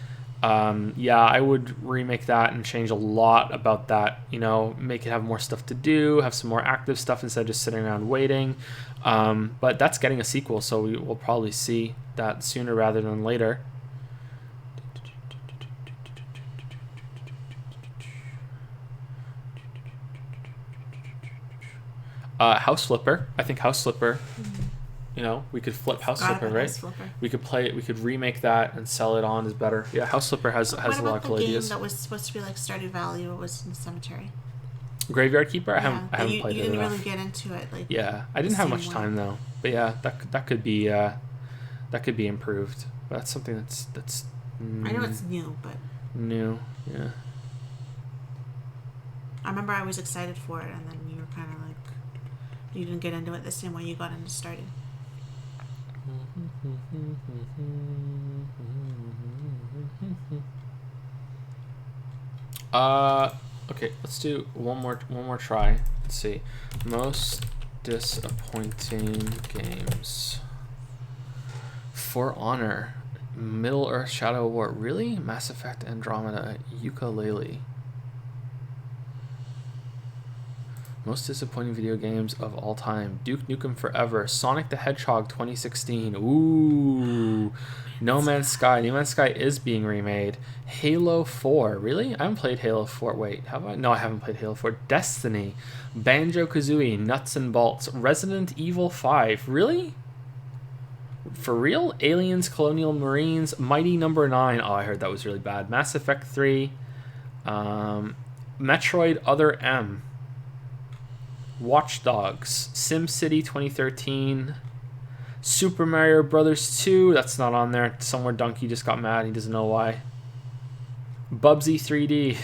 Yeah, I would remake that and change a lot about that. You know, make it have more stuff to do, have some more active stuff instead of just sitting around waiting. But that's getting a sequel, so we will probably see that sooner rather than later. House Flipper. I think House Flipper. You know, we could flip House Flipper, right? House Flipper. We could play it. We could remake that and sell it on as better. Yeah, House Flipper has a lot of cool ideas. What about the game that was supposed to be like Stardew Valley? It was in the cemetery. Graveyard Keeper. I haven't played it enough. You didn't really get into it, like. Yeah, I didn't have much time though. But yeah, that could be improved. But that's something that's. I know it's new, but. New, yeah. I remember I was excited for it, and then you were kind of like, you didn't get into it the same way you got into Stardew. Okay, let's do one more try. Let's see. Most disappointing games. For Honor, Middle Earth Shadow War. Really? Mass Effect Andromeda, Yooka-Laylee. Most disappointing video games of all time. Duke Nukem Forever. Sonic the Hedgehog 2016. Ooh. No Man's Sky. No Man's Sky is being remade. Halo 4. Really? I haven't played Halo 4. Wait, have I? No, I haven't played Halo 4. Destiny. Banjo-Kazooie. Nuts and Bolts. Resident Evil 5. Really? For real? Aliens, Colonial Marines. Mighty Number 9. Oh, I heard that was really bad. Mass Effect 3. Metroid Other M. Watch Dogs, SimCity 2013, Super Mario Brothers 2, that's not on there. Somewhere Donkey just got mad, he doesn't know why. Bubsy 3D.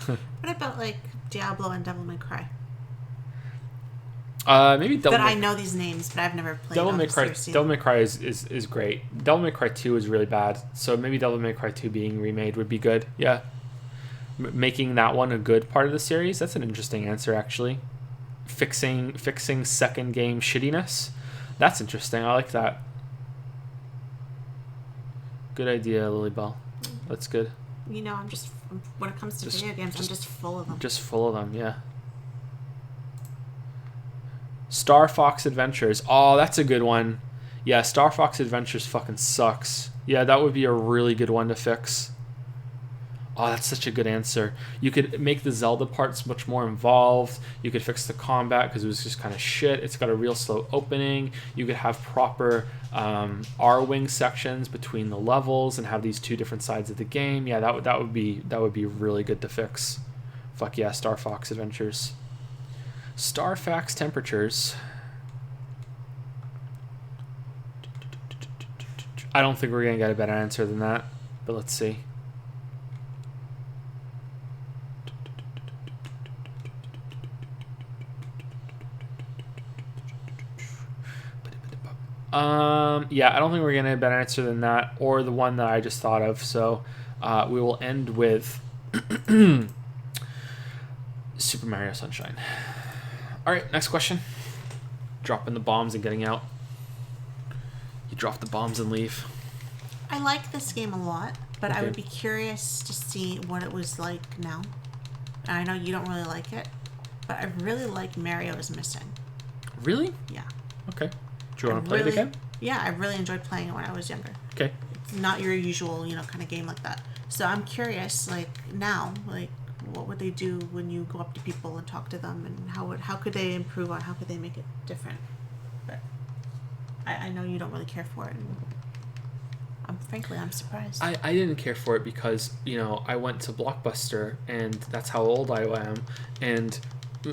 What about like Diablo and Devil May Cry? Maybe Devil May... I know these names, but I've never played Devil May Cry. Devil May Cry is great. Devil May Cry 2 is really bad, so maybe Devil May Cry 2 being remade would be good. Yeah, making that one a good part of the series. That's an interesting answer, actually. Fixing second game shittiness. That's interesting. I like that. Good idea, Lilybell. That's good. You know, when it comes to video games, I'm just full of them. Just full of them, yeah. Star Fox Adventures. Oh, that's a good one. Yeah, Star Fox Adventures fucking sucks. Yeah, that would be a really good one to fix. Oh, that's such a good answer. You could make the Zelda parts much more involved. You could fix the combat because it was just kind of shit. It's got a real slow opening. You could have proper R-wing sections between the levels and have these two different sides of the game. Yeah, that would be really good to fix. Fuck yeah, Star Fox Adventures. Starfax Temperatures. I don't think we're gonna get a better answer than that, but let's see. Yeah, I don't think we're gonna get a better answer than that, or the one that I just thought of. So, we will end with Super Mario Sunshine. All right, next question. Dropping the bombs and getting out. You drop the bombs and leave. I like this game a lot, but okay. I would be curious to see what it was like now. I know you don't really like it, but I really like Mario is Missing. Really? Yeah. Okay. Do you want to play it again? Yeah, I really enjoyed playing it when I was younger. Okay. It's not your usual, kind of game like that. So I'm curious, now, what would they do when you go up to people and talk to them, and how could they improve on, how could they make it different? But I know you don't really care for it, and I'm surprised. I didn't care for it because, I went to Blockbuster, and that's how old I am, and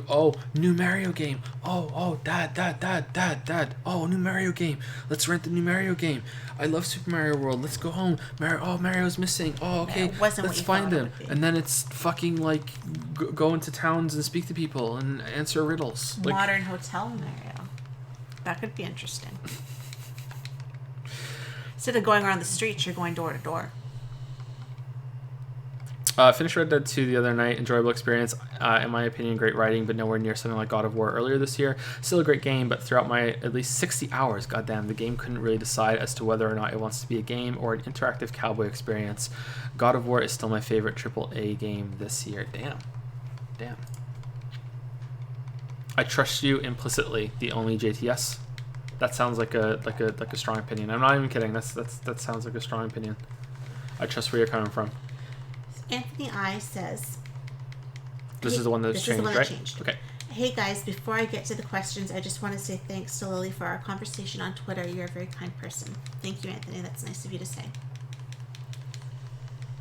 oh, new Mario game. Oh, dad. Oh, new Mario game. Let's rent the new Mario game. I love Super Mario World. Let's go home. Mario's missing. Oh, okay. Let's find him. And then it's fucking go into towns and speak to people and answer riddles. Modern Hotel Mario. That could be interesting. Instead of going around the streets, you're going door to door. Finished Red Dead 2 the other night. Enjoyable experience. In my opinion, great writing, but nowhere near something like God of War earlier this year. Still a great game, but throughout my at least 60 hours, goddamn, the game couldn't really decide as to whether or not it wants to be a game or an interactive cowboy experience. God of War is still my favorite AAA game this year. Damn. I trust you implicitly. The only JTS. That sounds like a strong opinion. I'm not even kidding. That sounds like a strong opinion. I trust where you're coming from. Anthony I says... This is the one that's changed, right? Changed. Okay. Hey guys, before I get to the questions, I just want to say thanks to Lily for our conversation on Twitter. You're a very kind person. Thank you, Anthony. That's nice of you to say.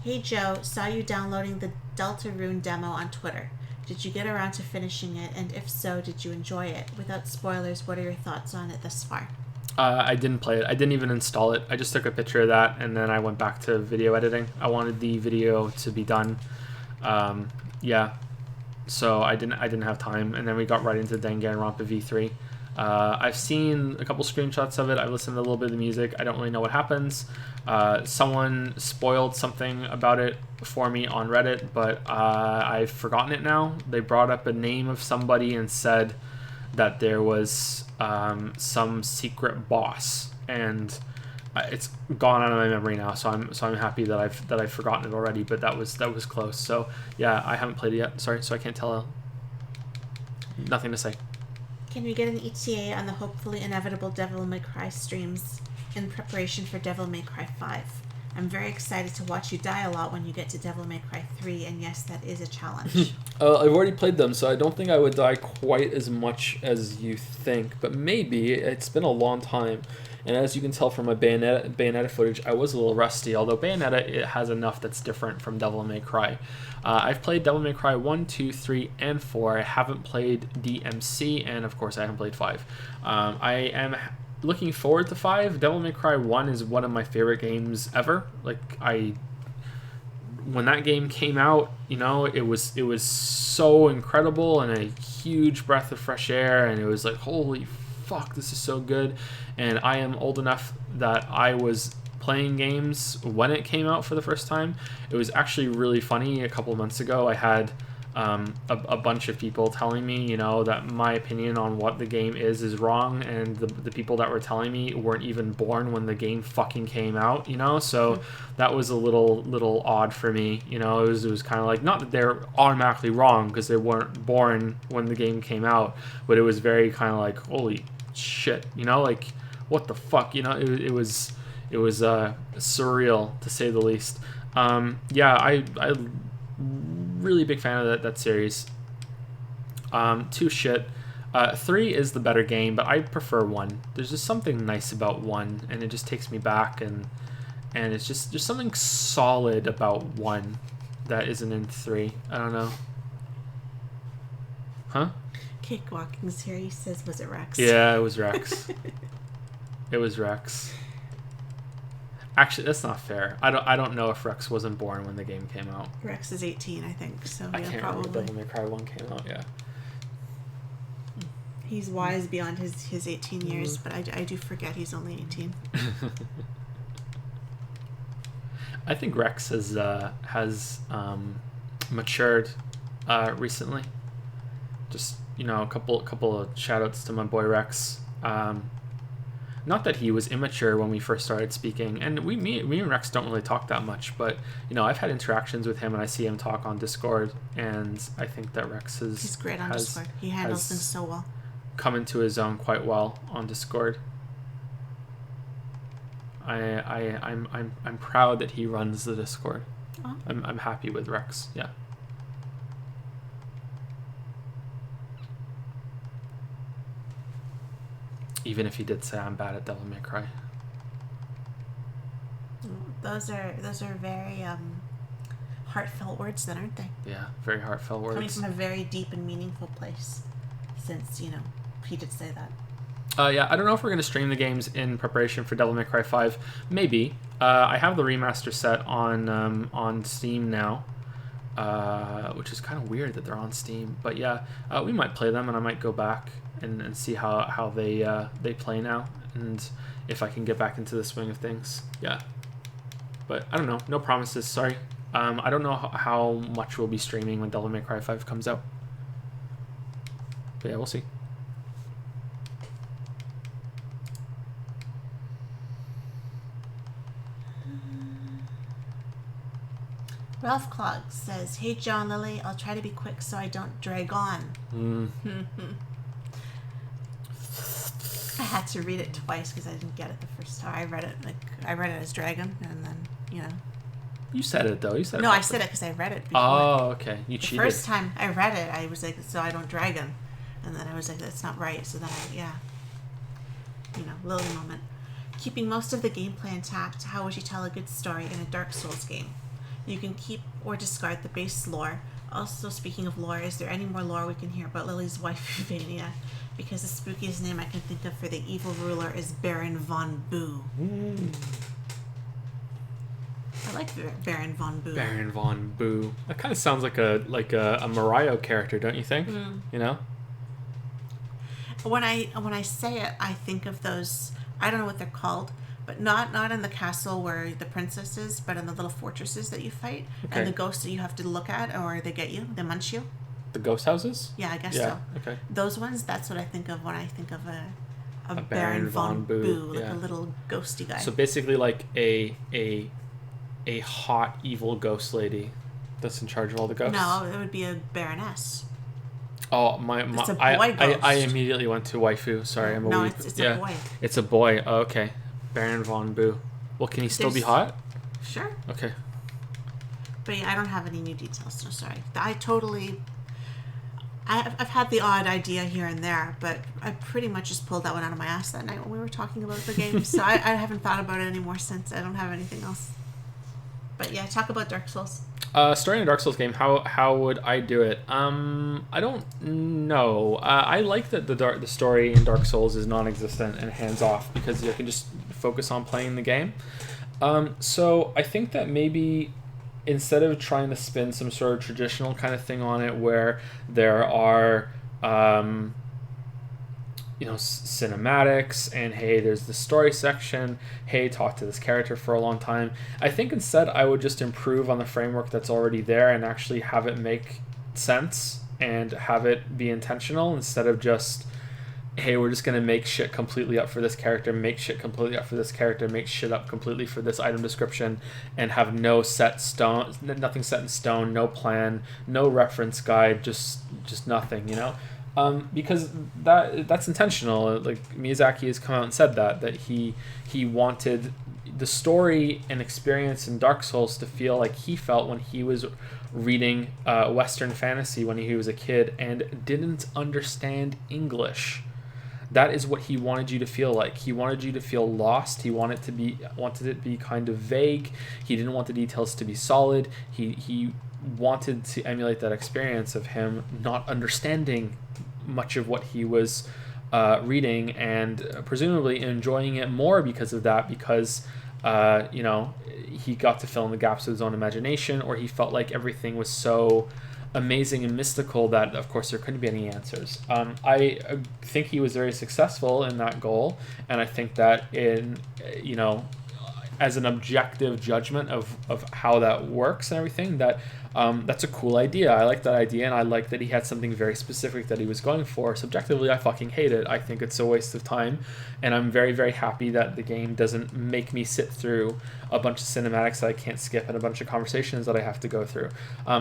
Hey Joe, saw you downloading the Deltarune demo on Twitter. Did you get around to finishing it? And if so, did you enjoy it? Without spoilers, what are your thoughts on it thus far? I didn't play it. I didn't even install it. I just took a picture of that, and then I went back to video editing. I wanted the video to be done. Yeah. So I didn't have time, and then we got right into Danganronpa V3. I've seen a couple screenshots of it. I've listened to a little bit of the music. I don't really know what happens. Someone spoiled something about it for me on Reddit, but I've forgotten it now. They brought up a name of somebody and said that there was some secret boss, and it's gone out of my memory now. So I'm happy that I've forgotten it already. But that was close. So yeah, I haven't played it yet. Sorry, so I can't tell. Nothing to say. Can we get an ETA on the hopefully inevitable Devil May Cry streams in preparation for Devil May Cry 5? I'm very excited to watch you die a lot when you get to Devil May Cry 3, and yes, that is a challenge. I've already played them, so I don't think I would die quite as much as you think, but maybe. It's been a long time, and as you can tell from my Bayonetta footage, I was a little rusty, although Bayonetta, it has enough that's different from Devil May Cry. I've played Devil May Cry 1, 2, 3, and 4. I haven't played DMC, and of course I haven't played 5. I am looking forward to 5. Devil May Cry 1 is one of my favorite games ever. When that game came out, it was so incredible and a huge breath of fresh air, and it was like, holy fuck, this is so good. And I am old enough that I was playing games when it came out for the first time. It was actually really funny. A couple of months ago, I had a bunch of people telling me, that my opinion on what the game is wrong, and the people that were telling me weren't even born when the game fucking came out, so that was a little odd for me. It was kind of like, not that they're automatically wrong because they weren't born when the game came out, but it was very kind of like, holy shit, like, what the fuck, it was surreal to say the least. Yeah, I really big fan of that series. 2 shit. 3 is the better game, but I prefer 1. There's just something nice about 1, and it just takes me back, and it's just something solid about 1 that isn't in 3. I don't know. Huh? Cakewalking's here. He says, was it Rex? Yeah, it was Rex. It was Rex. Actually, that's not fair. I don't know if Rex wasn't born when the game came out. Rex is 18, I think. So I yeah, can't probably. remember Devil May Cry 1 came out. Yeah. He's wise beyond his 18 years, but I do forget he's only 18. I think Rex has matured recently. Just a couple of shout outs to my boy Rex. Not that he was immature when we first started speaking, and me and Rex don't really talk that much, but I've had interactions with him, and I see him talk on Discord, and I think that Rex he's great on Discord. He handles things so well. Come into his own quite well on Discord. I'm proud that he runs the Discord. Oh. I'm happy with Rex. Yeah. Even if he did say I'm bad at Devil May Cry. Those are very heartfelt words, then, aren't they? Yeah, very heartfelt words. Coming from a very deep and meaningful place, since he did say that. Yeah, I don't know if we're going to stream the games in preparation for Devil May Cry 5. Maybe. I have the remaster set on Steam now, which is kind of weird that they're on Steam. But yeah, we might play them, and I might go back and see how they play now, and if I can get back into the swing of things. Yeah. But I don't know. No promises. Sorry. I don't know how much we'll be streaming when Devil May Cry 5 comes out. But yeah, we'll see. Ralph Clog says, "Hey Joe and Lily, I'll try to be quick so I don't drag on." I had to read it twice because I didn't get it the first time. I read it as dragon, and then You said it though. You said no, it. I said it because I read it before. Oh, okay. You cheated. The first time I read it, I was like, "So I don't dragon," and then I was like, "That's not right." So then Lily moment. Keeping most of the gameplay intact, how would you tell a good story in a Dark Souls game? You can keep or discard the base lore. Also, speaking of lore, is there any more lore we can hear about Lily's wife, Vania? Because the spookiest name I can think of for the evil ruler is Baron von Boo. I like Baron von Boo. Baron von Boo. That kind of sounds like a Mario character, don't you think? You know? When I say it, I think of those. I don't know what they're called, but not in the castle where the princess is, but in the little fortresses that you fight, and the ghosts that you have to look at, or they get you, they munch you. The ghost houses? Yeah, I guess so. Okay. Those ones, that's what I think of when I think of a Baron von Boo, like a little ghosty guy. So basically like a hot evil ghost lady that's in charge of all the ghosts. No, it would be a baroness. Oh, it's a boy ghost. I immediately went to waifu. Sorry, I'm a No, weep. it's a boy. It's a boy. Oh, okay. Baron von Boo. Well, can he still be hot? Sure. Okay. But yeah, I don't have any new details, so sorry. I've had the odd idea here and there, but I pretty much just pulled that one out of my ass that night when we were talking about the game. So I haven't thought about it anymore since. I don't have anything else. But yeah, talk about Dark Souls. Story in a Dark Souls game. How would I do it? I don't know. I like that the story in Dark Souls is non-existent and hands off because you can just focus on playing the game. So I think that maybe instead of trying to spin some sort of traditional kind of thing on it where there are cinematics and hey, there's the story section, hey, talk to this character for a long time, I think instead I would just improve on the framework that's already there and actually have it make sense and have it be intentional instead of just hey, we're just going to make shit completely up for this character, make shit completely up for this character, make shit up completely for this item description, and have nothing set in stone, no plan, no reference guide, just nothing, because that's intentional. Like Miyazaki has come out and said that he wanted the story and experience in Dark Souls to feel like he felt when he was reading Western fantasy when he was a kid and didn't understand English. That is what he wanted you to feel like. He wanted you to feel lost. He wanted it to be kind of vague. He didn't want the details to be solid. He wanted to emulate that experience of him not understanding much of what he was reading and presumably enjoying it more because of that, because he got to fill in the gaps of his own imagination, or he felt like everything was so amazing and mystical that of course there couldn't be any answers. I think he was very successful in that goal, and I think that in as an objective judgment of how that works and everything, that that's a cool idea. I like that idea, and I like that he had something very specific that he was going for. Subjectively, I fucking hate it. I think it's a waste of time, and I'm very, very happy that the game doesn't make me sit through a bunch of cinematics that I can't skip and a bunch of conversations that I have to go through.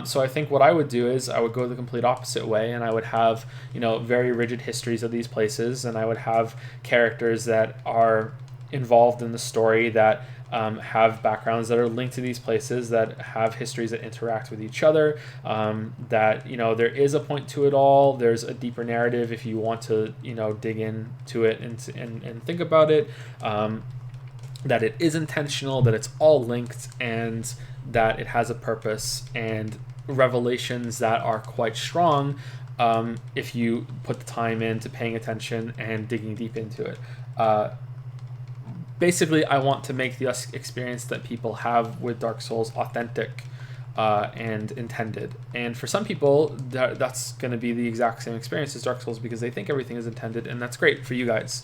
So I think what I would do is I would go the complete opposite way, and I would have very rigid histories of these places, and I would have characters that are involved in the story that have backgrounds that are linked to these places, that have histories that interact with each other, that there is a point to it all. There's a deeper narrative if you want to dig into it and think about it, that it is intentional, that it's all linked, and that it has a purpose and revelations that are quite strong if you put the time into paying attention and digging deep into it. Basically, I want to make the experience that people have with Dark Souls authentic and intended. And for some people, that's going to be the exact same experience as Dark Souls because they think everything is intended, and that's great for you guys.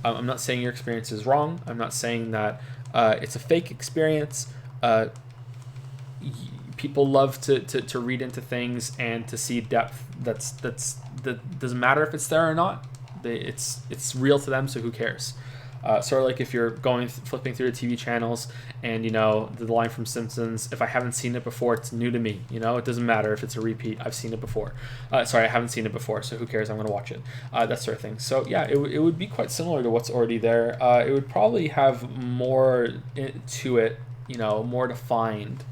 I'm not saying your experience is wrong. I'm not saying that it's a fake experience. people love to read into things and to see depth that doesn't matter if it's there or not. It's real to them, so who cares? Sort of like if you're flipping through the TV channels and, the line from Simpsons, if I haven't seen it before, it's new to me. It doesn't matter if it's a repeat. I've seen it before. Sorry, I haven't seen it before, so who cares? I'm going to watch it. That sort of thing. So yeah, it would be quite similar to what's already there. It would probably have more to it, more defined,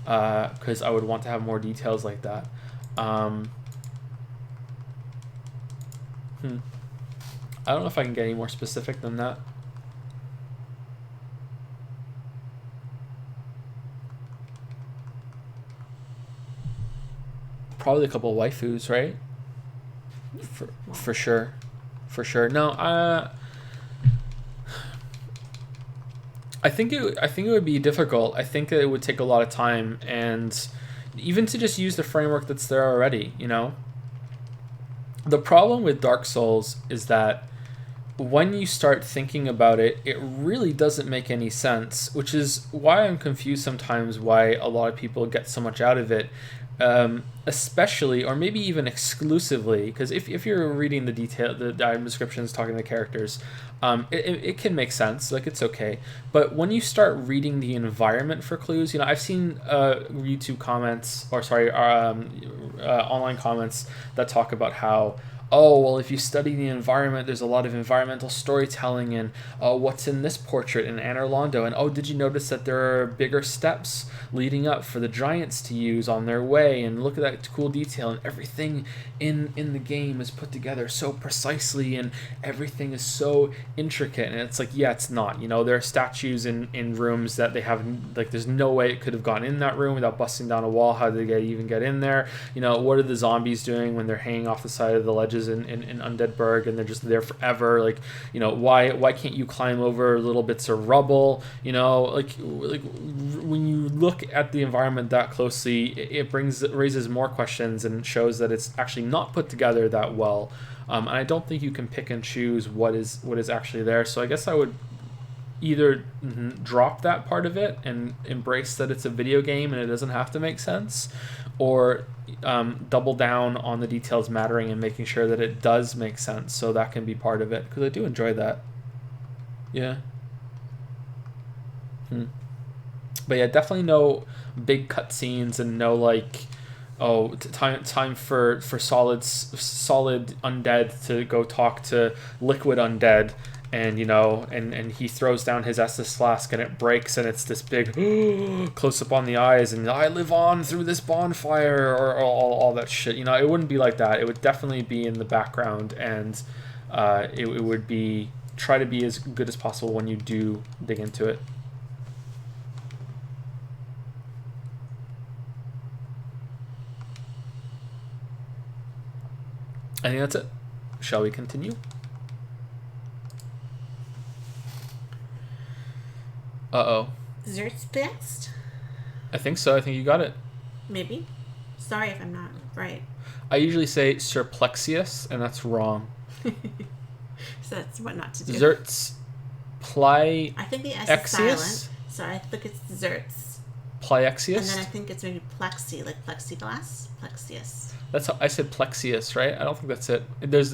because I would want to have more details like that. I don't know if I can get any more specific than that. Probably a couple of waifus, right? For sure. No, I think it would be difficult. I think that it would take a lot of time, and even to just use the framework that's there already. The problem with Dark Souls is that when you start thinking about it, it really doesn't make any sense, which is why I'm confused sometimes why a lot of people get so much out of it, especially, or maybe even exclusively, because if you're reading the item descriptions, talking to the characters, it can make sense, like it's okay. But when you start reading the environment for clues, I've seen YouTube comments, or sorry, online comments that talk about how, oh, well, if you study the environment, there's a lot of environmental storytelling, and what's in this portrait in Anor Londo, and oh, did you notice that there are bigger steps leading up for the giants to use on their way, and look at that cool detail, and everything in the game is put together so precisely, and everything is so intricate. And it's like, yeah, it's not. There are statues in rooms that they have, like, there's no way it could have gone in that room without busting down a wall. How did they even get in there? What are the zombies doing when they're hanging off the side of the ledges in Undead Burg, and they're just there forever? Like, why can't you climb over little bits of rubble? Like when you look at the environment that closely, it raises more questions and shows that it's actually not put together that well. And I don't think you can pick and choose what is actually there. So I guess I would either drop that part of it and embrace that it's a video game and it doesn't have to make sense, or double down on the details mattering and making sure that it does make sense, so that can be part of it, because I do enjoy that. Yeah. But yeah, definitely no big cutscenes, and no like, oh, time for solid undead to go talk to liquid undead, and and he throws down his Estus flask and it breaks, and it's this big close up on the eyes, and I live on through this bonfire, or all that shit. It wouldn't be like that. It would definitely be in the background, and it would be, try to be as good as possible when you do dig into it. I think that's it. Shall we continue? Uh-oh. Zert's best? I think so. I think you got it. Maybe. Sorry if I'm not right. I usually say Surplexius, and that's wrong. So that's what not to do. Zert's I think the S is silent. So I think it's Zert's. Pliexius? And then I think it's maybe plexi, like plexiglass. Plexius. That's how I said Plexius, right? I don't think that's it. There's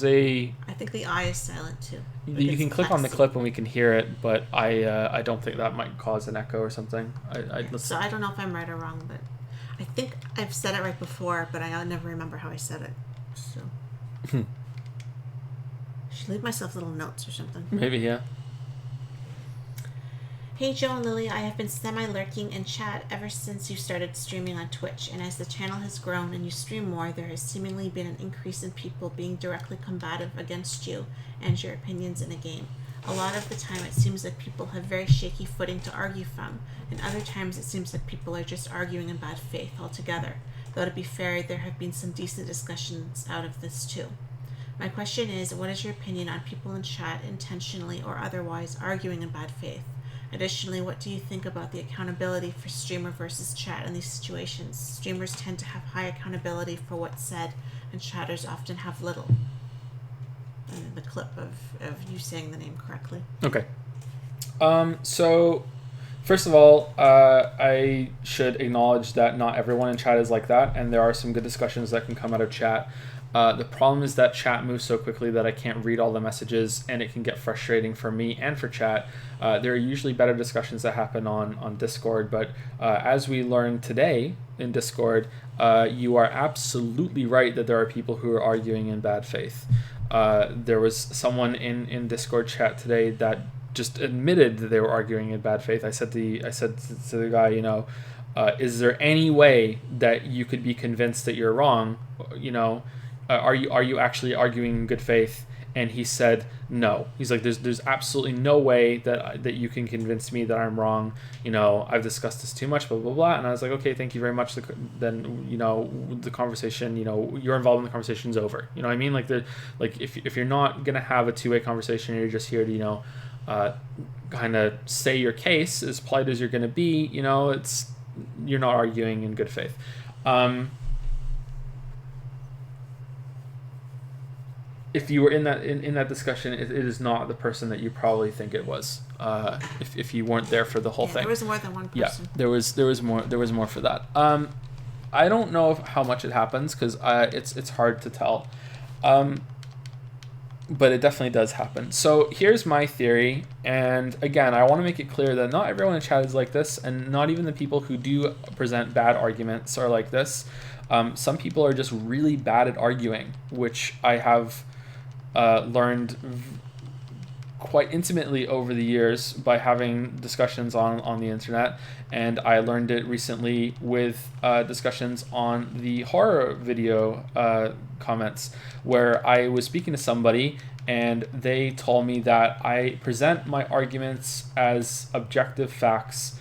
a. I think the I is silent too. You can click on the clip and we can hear it, but I don't think that might cause an echo or something. So I don't know if I'm right or wrong, but I think I've said it right before, but I never remember how I said it. So I should leave myself little notes or something. Maybe, yeah. Hey Joe and Lily, I have been semi-lurking in chat ever since you started streaming on Twitch, and as the channel has grown and you stream more, there has seemingly been an increase in people being directly combative against you and your opinions in a game. A lot of the time it seems like people have very shaky footing to argue from, and other times it seems like people are just arguing in bad faith altogether, though to be fair, there have been some decent discussions out of this too. My question is, what is your opinion on people in chat intentionally or otherwise arguing in bad faith? Additionally, what do you think about the accountability for streamer versus chat in these situations? Streamers tend to have high accountability for what's said, and chatters often have little. And the clip of you saying the name correctly. Okay. So First of all, I should acknowledge that not everyone in chat is like that, and there are some good discussions that can come out of chat. The problem is that chat moves so quickly that I can't read all the messages, and it can get frustrating for me and for chat. There are usually better discussions that happen on Discord, but as we learned today in Discord, you are absolutely right that there are people who are arguing in bad faith. There was someone in Discord chat today that just admitted that they were arguing in bad faith. I said to the guy, you know, is there any way that you could be convinced that you're wrong? You know, are you actually arguing in good faith? And he said no. He's like, there's absolutely no way that you can convince me that I'm wrong. You know, I've discussed this too much, blah blah blah. And I was like, okay, thank you very much. Then, you know, the conversation, you know, you're involved in the conversation is over. You know what I mean? Like if you're not gonna have a two-way conversation, you're just here to, you know, kind of say your case as polite as you're gonna be. You know, you're not arguing in good faith. If you were in that discussion, it is not the person that you probably think it was. If you weren't there for the whole thing. There was more than one person. Yeah, there was more for that. I don't know how much it happens because it's hard to tell. But it definitely does happen. So here's my theory, and again, I want to make it clear that not everyone in chat is like this, and not even the people who do present bad arguments are like this. Some people are just really bad at arguing, which I have learned quite intimately over the years by having discussions on the internet, and I learned it recently with discussions on the horror video comments, where I was speaking to somebody and they told me that I present my arguments as objective facts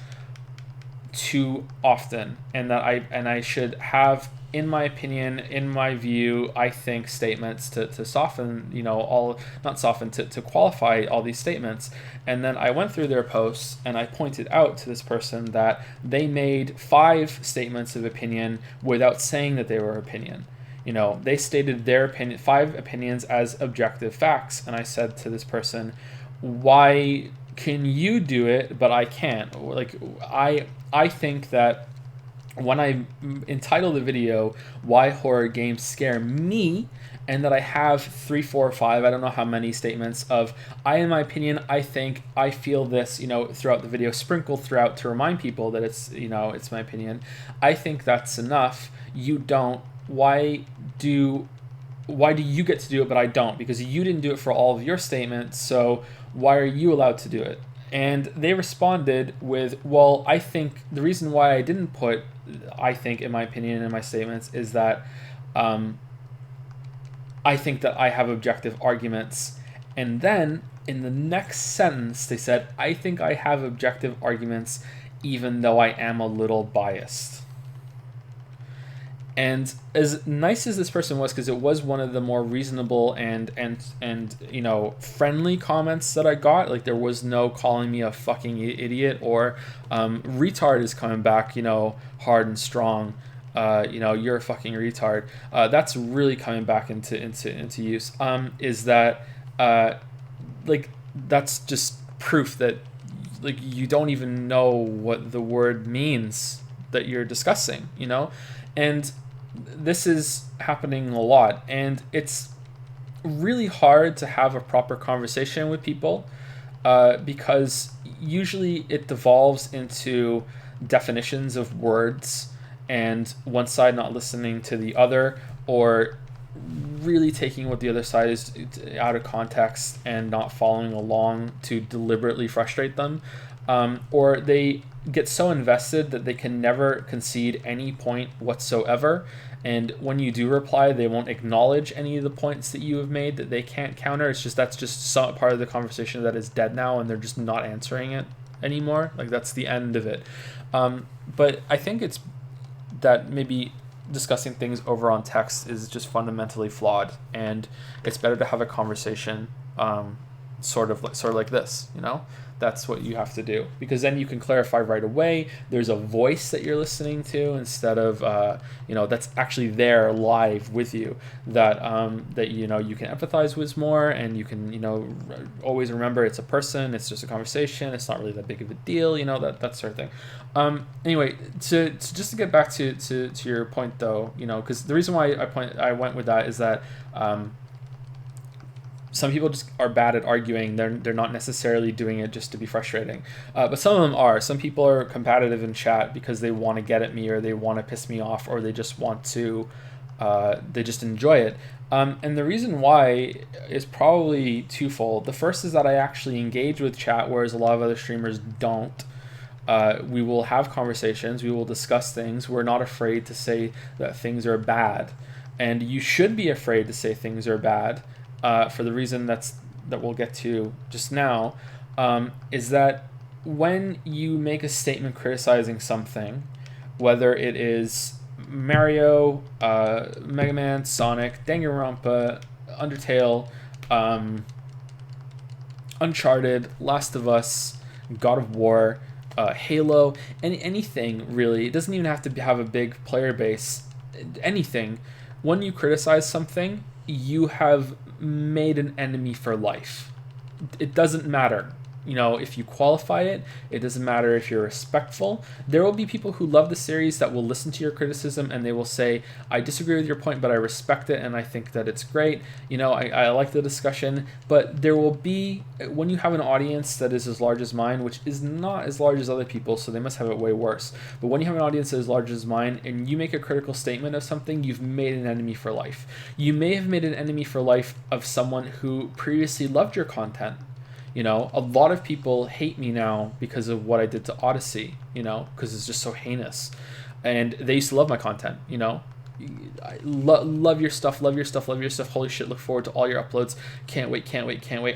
too often, and that I should have, in my opinion, in my view, I think, statements to soften, you know, to qualify all these statements. And then I went through their posts and I pointed out to this person that they made 5 statements of opinion without saying that they were opinion. You know, they stated their opinion, 5 opinions as objective facts. And I said to this person, why can you do it, but I can't? Like, I think that when I entitle the video "Why Horror Games Scare Me," and that I have 3, 4, 5, I don't know how many statements of in my opinion, I think, I feel this, you know, throughout the video, sprinkled throughout to remind people that it's, you know, it's my opinion. I think that's enough. You don't. Why do you get to do it but I don't? Because you didn't do it for all of your statements, so why are you allowed to do it? And they responded with, well, I think the reason why I didn't put I think, in my opinion, in my statements, is that I think that I have objective arguments. And then in the next sentence, they said, I think I have objective arguments even though I am a little biased. And as nice as this person was, because it was one of the more reasonable and you know, friendly comments that I got, like there was no calling me a fucking idiot or retard is coming back, you know, hard and strong. You know, you're a fucking retard. That's really coming back into use. Is that like that's just proof that like you don't even know what the word means that you're discussing, you know? And this is happening a lot, and it's really hard to have a proper conversation with people because usually it devolves into definitions of words and one side not listening to the other, or really taking what the other side is out of context and not following along to deliberately frustrate them, or they get so invested that they can never concede any point whatsoever, and when you do reply they won't acknowledge any of the points that you have made that they can't counter. It's just that's just some part of the conversation that is dead now, and they're just not answering it anymore. Like that's the end of it. But I think it's that maybe discussing things over on text is just fundamentally flawed, and it's better to have a conversation sort of like this, you know, That's what you have to do, because then you can clarify right away. There's a voice that you're listening to instead of that's actually there live with you, that you can empathize with more, and you can always remember it's a person, it's just a conversation, it's not really that big of a deal, that sort of thing. Anyway, to just to get back to your point though, because the reason why I went with that is that some people just are bad at arguing. They're not necessarily doing it just to be frustrating, but some of them are. Some people are competitive in chat because they want to get at me, or they want to piss me off, or they just want to, they just enjoy it. And the reason why is probably twofold. The first is that I actually engage with chat, whereas a lot of other streamers don't. We will have conversations. We will discuss things. We're not afraid to say that things are bad, and you should be afraid to say things are bad. For the reason that we'll get to just now, is that when you make a statement criticizing something, whether it is Mario, Mega Man, Sonic, Danganronpa, Undertale, Uncharted, Last of Us, God of War, Halo, anything really, it doesn't even have to have a big player base, anything, when you criticize something, you have made an enemy for life. It doesn't matter, if you qualify it. It doesn't matter if you're respectful. There will be people who love the series that will listen to your criticism, and they will say, I disagree with your point, but I respect it, and I think that it's great. I like the discussion. But there will be, when you have an audience that is as large as mine, which is not as large as other people, so they must have it way worse. But when you have an audience that is large as mine, and you make a critical statement of something, you've made an enemy for life. You may have made an enemy for life of someone who previously loved your content. A lot of people hate me now because of what I did to Odyssey, because it's just so heinous. And they used to love my content, I love your stuff. Holy shit, look forward to all your uploads. Can't wait.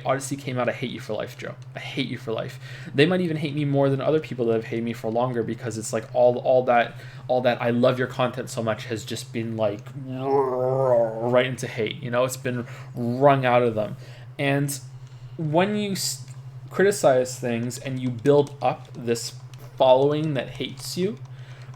Odyssey came out. I hate you for life, Joe. I hate you for life. They might even hate me more than other people that have hated me for longer, because it's like all that I love your content so much has just been like right into hate. It's been wrung out of them. And when you criticize things and you build up this following that hates you,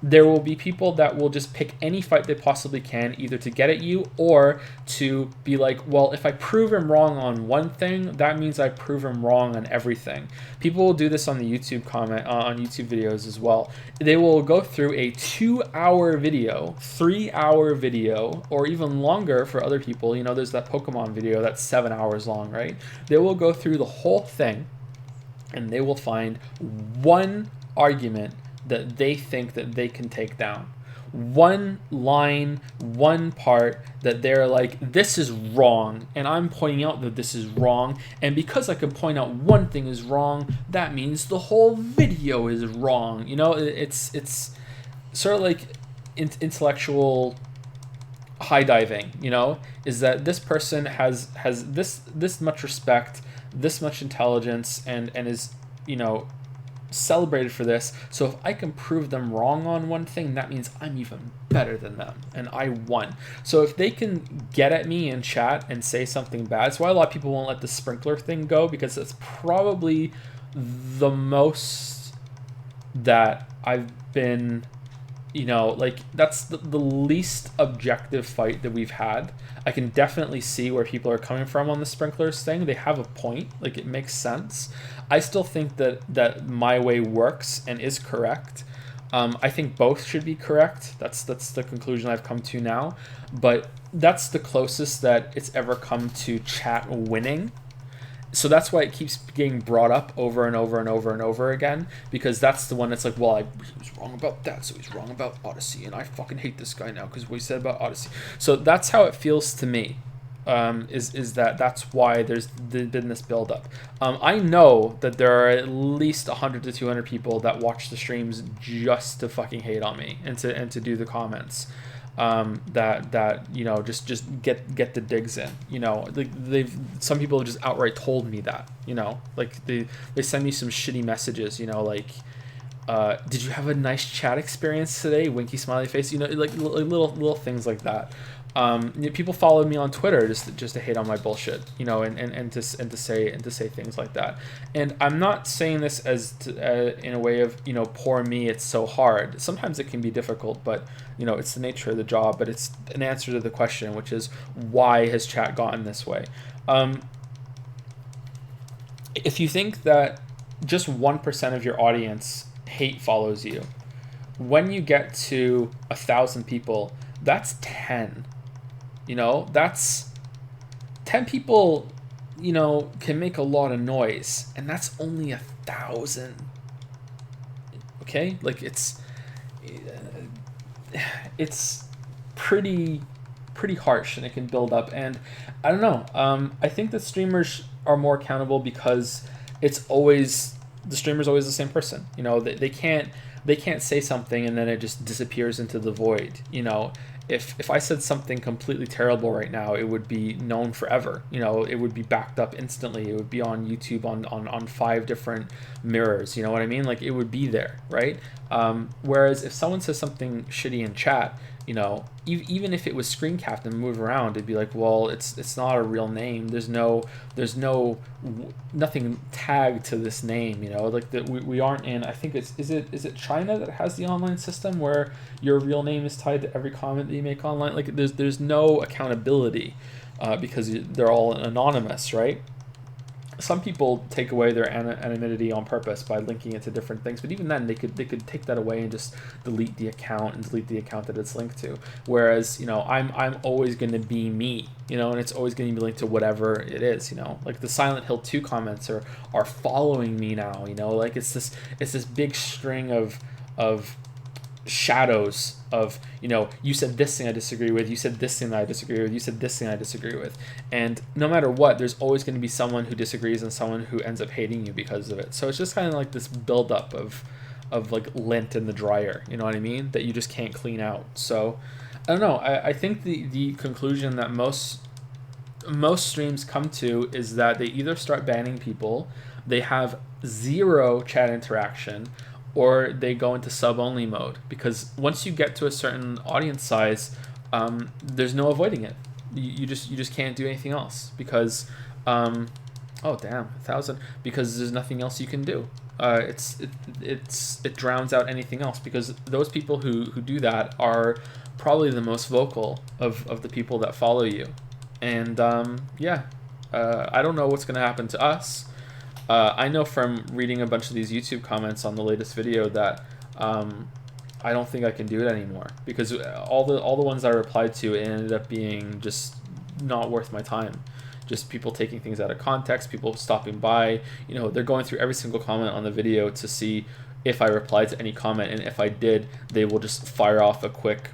there will be people that will just pick any fight they possibly can, either to get at you or to be like, well, if I prove him wrong on one thing, that means I prove him wrong on everything. People will do this on the YouTube on YouTube videos as well. They will go through a 2-hour video, 3-hour video, or even longer for other people. There's that Pokemon video that's 7 hours long, right? They will go through the whole thing, and they will find one argument that they think that they can take down. One line, one part that they're like, this is wrong, and I'm pointing out that this is wrong, and because I can point out one thing is wrong, that means the whole video is wrong. It's sort of like intellectual high diving, is that this person has this much respect, this much intelligence, and is, celebrated for this. So if I can prove them wrong on one thing, that means I'm even better than them, and I won. So if they can get at me in chat and say something bad, that's why a lot of people won't let the sprinkler thing go, because it's probably the most that I've been, that's the least objective fight that we've had. I can definitely see where people are coming from on the sprinklers thing. They have a point, it makes sense. I still think that my way works and is correct. I think both should be correct. That's the conclusion I've come to now. But that's the closest that it's ever come to chat winning. So that's why it keeps getting brought up over and over and over and over again, because that's the one that's like, well, he was wrong about that, so he's wrong about Odyssey, and I fucking hate this guy now because what he said about Odyssey. So that's how it feels to me. Is that's why there's been this build-up. I know that there are at least 100 to 200 people that watch the streams just to fucking hate on me and to do the comments. That just get the digs in. Some people have just outright told me that. They send me some shitty messages. did you have a nice chat experience today? Winky smiley face. You know, like little things like that. People follow me on Twitter just to hate on my bullshit, you know, and to say things like that. And I'm not saying this as in a way of, you know, poor me, it's so hard. Sometimes it can be difficult, but you know, it's the nature of the job. But it's an answer to the question, which is, why has chat gotten this way? If you think that just 1% of your audience hate follows you, when you get to 1,000 people, that's 10. You know, that's 10 people, you know, can make a lot of noise, and that's only 1,000. Okay? Like, it's pretty harsh, and it can build up. And I don't know. I think that streamers are more accountable because the streamer's always the same person. You know, they can't say something and then it just disappears into the void. You know, if I said something completely terrible right now, it would be known forever. You know, it would be backed up instantly. It would be on YouTube on 5 different mirrors. You know what I mean? Like, it would be there, right? Whereas if someone says something shitty in chat, you know, even if it was screen capped and moved around, it'd be like, well, it's not a real name. There's nothing tagged to this name. You know, like that we aren't in. I think is it China that has the online system where your real name is tied to every comment that you make online? Like, there's no accountability because they're all anonymous, right? Some people take away their anonymity on purpose by linking it to different things, but even then they could take that away and just delete the account that it's linked to. Whereas, you know, I'm always going to be me, you know, and it's always going to be linked to whatever it is, you know. Like the Silent Hill 2 comments are following me now, you know. Like it's this big string of shadows of, you know, you said this thing I disagree with, you said this thing that I disagree with, you said this thing I disagree with, and no matter what, there's always going to be someone who disagrees and someone who ends up hating you because of it. So it's just kind of like this buildup of like lint in the dryer, you know what I mean, that you just can't clean out. So I don't know, I think the conclusion that most streams come to is that they either start banning people, they have zero chat interaction, or they go into sub-only mode, because once you get to a certain audience size, there's no avoiding it. You just can't do anything else because, oh damn, 1,000, because there's nothing else you can do. It drowns out anything else, because those people who do that are probably the most vocal of the people that follow you, and I don't know what's gonna happen to us. I know from reading a bunch of these YouTube comments on the latest video that I don't think I can do it anymore, because all the ones I replied to, it ended up being just not worth my time. Just people taking things out of context, people stopping by, you know, they're going through every single comment on the video to see if I replied to any comment, and if I did, they will just fire off a quick,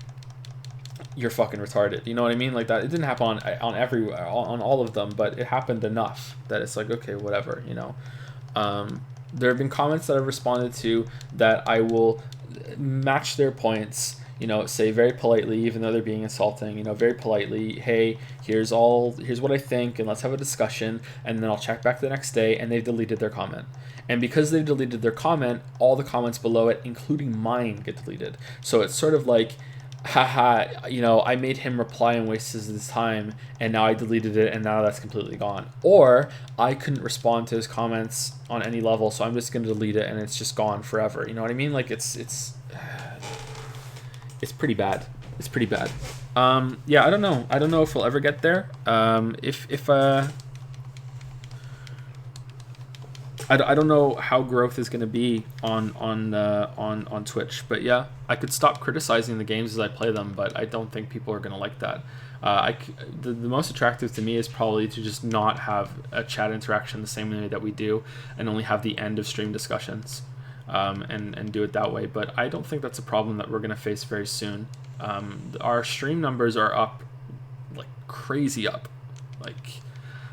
"You're fucking retarded." You know what I mean? Like that. It didn't happen on all of them, but it happened enough that it's like, okay, whatever, you know. There have been comments that I've responded to that I will match their points, you know, say very politely, even though they're being insulting, you know, very politely, "Hey, here's what I think, and let's have a discussion," and then I'll check back the next day, and they've deleted their comment. And because they've deleted their comment, all the comments below it, including mine, get deleted. So it's sort of like, haha, you know, I made him reply and waste his time, and now I deleted it, and now that's completely gone. Or I couldn't respond to his comments on any level, so I'm just going to delete it, and it's just gone forever. You know what I mean? Like, it's pretty bad. It's pretty bad. Yeah, I don't know. I don't know if we'll ever get there. I don't know how growth is going to be on Twitch, but yeah, I could stop criticizing the games as I play them, but I don't think people are going to like that. The most attractive to me is probably to just not have a chat interaction the same way that we do, and only have the end of stream discussions, and do it that way. But I don't think that's a problem that we're going to face very soon. Our stream numbers are up, like crazy up, like.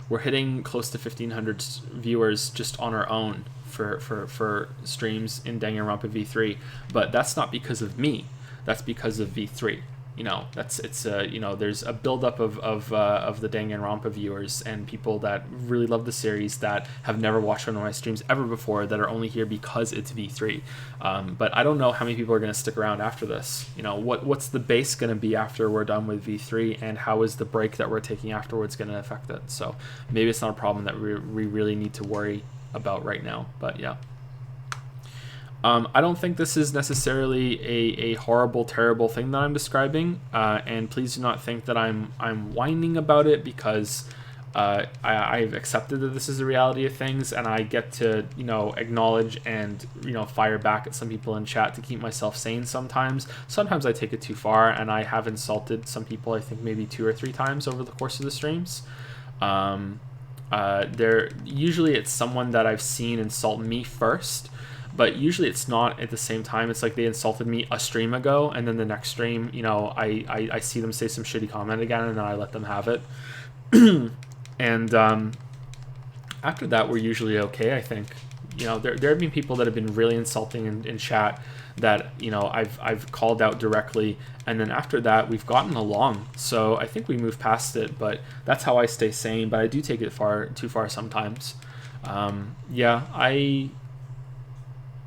We're hitting close to 1,500 viewers just on our own for streams in Danganronpa V3, but that's not because of me. That's because of V3. there's a buildup of the Danganronpa viewers and people that really love the series that have never watched one of my streams ever before, that are only here because it's V3. But I don't know how many people are going to stick around after this. What's the base going to be after we're done with V3, and how is the break that we're taking afterwards going to affect it? So maybe it's not a problem that we really need to worry about right now. But yeah. I don't think this is necessarily a horrible, terrible thing that I'm describing, and please do not think that I'm whining about it, because I've accepted that this is the reality of things, and I get to acknowledge and fire back at some people in chat to keep myself sane sometimes. Sometimes I take it too far, and I have insulted some people, I think maybe 2 or 3 times over the course of the streams. Usually it's someone that I've seen insult me first. But usually it's not at the same time. It's like they insulted me a stream ago, and then the next stream, I see them say some shitty comment again, and then I let them have it. And after that, we're usually okay, I think. There have been people that have been really insulting in chat that, I've called out directly, and then after that, we've gotten along. So I think we move past it, but that's how I stay sane, but I do take it too far sometimes.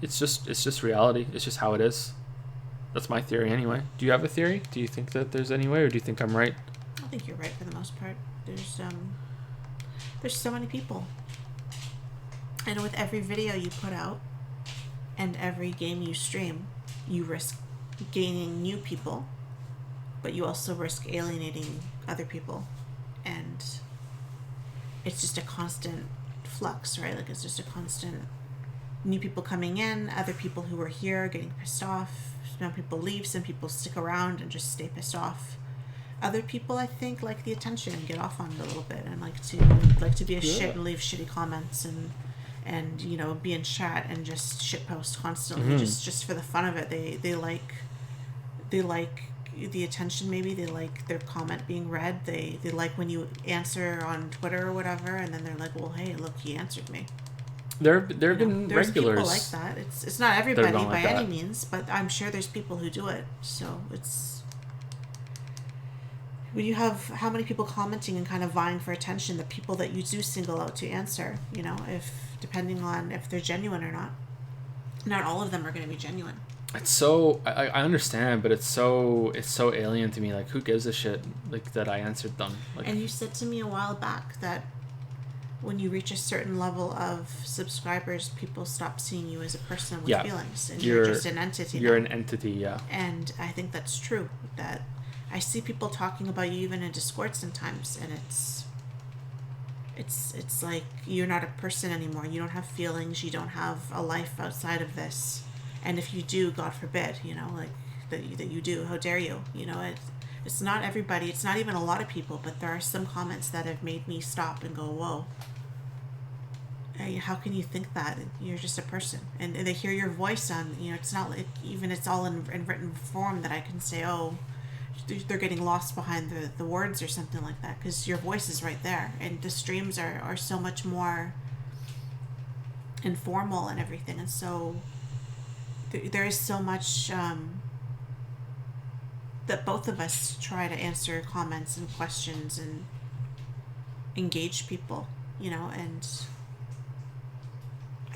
It's just reality. It's just how it is. That's my theory anyway. Do you have a theory? Do you think that there's any way, or do you think I'm right? I think you're right for the most part. There's so many people. And with every video you put out and every game you stream, you risk gaining new people, but you also risk alienating other people. And it's just a constant flux, right? Like, it's just a constant new people coming in, other people who are here getting pissed off. Some people leave, some people stick around and just stay pissed off. Other people, I think, like the attention and get off on it a little bit, and like to be a shit and leave shitty comments and be in chat and just shit post constantly, just for the fun of it. They like the attention. Maybe they like their comment being read. They like when you answer on Twitter or whatever, and then they're like, well, hey, look, he answered me. There have been there's regulars people like that. It's not everybody by any means, but I'm sure there's people who do it. So it's when you have how many people commenting and kind of vying for attention, the people that you do single out to answer, if depending on if they're genuine or not. Not all of them are going to be genuine. It's so I understand, but it's so alien to me. Like, who gives a shit like that I answered them? Like, and you said to me a while back that when you reach a certain level of subscribers, people stop seeing you as a person with feelings, and you're just an entity. You're an entity, yeah. And I think that's true. That I see people talking about you even in Discord sometimes, and it's like you're not a person anymore. You don't have feelings. You don't have a life outside of this. And if you do, God forbid, like that you do. How dare you? It's not everybody. It's not even a lot of people, but there are some comments that have made me stop and go, whoa. Hey, how can you think that? You're just a person. And they hear your voice on, it's not like even it's all in written form that I can say, oh, they're getting lost behind the words or something like that, because your voice is right there. And the streams are so much more informal and everything. And so there is so much that both of us try to answer comments and questions and engage people, and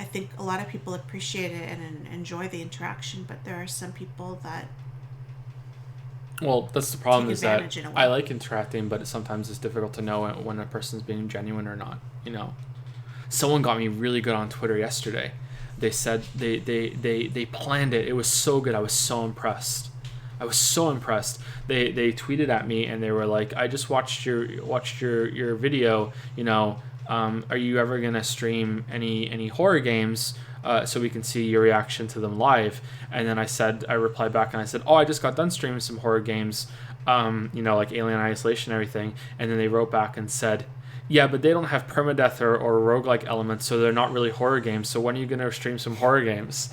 I think a lot of people appreciate it and enjoy the interaction, but there are some people that well, that's the problem, is that I like interacting, but sometimes it's difficult to know when a person's being genuine or not. Someone got me really good on Twitter yesterday. They said they planned it. It was so good. I was so impressed. They tweeted at me and they were like, I just watched your video, are you ever gonna stream any horror games so we can see your reaction to them live? And then I replied back and I said, oh, I just got done streaming some horror games, like Alien Isolation and everything. And then they wrote back and said, yeah, but they don't have permadeath or roguelike elements, so they're not really horror games. So when are you gonna stream some horror games?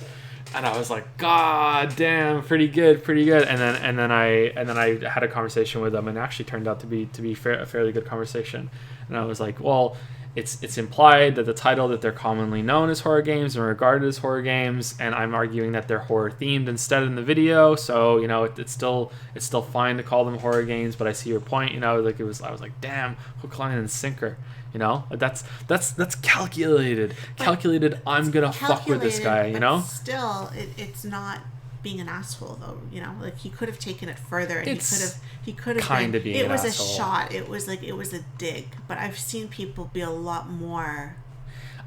And I was like, God damn, pretty good. And then I had a conversation with them, and it actually turned out to be a fairly good conversation. And I was like, well, it's implied that the title that they're commonly known as horror games and regarded as horror games, and I'm arguing that they're horror themed instead in the video. So it's still fine to call them horror games, but I see your point. I was like, damn, hook, line, and sinker. That's calculated. Calculated. I'm gonna fuck with this guy. Still, it's not being an asshole though. Like he could have taken it further, and he could have kind of being. It was an asshole. A shot. It was a dig. But I've seen people be a lot more.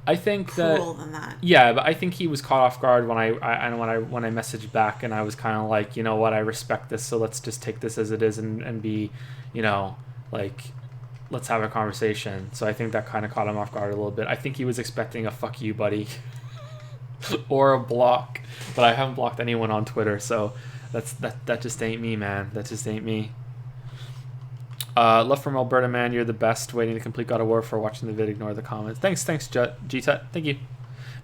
I think cruel than that. Yeah, but I think he was caught off guard when I messaged back, and I was kind of like, you know what, I respect this, so let's just take this as it is and be, like, let's have a conversation. So I think that kind of caught him off guard a little bit. I think he was expecting a fuck you, buddy, or a block, but I haven't blocked anyone on Twitter, so that just ain't me, man. That just ain't me. Love from Alberta, man. You're the best. Waiting to complete God of War for watching the vid. Ignore the comments. Thanks, G-Tut. Thank you.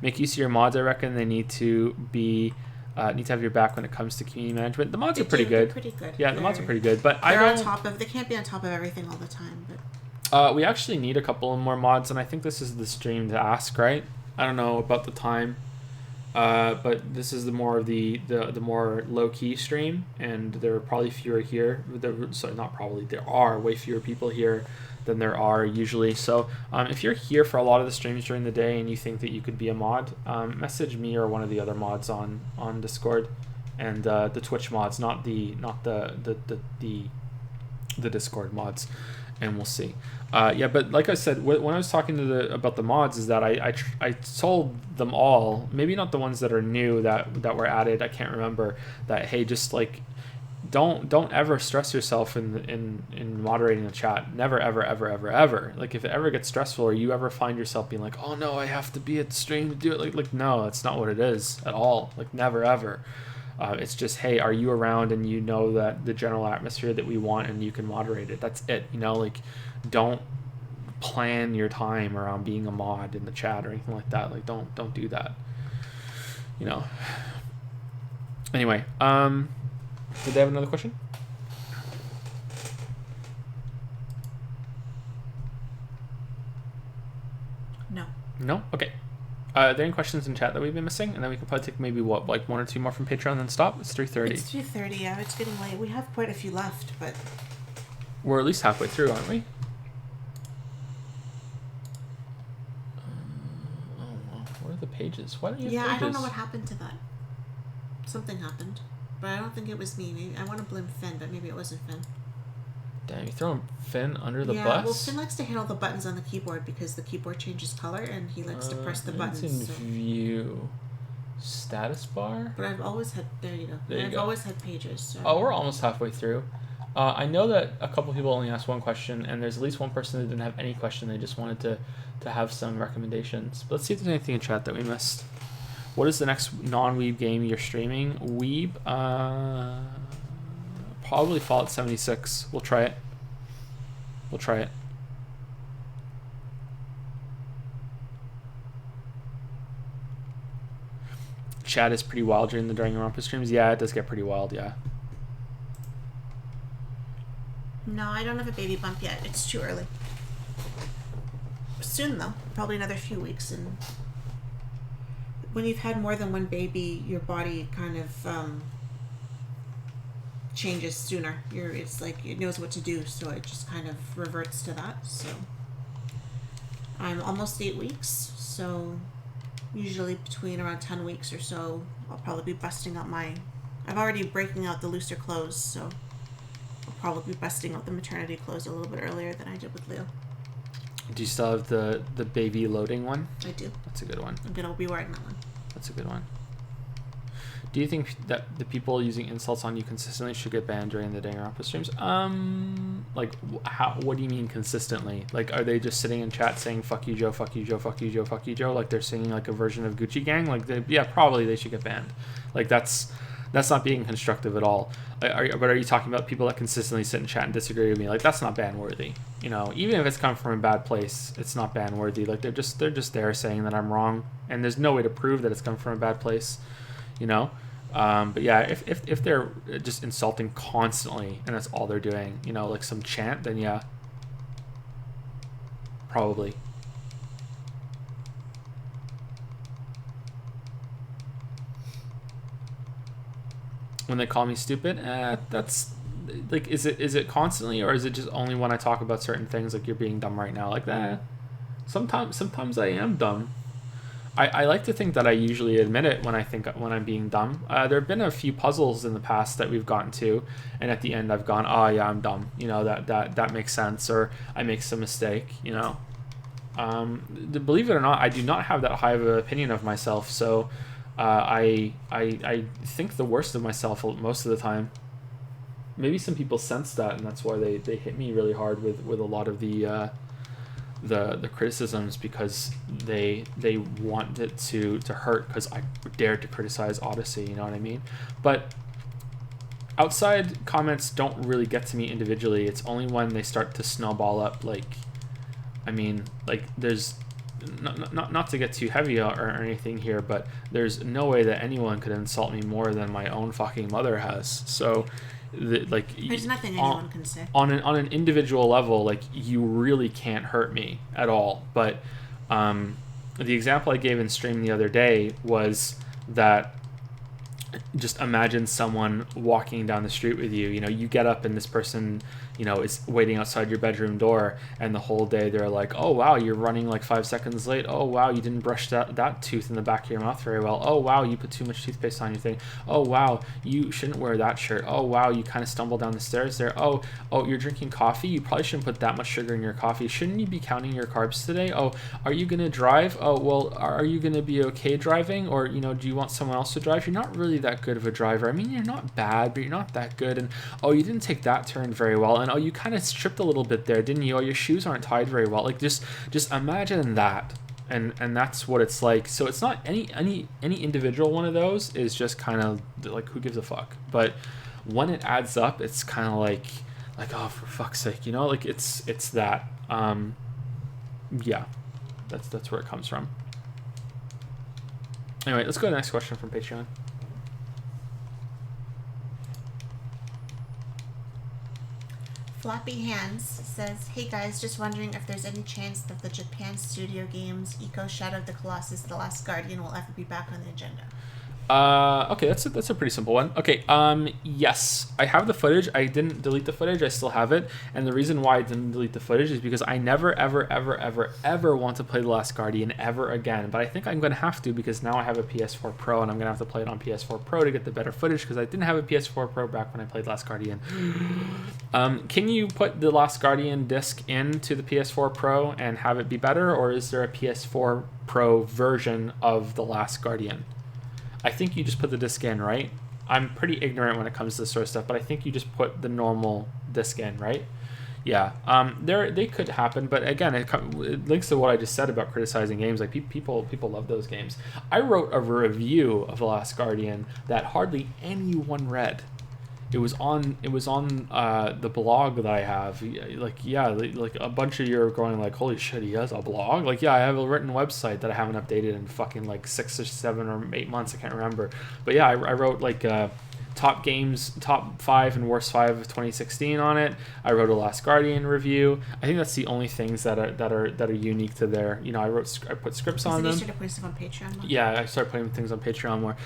Make use of your mods. I reckon they need to have your back when it comes to community management. The mods are pretty good. Pretty good. Yeah, the mods are pretty good, but they're on top of. They can't be on top of everything all the time. But we actually need a couple of more mods, and I think this is the stream to ask, right? I don't know about the time. But this is the more low key stream, and there are probably fewer here. There are way fewer people here than there are usually. So if you're here for a lot of the streams during the day and you think that you could be a mod, message me or one of the other mods on Discord, and the Twitch mods, not the Discord mods, and we'll see. But like I said, when I was talking about the mods, is that I told them all, maybe not the ones that are new that were added, I can't remember, that hey, just like don't ever stress yourself in moderating the chat. Never ever. Like if it ever gets stressful or you ever find yourself being like, oh no, I have to be at the stream to do it, like no, that's not what it is at all. Like never ever. It's just, hey, are you around and you know that the general atmosphere that we want and you can moderate it. That's it. Like don't plan your time around being a mod in the chat or anything like that. Like don't do that. Anyway, did they have another question? No? Okay. Are there any questions in chat that we've been missing? And then we can probably take maybe like one or two more from Patreon and then stop. It's 3:30. It's 3:30, yeah. It's getting late. We have quite a few left, but we're at least halfway through, aren't we? What are the pages? Why don't you have pages? I don't know what happened to that. Something happened. But I don't think it was me. Maybe I want to blame Finn, but maybe it wasn't Finn. Damn, you're throwing Finn under the bus? Yeah, well, Finn likes to hit all the buttons on the keyboard because the keyboard changes color, and he likes to press the buttons. It's in view. Status bar? But I've always had... There you go. I've always had pages. So. Oh, we're almost halfway through. I know that a couple people only asked one question, and there's at least one person that didn't have any question. They just wanted to have some recommendations. But let's see if there's anything in chat that we missed. What is the next non-Weeb game you're streaming? Weeb? Probably Fallout 76. We'll try it. Chat is pretty wild during the Danganronpa streams. Yeah, it does get pretty wild, yeah. No, I don't have a baby bump yet. It's too early. Soon, though. Probably another few weeks. And when you've had more than one baby, your body kind of changes sooner. It's like it knows what to do, so it just kind of reverts to that. So I'm almost 8 weeks, so usually between around 10 weeks or so, I'll probably be busting out I'm already breaking out the looser clothes, so I'll probably be busting out the maternity clothes a little bit earlier than I did with Leo. Do you still have the baby loading one? I do. That's a good one. I'm gonna be wearing that one. That's a good one. Do you think that the people using insults on you consistently should get banned during the Danganronpa streams? Like, what do you mean consistently? Like, are they just sitting in chat saying, fuck you, Joe, fuck you, Joe, fuck you, Joe, fuck you, Joe? Like, they're singing, like, a version of Gucci Gang? Like, yeah, probably they should get banned. Like, that's not being constructive at all. But are you talking about people that consistently sit in chat and disagree with me? Like, that's not ban-worthy. Even if it's come from a bad place, it's not ban-worthy. Like, they're just there saying that I'm wrong, and there's no way to prove that it's come from a bad place, But yeah, if they're just insulting constantly and that's all they're doing, like some chant, then yeah, probably. when they call me stupid, that's like, is it constantly, or is it just only when I talk about certain things, like you're being dumb right now, like that? Sometimes I am dumb. I like to think that I usually admit it when I'm being dumb. There have been a few puzzles in the past that we've gotten to, and at the end I've gone, oh yeah, I'm dumb. You know, that makes sense, or I make some mistake. You know, believe it or not, I do not have that high of an opinion of myself. So I think the worst of myself most of the time. Maybe some people sense that, and that's why they hit me really hard with a lot of the criticisms, because they want it to hurt because I dared to criticize Odyssey, you know what I mean? But outside comments don't really get to me individually. It's only when they start to snowball up, like, I mean, like, there's not to get too heavy or anything here, but there's no way that anyone could insult me more than my own fucking mother has. So there's nothing anyone can say on an individual level. Like, you really can't hurt me at all. But the example I gave in stream the other day was that, just imagine someone walking down the street with you. You know, you get up and this person, you know, is waiting outside your bedroom door, and the whole day they're like, oh wow, you're running like 5 seconds late. Oh wow, you didn't brush that tooth in the back of your mouth very well. Oh wow, you put too much toothpaste on your thing. Oh wow, you shouldn't wear that shirt. Oh wow, you kind of stumbled down the stairs there. Oh, you're drinking coffee. You probably shouldn't put that much sugar in your coffee. Shouldn't you be counting your carbs today? Oh, are you gonna drive? Oh well, are you gonna be okay driving? Or, you know, do you want someone else to drive? You're not really that good of a driver. I mean, you're not bad, but you're not that good. And oh, you didn't take that turn very well. And oh, you kind of stripped a little bit there, didn't you? Oh, your shoes aren't tied very well. Like, just imagine that, and that's what it's like. So it's not any individual one of those is just kind of like, who gives a fuck? But when it adds up, it's kind of like oh, for fuck's sake, you know, like it's that. Yeah, that's where it comes from. Anyway, let's go to the next question from Patreon. Floppy Hands says, hey guys, just wondering if there's any chance that the Japan studio games Eco Shadow of the Colossus, The Last Guardian will ever be back on the agenda. Okay, that's a pretty simple one. Okay, yes, I have the footage. I didn't delete the footage. I still have it. And the reason why I didn't delete the footage is because I never, ever want to play The Last Guardian ever again. But I think I'm going to have to, because now I have a PS4 Pro, and I'm going to have to play it on PS4 Pro to get the better footage, because I didn't have a PS4 Pro back when I played Last Guardian. Can you put the Last Guardian disc into the PS4 Pro and have it be better, or is there a PS4 Pro version of The Last Guardian? I think you just put the disc in, right? I'm pretty ignorant when it comes to this sort of stuff, but I think you just put the normal disc in, right? Yeah. They could happen, but again, it links to what I just said about criticizing games. Like, people love those games. I wrote a review of The Last Guardian that hardly anyone read. It was on the blog that I have. Like a bunch of you are going like, holy shit, he has a blog? Like, yeah, I have a written website that I haven't updated in fucking like 6 or 7 or 8 months. I can't remember. But yeah, I wrote like top 5 and worst 5 of 2016 on it. I wrote a Last Guardian review. I think that's the only things that are unique to there. You know, I put scripts on them. You started putting stuff on Patreon more? Yeah, I started putting things on Patreon more.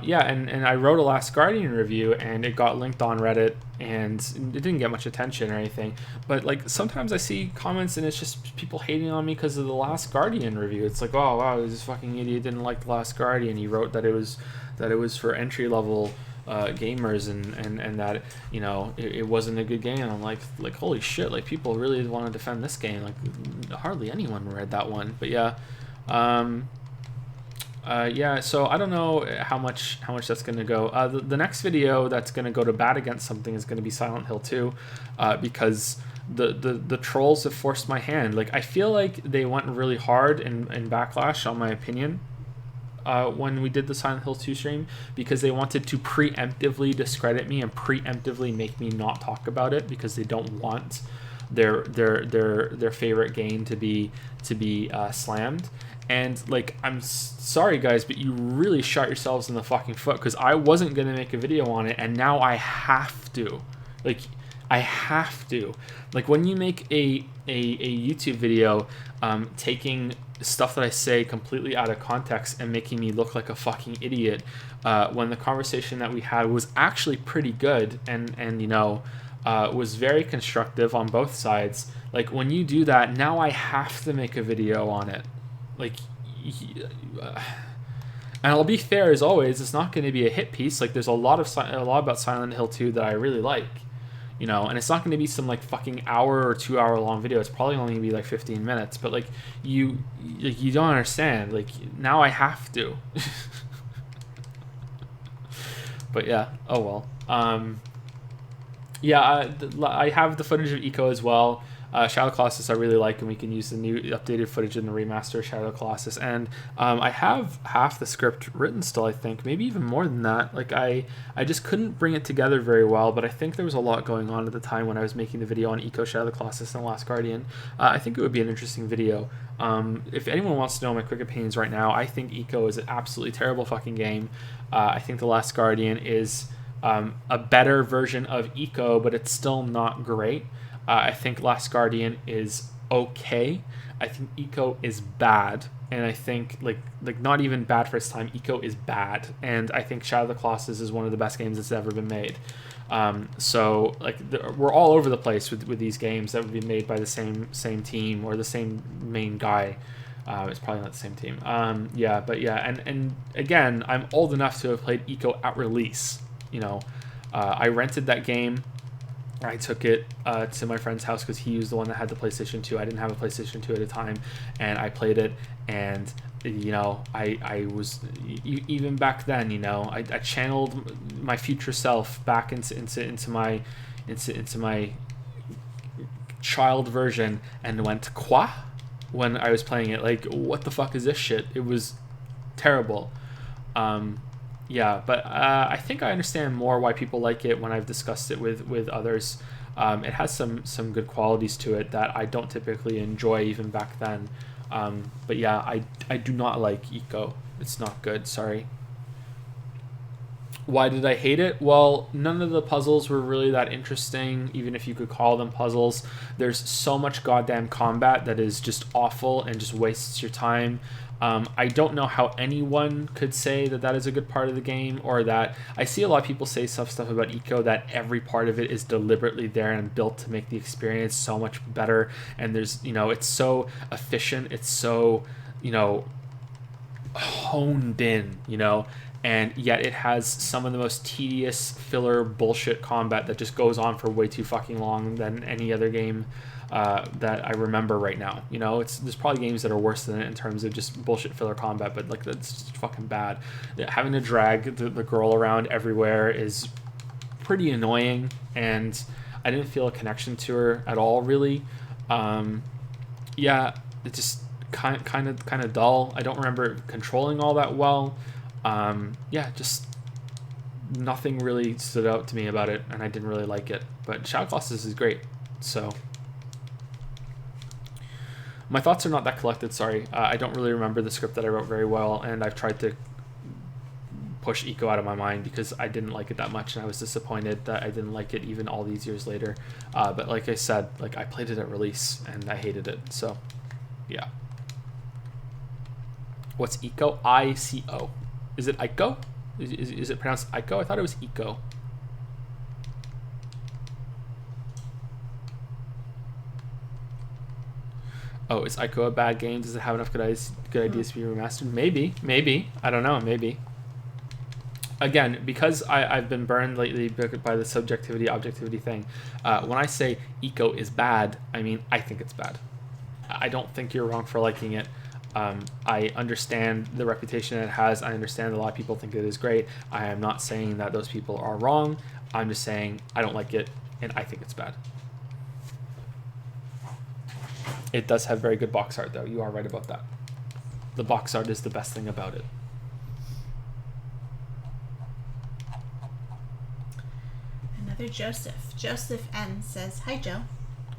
Yeah, and I wrote a Last Guardian review, and it got linked on Reddit, and it didn't get much attention or anything. But like, sometimes I see comments and it's just people hating on me because of the Last Guardian review. It's like, oh wow, this fucking idiot didn't like the Last Guardian. He wrote that it was for entry level gamers, and that, you know, it wasn't a good game. And I'm like holy shit, like, people really want to defend this game. Like, hardly anyone read that one. But yeah, yeah, so I don't know how much that's going to go. The next video that's going to go to bat against something is going to be Silent Hill 2, because the trolls have forced my hand. Like, I feel like they went really hard in backlash on my opinion when we did the Silent Hill 2 stream, because they wanted to preemptively discredit me and preemptively make me not talk about it, because they don't want their favorite game to be slammed. And like, I'm sorry guys, but you really shot yourselves in the fucking foot, because I wasn't gonna make a video on it, and now I have to. Like, I have to. Like, when you make a YouTube video taking stuff that I say completely out of context and making me look like a fucking idiot, when the conversation that we had was actually pretty good and you know, was very constructive on both sides. Like, when you do that, now I have to make a video on it. Like, and I'll be fair as always, it's not going to be a hit piece. Like, there's a lot about Silent Hill 2 that I really like, you know, and it's not going to be some like fucking hour or 2 hour long video. It's probably only going to be like 15 minutes. But like, you don't understand. Like, now I have to. But yeah, oh well. Yeah, I have the footage of Eco as well. Shadow Colossus I really like, and we can use the new updated footage in the remaster of Shadow Colossus. And I have half the script written still, I think, maybe even more than that. Like, I just couldn't bring it together very well, but I think there was a lot going on at the time when I was making the video on Eco, Shadow Colossus, and Last Guardian. I think it would be an interesting video. If anyone wants to know my quick opinions right now, I think Eco is an absolutely terrible fucking game. I think The Last Guardian is a better version of Eco, but it's still not great. I think Last Guardian is okay. I think Eco is bad, and I think like not even bad for its time. Eco is bad, and I think Shadow of the Colossus is one of the best games that's ever been made. So like we're all over the place with these games that would be made by the same team or the same main guy. It's probably not the same team. Yeah, but yeah, and again, I'm old enough to have played Eco at release. You know, I rented that game. I took it to my friend's house because he was the one that had the PlayStation 2. I didn't have a PlayStation 2 at the time, and I played it. And you know, I was even back then. You know, I channeled my future self back into my child version and went "Quoi?" when I was playing it. Like, what the fuck is this shit? It was terrible. Yeah, but I think I understand more why people like it when I've discussed it with others. It has some good qualities to it that I don't typically enjoy even back then. But yeah, I do not like Eco. It's not good, sorry. Why did I hate it? Well, none of the puzzles were really that interesting, even if you could call them puzzles. There's so much goddamn combat that is just awful and just wastes your time. I don't know how anyone could say that is a good part of the game, or that I see a lot of people say stuff about Eco that every part of it is deliberately there and built to make the experience so much better. And there's, you know, it's so efficient, it's so, you know, honed in, you know, and yet it has some of the most tedious filler bullshit combat that just goes on for way too fucking long than any other game that I remember right now. You know, there's probably games that are worse than it in terms of just bullshit filler combat, but like that's just fucking bad. Having to drag the girl around everywhere is pretty annoying, and I didn't feel a connection to her at all, really. Yeah, it just kind of dull. I don't remember controlling all that well. Yeah, just nothing really stood out to me about it, and I didn't really like it. But Shadow Colossus is great, so. My thoughts are not that collected, sorry. I don't really remember the script that I wrote very well, and I've tried to push Eco out of my mind because I didn't like it that much, and I was disappointed that I didn't like it even all these years later. But like I said, like I played it at release, and I hated it, so yeah. What's Eco? I-C-O. Is it Ico? Is it pronounced Ico? I thought it was Eco. Oh, is Ico a bad game? Does it have enough good ideas to be remastered? Maybe. I don't know, maybe. Again, because I've been burned lately by the subjectivity-objectivity thing, when I say Eco is bad, I mean I think it's bad. I don't think you're wrong for liking it. I understand the reputation it has. I understand a lot of people think it is great. I am not saying that those people are wrong. I'm just saying I don't like it, and I think it's bad. It does have very good box art, though. You are right about that. The box art is the best thing about it. Another Joseph. Joseph N says, "Hi, Joe.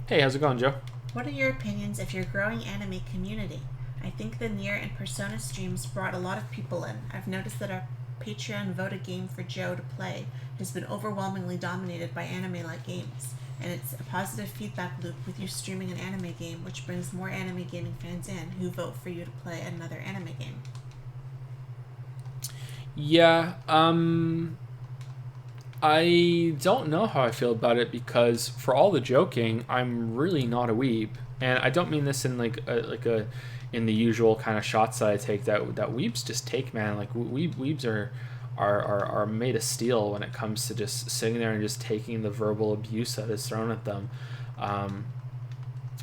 Hey, how's it going, Joe? What are your opinions of your growing anime community? I think the Nier and Persona streams brought a lot of people in. I've noticed that Patreon Vote a Game for Joe to Play has been overwhelmingly dominated by anime-like games, and it's a positive feedback loop with you streaming an anime game, which brings more anime gaming fans in who vote for you to play another anime game. Yeah, I don't know how I feel about it because for all the joking, I'm really not a weeb, and I don't mean this in like a in the usual kind of shots that I take that weebs just take, man. Like weebs are made of steel when it comes to just sitting there and just taking the verbal abuse that is thrown at them.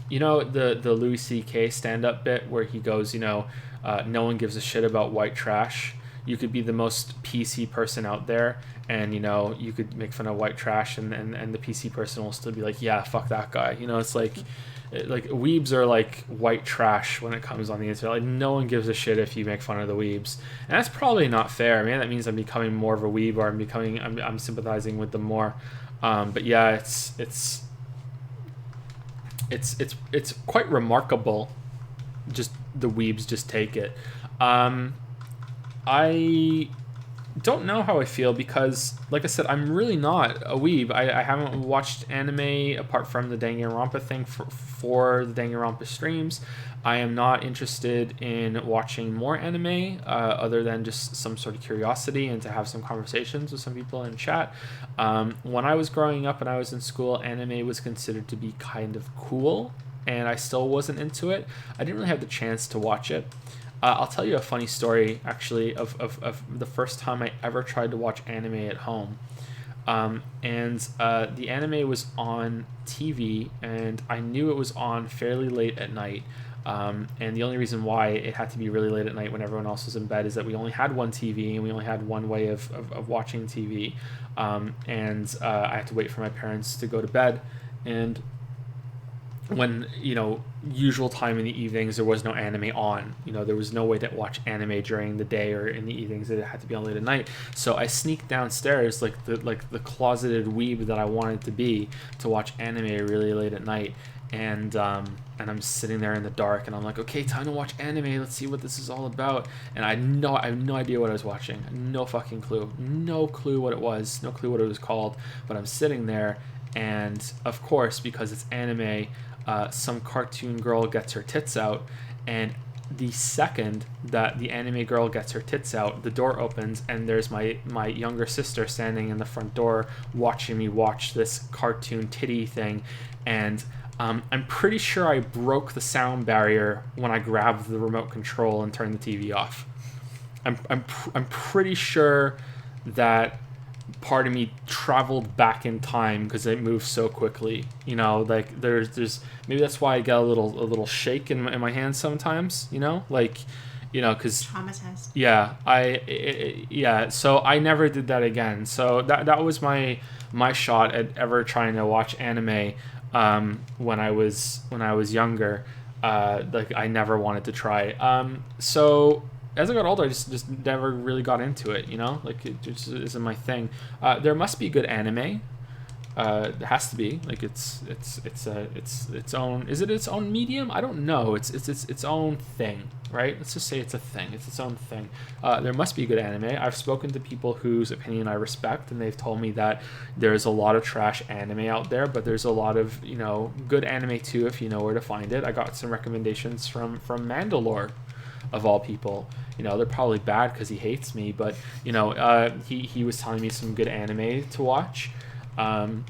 You know the Louis C.K. stand-up bit where he goes, no one gives a shit about white trash. You could be the most PC person out there, and you could make fun of white trash, and the PC person will still be like, yeah, fuck that guy. It's like weebs are like white trash when it comes on the internet. Like, no one gives a shit if you make fun of the weebs, and that's probably not fair. Man, that means I'm becoming more of a weeb, or I'm sympathizing with them more. But yeah, it's quite remarkable. Just the weebs just take it. I don't know how I feel because, like I said, I'm really not a weeb. I haven't watched anime apart from the Danganronpa thing for the Danganronpa streams. I am not interested in watching more anime other than just some sort of curiosity and to have some conversations with some people in chat. When I was growing up and I was in school, anime was considered to be kind of cool, and I still wasn't into it. I didn't really have the chance to watch it. I'll tell you a funny story, actually, of the first time I ever tried to watch anime at home. The anime was on TV, and I knew it was on fairly late at night. And the only reason why it had to be really late at night when everyone else was in bed is that we only had one TV, and we only had one way of watching TV. I had to wait for my parents to go to bed. And when usual time in the evenings, there was no anime on. There was no way to watch anime during the day or in the evenings. It had to be on late at night. So I sneaked downstairs like the closeted weeb that I wanted to be, to watch anime really late at night. And I'm sitting there in the dark, and I'm like, okay, time to watch anime. Let's see what this is all about. And I have no idea what I was watching. No fucking clue. No clue what it was. No clue what it was called. But I'm sitting there, and of course, because it's anime, some cartoon girl gets her tits out, and the second that the anime girl gets her tits out, the door opens, and there's my younger sister standing in the front door watching me watch this cartoon titty thing. And I'm pretty sure I broke the sound barrier when I grabbed the remote control and turned the TV off. I'm pretty sure that part of me traveled back in time because it moves so quickly. Like there's maybe that's why I get a little shake in my hands sometimes. Because traumatized. Yeah, so I never did that again. So that was my shot at ever trying to watch anime when I was younger. I never wanted to try. So as I got older, I just never really got into it, it just isn't my thing. There must be good anime. It has to be. Like it's its own. Is it its own medium? I don't know. It's its own thing, right? Let's just say it's a thing. It's its own thing. There must be good anime. I've spoken to people whose opinion I respect, and they've told me that there's a lot of trash anime out there, but there's a lot of good anime too if you know where to find it. I got some recommendations from Mandalore, of all people. They're probably bad because he hates me, but he was telling me some good anime to watch, and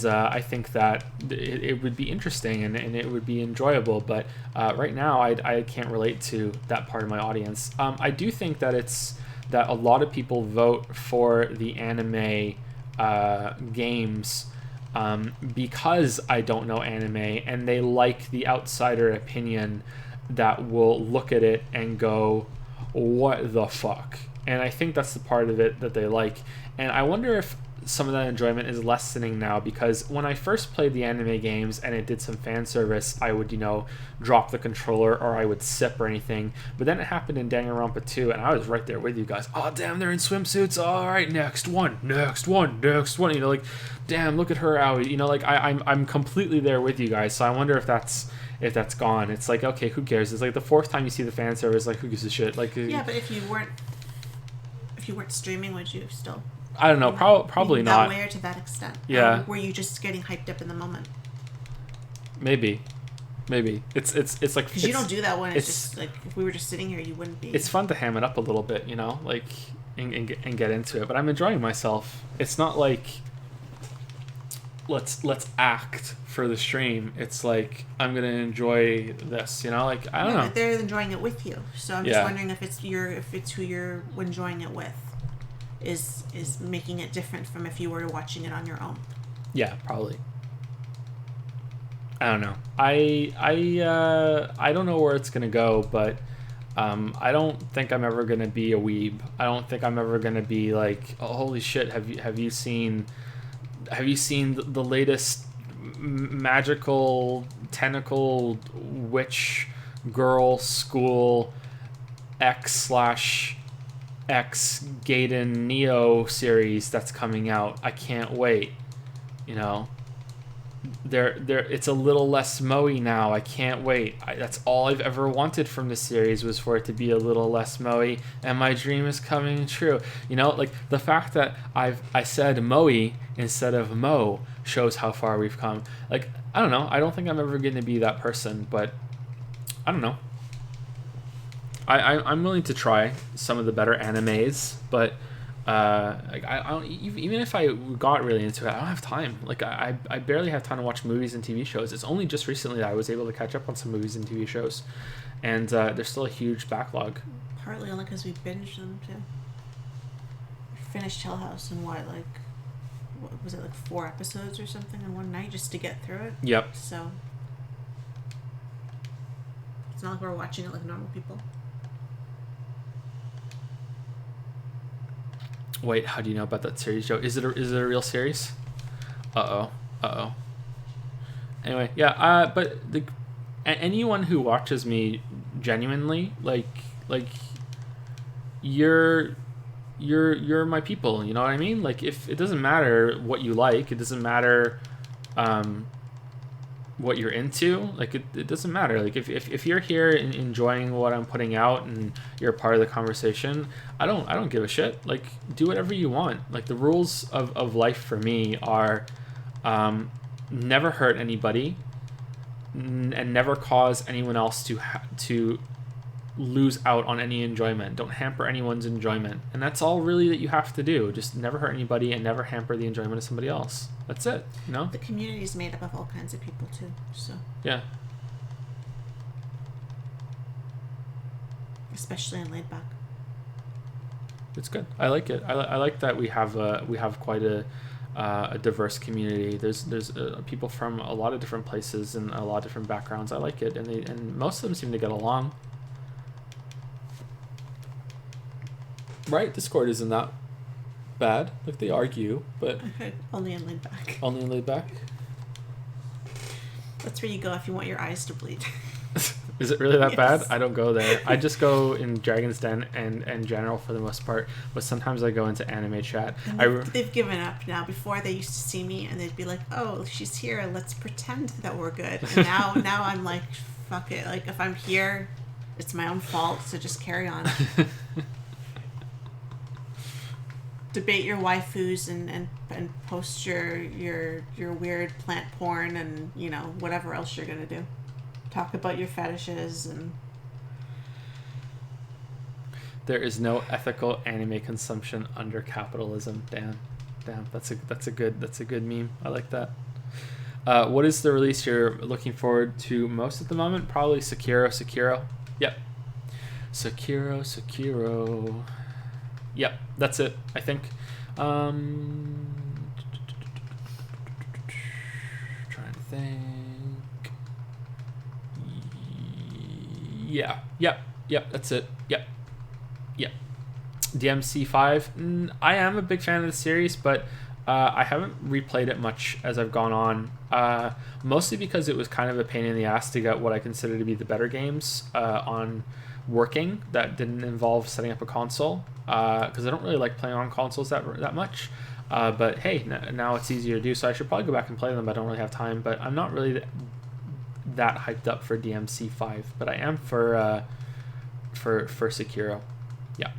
I think that it would be interesting and it would be enjoyable. But right now, I can't relate to that part of my audience. I do think that that a lot of people vote for the anime games because I don't know anime, and they like the outsider opinion that will look at it and go, what the fuck? And I think that's the part of it that they like. And I wonder if some of that enjoyment is lessening now, because when I first played the anime games and it did some fan service, I would, drop the controller or I would sip or anything. But then it happened in Danganronpa 2, and I was right there with you guys. Oh, damn, they're in swimsuits. All right, next one. Damn, look at her, Aoi. I'm completely there with you guys. So I wonder if that's gone. It's like, okay, who cares? It's like the fourth time you see the fan service, like, who gives a shit? Like, yeah, but if you weren't if you weren't streaming, would you still? I don't know. Probably not. That way or to that extent. Yeah. Or were you just getting hyped up in the moment? Maybe. It's like because you don't do that when it's just like if we were just sitting here, you wouldn't be. It's fun to ham it up a little bit, like and get into it. But I'm enjoying myself. It's not like let's act for the stream. It's like I'm gonna enjoy this, like I don't know. But they're enjoying it with you, so I'm just wondering if it's who you're enjoying it with is making it different from if you were watching it on your own. Yeah, probably. I don't know. I don't know where it's gonna go, but I don't think I'm ever gonna be a weeb. I don't think I'm ever gonna be like, oh, holy shit, have you seen the latest magical tentacle witch girl school X/X Gaiden Neo series that's coming out? I can't wait. It's a little less moe now. I can't wait. That's all I've ever wanted from this series was for it to be a little less moe, and my dream is coming true. Like the fact that I said moe instead of mo shows how far we've come. Like, I don't know. I don't think I'm ever going to be that person, but I don't know. I'm willing to try some of the better animes, but I don't, even if I got really into it, I don't have time. Like I barely have time to watch movies and TV shows. It's only just recently that I was able to catch up on some movies and TV shows, and there's still a huge backlog. Partly only because we binged them too. We finished Hill House in what was it, like 4 episodes or something in one night just to get through it? Yep. So it's not like we're watching it like normal people. Wait, how do you know about that series, Joe? Is it a real series? Uh-oh. Anyway, yeah, but anyone who watches me genuinely, like you're my people, you know what I mean? Like, if it doesn't matter what you like, it doesn't matter what you're into, like it doesn't matter. Like if you're here and enjoying what I'm putting out and you're a part of the conversation, I don't give a shit. Like, do whatever you want. Like, the rules of life for me are never hurt anybody and never cause anyone else to lose out on any enjoyment. Don't hamper anyone's enjoyment, and that's all really that you have to do. Just never hurt anybody and never hamper the enjoyment of somebody else. That's it. The community is made up of all kinds of people too, so yeah, especially in laid back. It's good. I like it. I like that we have quite a diverse community. There's people from a lot of different places and a lot of different backgrounds. I like it, and most of them seem to get along. Right, Discord isn't that bad. Like, they argue, but okay, only in laid back. Only in laid back. That's where you go if you want your eyes to bleed. Is it really that Yes. bad? I don't go there. I just go in Dragon's Den and general for the most part, but sometimes I go into anime chat. They've given up now. Before, they used to see me and they'd be like, "Oh, she's here. Let's pretend that we're good." And now I'm like, "Fuck it. Like, if I'm here, it's my own fault. So just carry on." Debate your waifus and post your weird plant porn and whatever else you're gonna do. Talk about your fetishes and. There is no ethical anime consumption under capitalism. Damn, that's a good meme. I like that. What is the release you're looking forward to most at the moment? Probably Sekiro. Yep. Sekiro. Yep, that's it, I think. Trying to think. Yeah. Yep, that's it. Yep. DMC5. I am a big fan of the series, but I haven't replayed it much as I've gone on. Mostly because it was kind of a pain in the ass to get what I consider to be the better games on working that didn't involve setting up a console, because I don't really like playing on consoles that much, but hey, now it's easier to do, so I should probably go back and play them, but I don't really have time. But I'm not really that hyped up for DMC5, but I am for Sekiro. Yeah.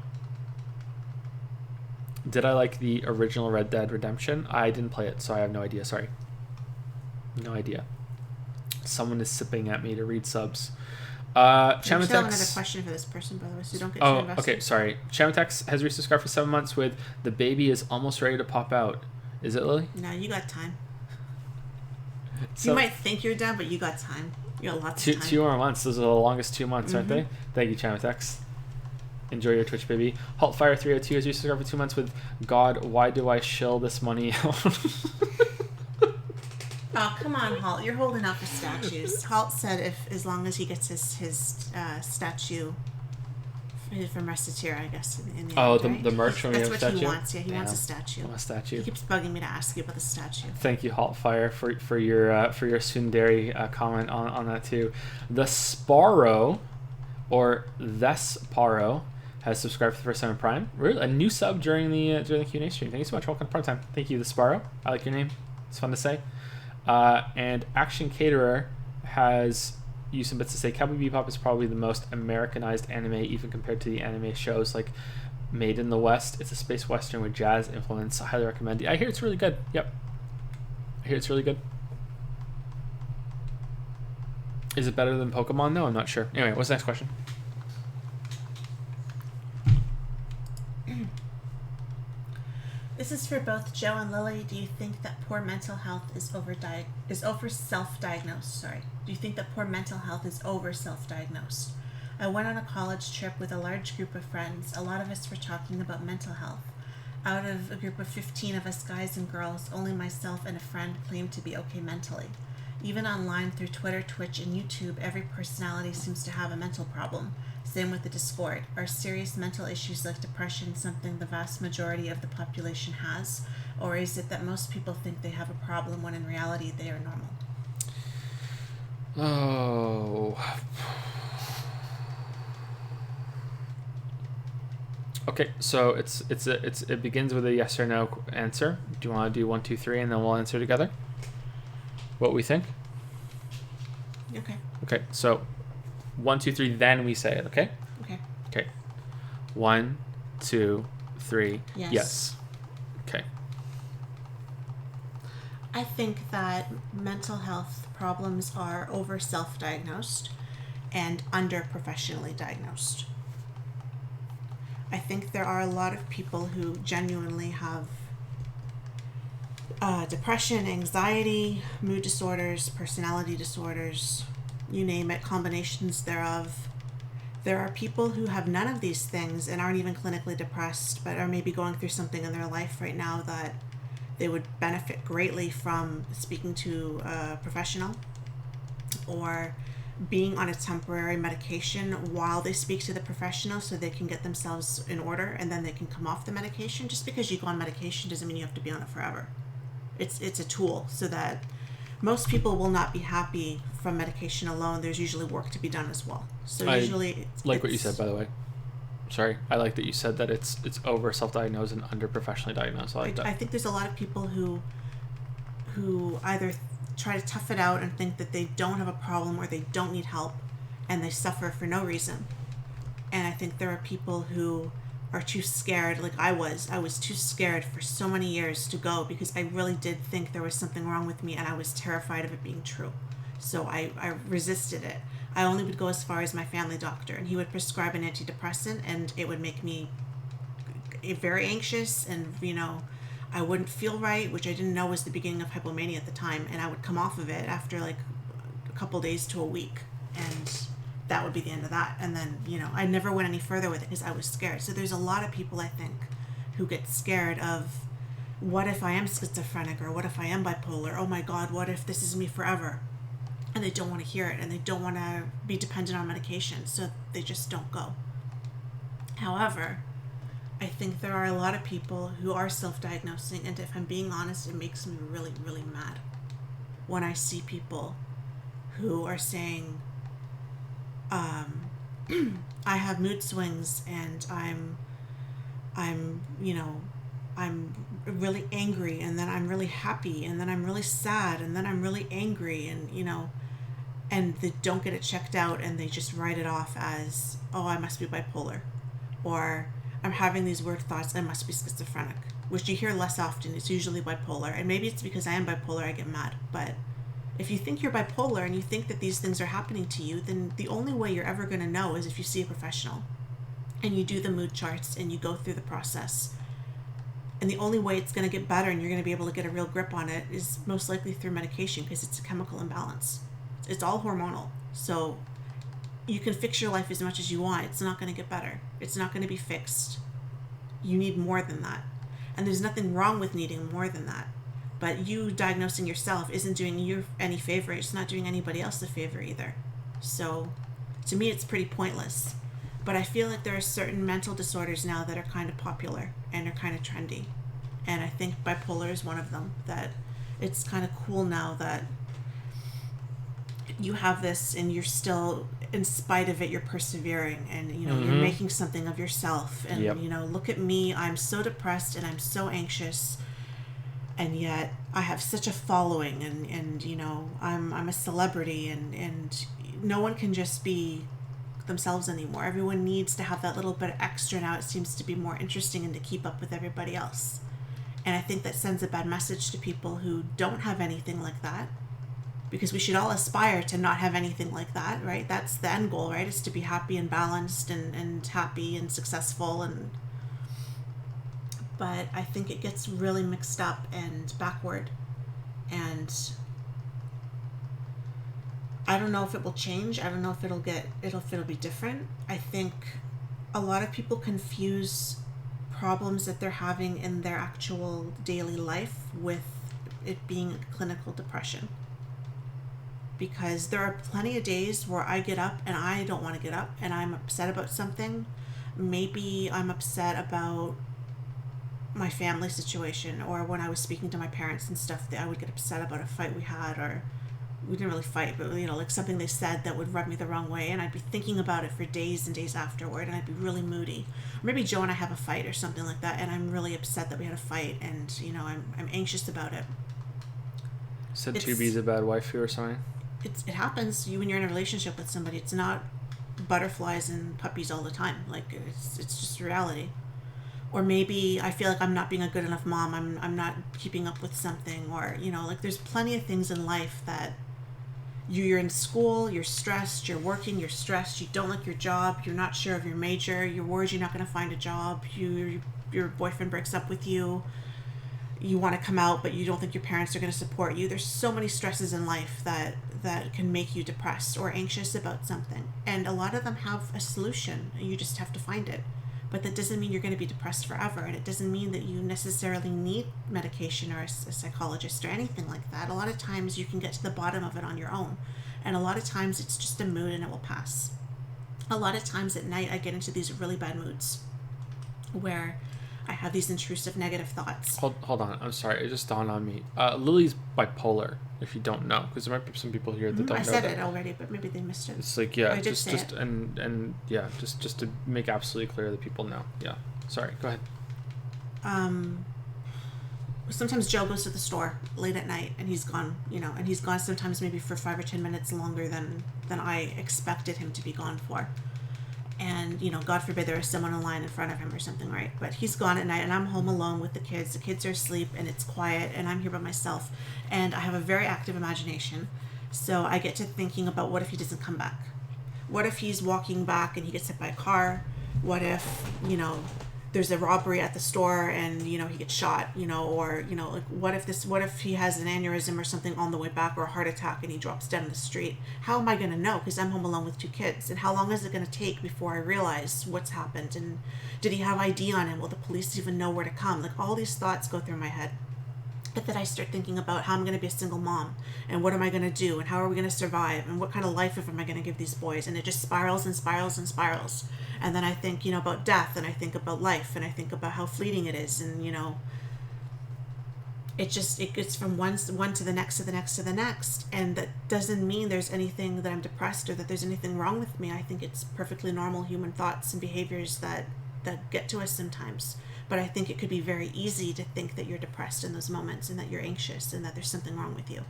Did I like the original Red Dead Redemption? I didn't play it, so I have no idea. Sorry. No idea. Someone is sipping at me to read subs. Chametex. Still another question for this person, by the way, so don't get too invested. Okay, sorry. Chametex has resubscribed for 7 months with "The baby is almost ready to pop out." Is it, Lily? No, you got time. So, you might think you're done, but you got time. You got lots of time. 2 more months. Those are the longest 2 months, aren't they? Thank you, Chametex. Enjoy your Twitch, baby. Haltfire302 has resubscribed for 2 months with "God, why do I shill this money out?" Oh, come on, Halt. You're holding out for statues. Halt said as long as he gets his statue from Reciteer, I guess, in the end, right? The merch from That's the what statue? he wants. Yeah, he wants a statue. I want a statue. He keeps bugging me to ask you about the statue. Thank you, Haltfire, for your tsundere comment on that too. The Sparrow, or Thesparo, has subscribed for the first time in Prime. Really, a new sub during the Q&A stream. Thank you so much. Welcome to Prime Time. Thank you, The Sparrow. I like your name. It's fun to say. And Action Caterer has used some bits to say Cowboy Bebop is probably the most Americanized anime, even compared to the anime shows like Made in the West. It's a space western with jazz influence. I highly recommend it. I hear it's really good. Yep. I hear it's really good. Is it better than Pokemon? No, I'm not sure. Anyway, what's the next question? This is for both Joe and Lily. Do you think that poor mental health is over self-diagnosed? Sorry. Do you think that poor mental health is over self-diagnosed? I went on a college trip with a large group of friends. A lot of us were talking about mental health. Out of a group of 15 of us guys and girls, only myself and a friend claimed to be okay mentally. Even online through Twitter, Twitch, and YouTube, every personality seems to have a mental problem. Same with the Discord. Are serious mental issues like depression something the vast majority of the population has? Or is it that most people think they have a problem when in reality they are normal? Oh. Okay, so it begins with a yes or no answer. Do you want to do 1, 2, 3, and then we'll answer together? What we think? Okay. Okay, so 1, 2, 3, then we say it, okay? Okay. Okay. 1, 2, 3. Yes. Okay. I think that mental health problems are over self-diagnosed and under professionally diagnosed. I think there are a lot of people who genuinely have depression, anxiety, mood disorders, personality disorders, you name it, combinations thereof. There are people who have none of these things and aren't even clinically depressed, but are maybe going through something in their life right now that they would benefit greatly from speaking to a professional or being on a temporary medication while they speak to the professional so they can get themselves in order and then they can come off the medication. Just because you go on medication doesn't mean you have to be on it forever. It's a tool so that most people will not be happy from medication alone. There's usually work to be done as well. So usually like what you said, by the way. Sorry, I like that you said that it's over self-diagnosed and under professionally diagnosed. I like that. I think there's a lot of people who either try to tough it out and think that they don't have a problem or they don't need help and they suffer for no reason. And I think there are people who are too scared, like I was too scared for so many years to go because I really did think there was something wrong with me and I was terrified of it being true. So I resisted it. I only would go as far as my family doctor, and he would prescribe an antidepressant, and it would make me very anxious, and I wouldn't feel right, which I didn't know was the beginning of hypomania at the time, and I would come off of it after like a couple days to a week, and that would be the end of that. And then I never went any further with it because I was scared. So there's a lot of people, I think, who get scared of, what if I am schizophrenic, or what if I am bipolar? Oh my God, what if this is me forever? And they don't want to hear it, and they don't want to be dependent on medication, so they just don't go. However, I think there are a lot of people who are self-diagnosing, and if I'm being honest, it makes me really, really mad when I see people who are saying, I have mood swings, and I'm really angry, and then I'm really happy, and then I'm really sad, and then I'm really angry, and they don't get it checked out, and they just write it off as, oh, I must be bipolar, or I'm having these weird thoughts, I must be schizophrenic, which you hear less often. It's usually bipolar, and maybe it's because I am bipolar I get mad. But if you think you're bipolar and you think that these things are happening to you, then the only way you're ever going to know is if you see a professional and you do the mood charts and you go through the process. And the only way it's going to get better and you're going to be able to get a real grip on it is most likely through medication, because it's a chemical imbalance. It's all hormonal. So you can fix your life as much as you want. It's not going to get better. It's not going to be fixed. You need more than that. And there's nothing wrong with needing more than that. But you diagnosing yourself isn't doing you any favor. It's not doing anybody else a favor either. So to me, it's pretty pointless. But I feel like there are certain mental disorders now that are kind of popular and are kind of trendy. And I think bipolar is one of them, that it's kind of cool now that you have this and you're still, in spite of it, you're persevering, and, you know, you're making something of yourself. And, you know, look at me, I'm so depressed and I'm so anxious, and yet I have such a following, and you know, I'm a celebrity, and no one can just be themselves anymore. Everyone needs to have that little bit extra now. It seems to be more interesting and to keep up with everybody else. And I think that sends a bad message to people who don't have anything like that, because we should all aspire to not have anything like that, right? That's the end goal, right? Is to be happy and balanced and happy and successful. And but I think it gets really mixed up and backward, and I don't know if it will change. I don't know if it'll be different. I think a lot of people confuse problems that they're having in their actual daily life with it being clinical depression. Because there are plenty of days where I get up and I don't want to get up and I'm upset about something. Maybe I'm upset about my family situation, or when I was speaking to my parents and stuff, I would get upset about a fight we had, or we didn't really fight, but, you know, like something they said that would rub me the wrong way, and I'd be thinking about it for days and days afterward, and I'd be really moody. Or maybe Joe and I have a fight or something like that, and I'm really upset that we had a fight, and, you know, I'm anxious about it. Said 2B's a bad wife or something? It happens. When you're in a relationship with somebody, it's not butterflies and puppies all the time. Like, it's just reality. Or maybe I feel like I'm not being a good enough mom. I'm not keeping up with something, or, you know, like there's plenty of things in life that you're in school, you're stressed, you're working, you're stressed, you don't like your job, you're not sure of your major, you're worried you're not going to find a job, your boyfriend breaks up with you, you want to come out, but you don't think your parents are going to support you. There's so many stresses in life that can make you depressed or anxious about something. And a lot of them have a solution. You just have to find it. But that doesn't mean you're going to be depressed forever. And it doesn't mean that you necessarily need medication or a psychologist or anything like that. A lot of times you can get to the bottom of it on your own. And a lot of times it's just a mood and it will pass. A lot of times at night I get into these really bad moods where I have these intrusive negative thoughts. Hold on. I'm sorry. It just dawned on me. Lily's bipolar, if you don't know, because there might be some people here that don't know that. I said it already, but maybe they missed it. It's like, yeah, just to make absolutely clear that people know. Yeah. Sorry. Go ahead. Sometimes Joe goes to the store late at night and he's gone, you know, and he's gone sometimes maybe for 5 or 10 minutes longer than I expected him to be gone for. And, you know, God forbid there was someone in line in front of him or something, right? But he's gone at night and I'm home alone with the kids. The kids are asleep and it's quiet and I'm here by myself. And I have a very active imagination. So I get to thinking about, what if he doesn't come back? What if he's walking back and he gets hit by a car? What if, you know, there's a robbery at the store and, you know, he gets shot, you know, or, you know, like what if he has an aneurysm or something on the way back, or a heart attack and he drops dead in the street? How am I going to know? Because I'm home alone with 2 kids. And how long is it going to take before I realize what's happened? And did he have ID on him? Will the police even know where to come? Like, all these thoughts go through my head. But then I start thinking about how I'm going to be a single mom, and what am I going to do, and how are we going to survive, and what kind of life am I going to give these boys? And it just spirals and spirals and spirals. And then I think, you know, about death, and I think about life, and I think about how fleeting it is, and, you know, it gets from one to the next to the next to the next. And that doesn't mean there's anything that I'm depressed or that there's anything wrong with me. I think it's perfectly normal human thoughts and behaviors that get to us sometimes. But I think it could be very easy to think that you're depressed in those moments and that you're anxious and that there's something wrong with you.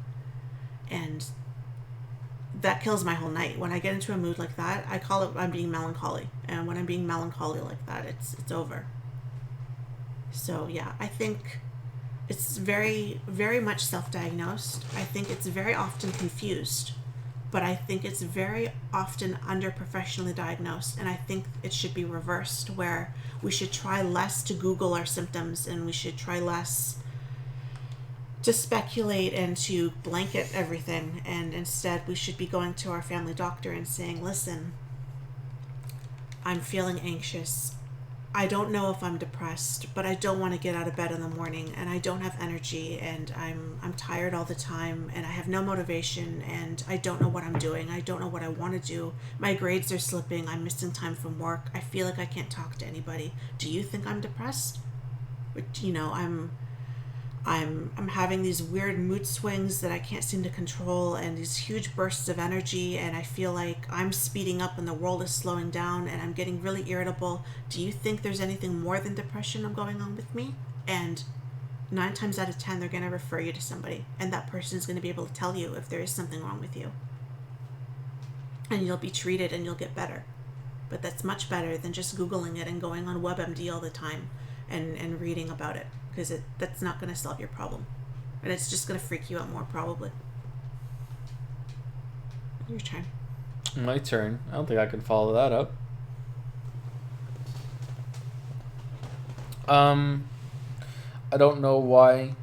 And that kills my whole night. When I get into a mood like that, I call it I'm being melancholy. And when I'm being melancholy like that, it's over. So yeah, I think it's very, very much self-diagnosed. I think it's very often confused, but I think it's very often under-professionally diagnosed, and I think it should be reversed, where we should try less to Google our symptoms, and we should try less to speculate and to blanket everything, and instead we should be going to our family doctor and saying, listen, I'm feeling anxious. I don't know if I'm depressed, but I don't want to get out of bed in the morning, and I don't have energy, and I'm tired all the time, and I have no motivation, and I don't know what I'm doing. I don't know what I want to do. My grades are slipping. I'm missing time from work. I feel like I can't talk to anybody. Do you think I'm depressed? But, I'm having these weird mood swings that I can't seem to control, and these huge bursts of energy, and I feel like I'm speeding up and the world is slowing down, and I'm getting really irritable. Do you think there's anything more than depression going on with me? And 9 times out of 10, they're going to refer you to somebody, and that person is going to be able to tell you if there is something wrong with you. And you'll be treated and you'll get better. But that's much better than just Googling it and going on WebMD all the time and reading about it. Because that's not going to solve your problem. And it's just going to freak you out more, probably. Your turn. My turn. I don't think I can follow that up. I don't know why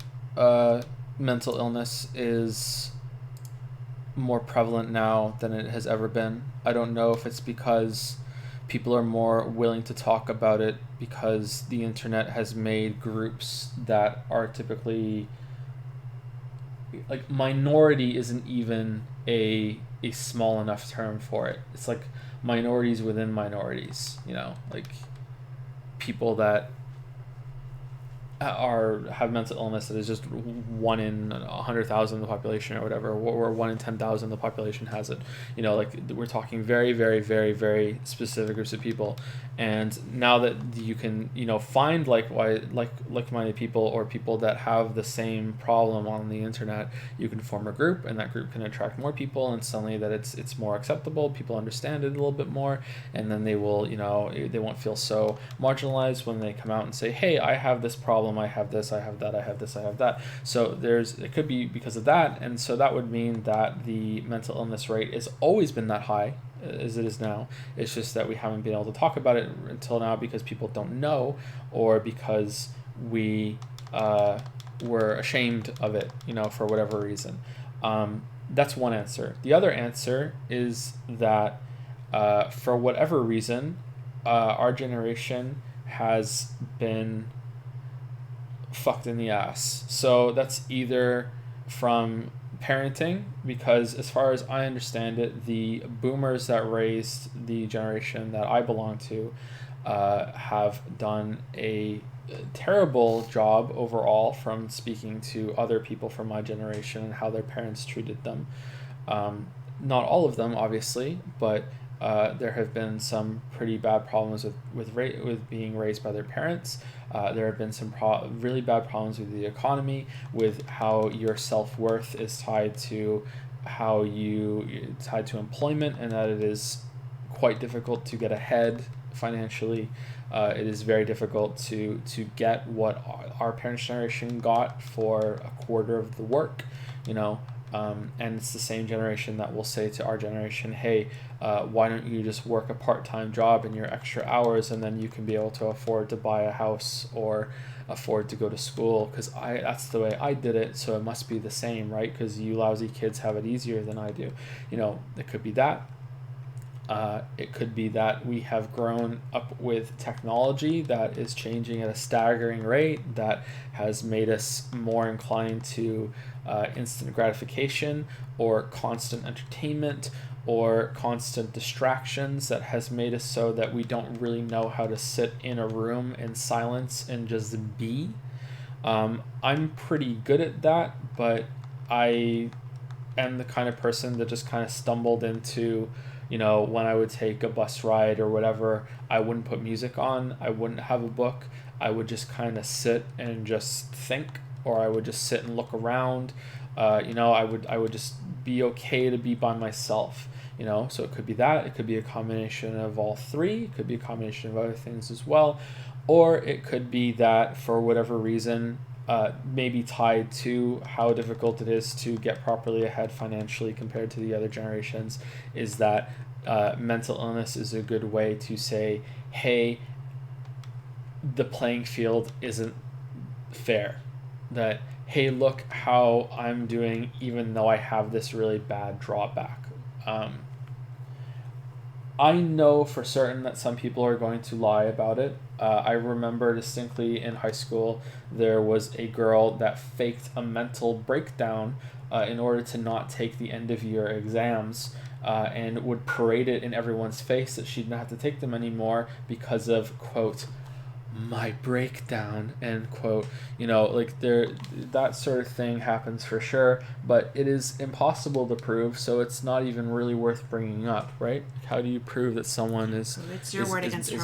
mental illness is more prevalent now than it has ever been. I don't know if it's because people are more willing to talk about it because the internet has made groups that are typically like minority isn't even a small enough term for it. It's like minorities within minorities, like people that have mental illness that is just 1 in 100,000 of the population or whatever, or 1 in 10,000 of the population has it. Like we're talking very, very, very, very specific groups of people. And now that you can, find like-minded people or people that have the same problem on the internet, you can form a group, and that group can attract more people, and suddenly that it's more acceptable. People understand it a little bit more, and then they will, they won't feel so marginalized when they come out and say, hey, I have this problem, I have this, I have that, I have this, I have that. So it could be because of that, and so that would mean that the mental illness rate has always been that high as it is now. It's just that we haven't been able to talk about it until now because people don't know, or because we were ashamed of it, for whatever reason. That's one answer. The other answer is that for whatever reason, our generation has been fucked in the ass. So that's either from parenting, because as far as I understand it, the boomers that raised the generation that I belong to have done a terrible job overall from speaking to other people from my generation and how their parents treated them. Not all of them, obviously, but there have been some pretty bad problems with being raised by their parents. There have been some really bad problems with the economy, with how your self-worth is tied to tied to employment, and that it is quite difficult to get ahead financially. It is very difficult to get what our parents' generation got for a quarter of the work, and it's the same generation that will say to our generation, hey, why don't you just work a part-time job in your extra hours, and then you can be able to afford to buy a house or afford to go to school, because that's the way I did it, so it must be the same, right? Because you lousy kids have it easier than I do. It could be that. It could be that we have grown up with technology that is changing at a staggering rate, that has made us more inclined to instant gratification or constant entertainment or constant distractions, that has made us so that we don't really know how to sit in a room in silence and just be. I'm pretty good at that, but I am the kind of person that just kind of stumbled into, when I would take a bus ride or whatever, I wouldn't put music on, I wouldn't have a book, I would just kind of sit and just think, or I would just sit and look around. I would just be okay to be by myself. You know, so it could be that, it could be a combination of all three, it could be a combination of other things as well, or it could be that for whatever reason, maybe tied to how difficult it is to get properly ahead financially compared to the other generations, is that mental illness is a good way to say, hey, the playing field isn't fair. That, hey, look how I'm doing even though I have this really bad drawback. I know for certain that some people are going to lie about it. I remember distinctly in high school, there was a girl that faked a mental breakdown in order to not take the end of year exams, and would parade it in everyone's face that she didn't have to take them anymore because of, quote, my breakdown, end quote. You know, like that sort of thing happens for sure, but it is impossible to prove, so it's not even really worth bringing up, right? How do you prove that someone is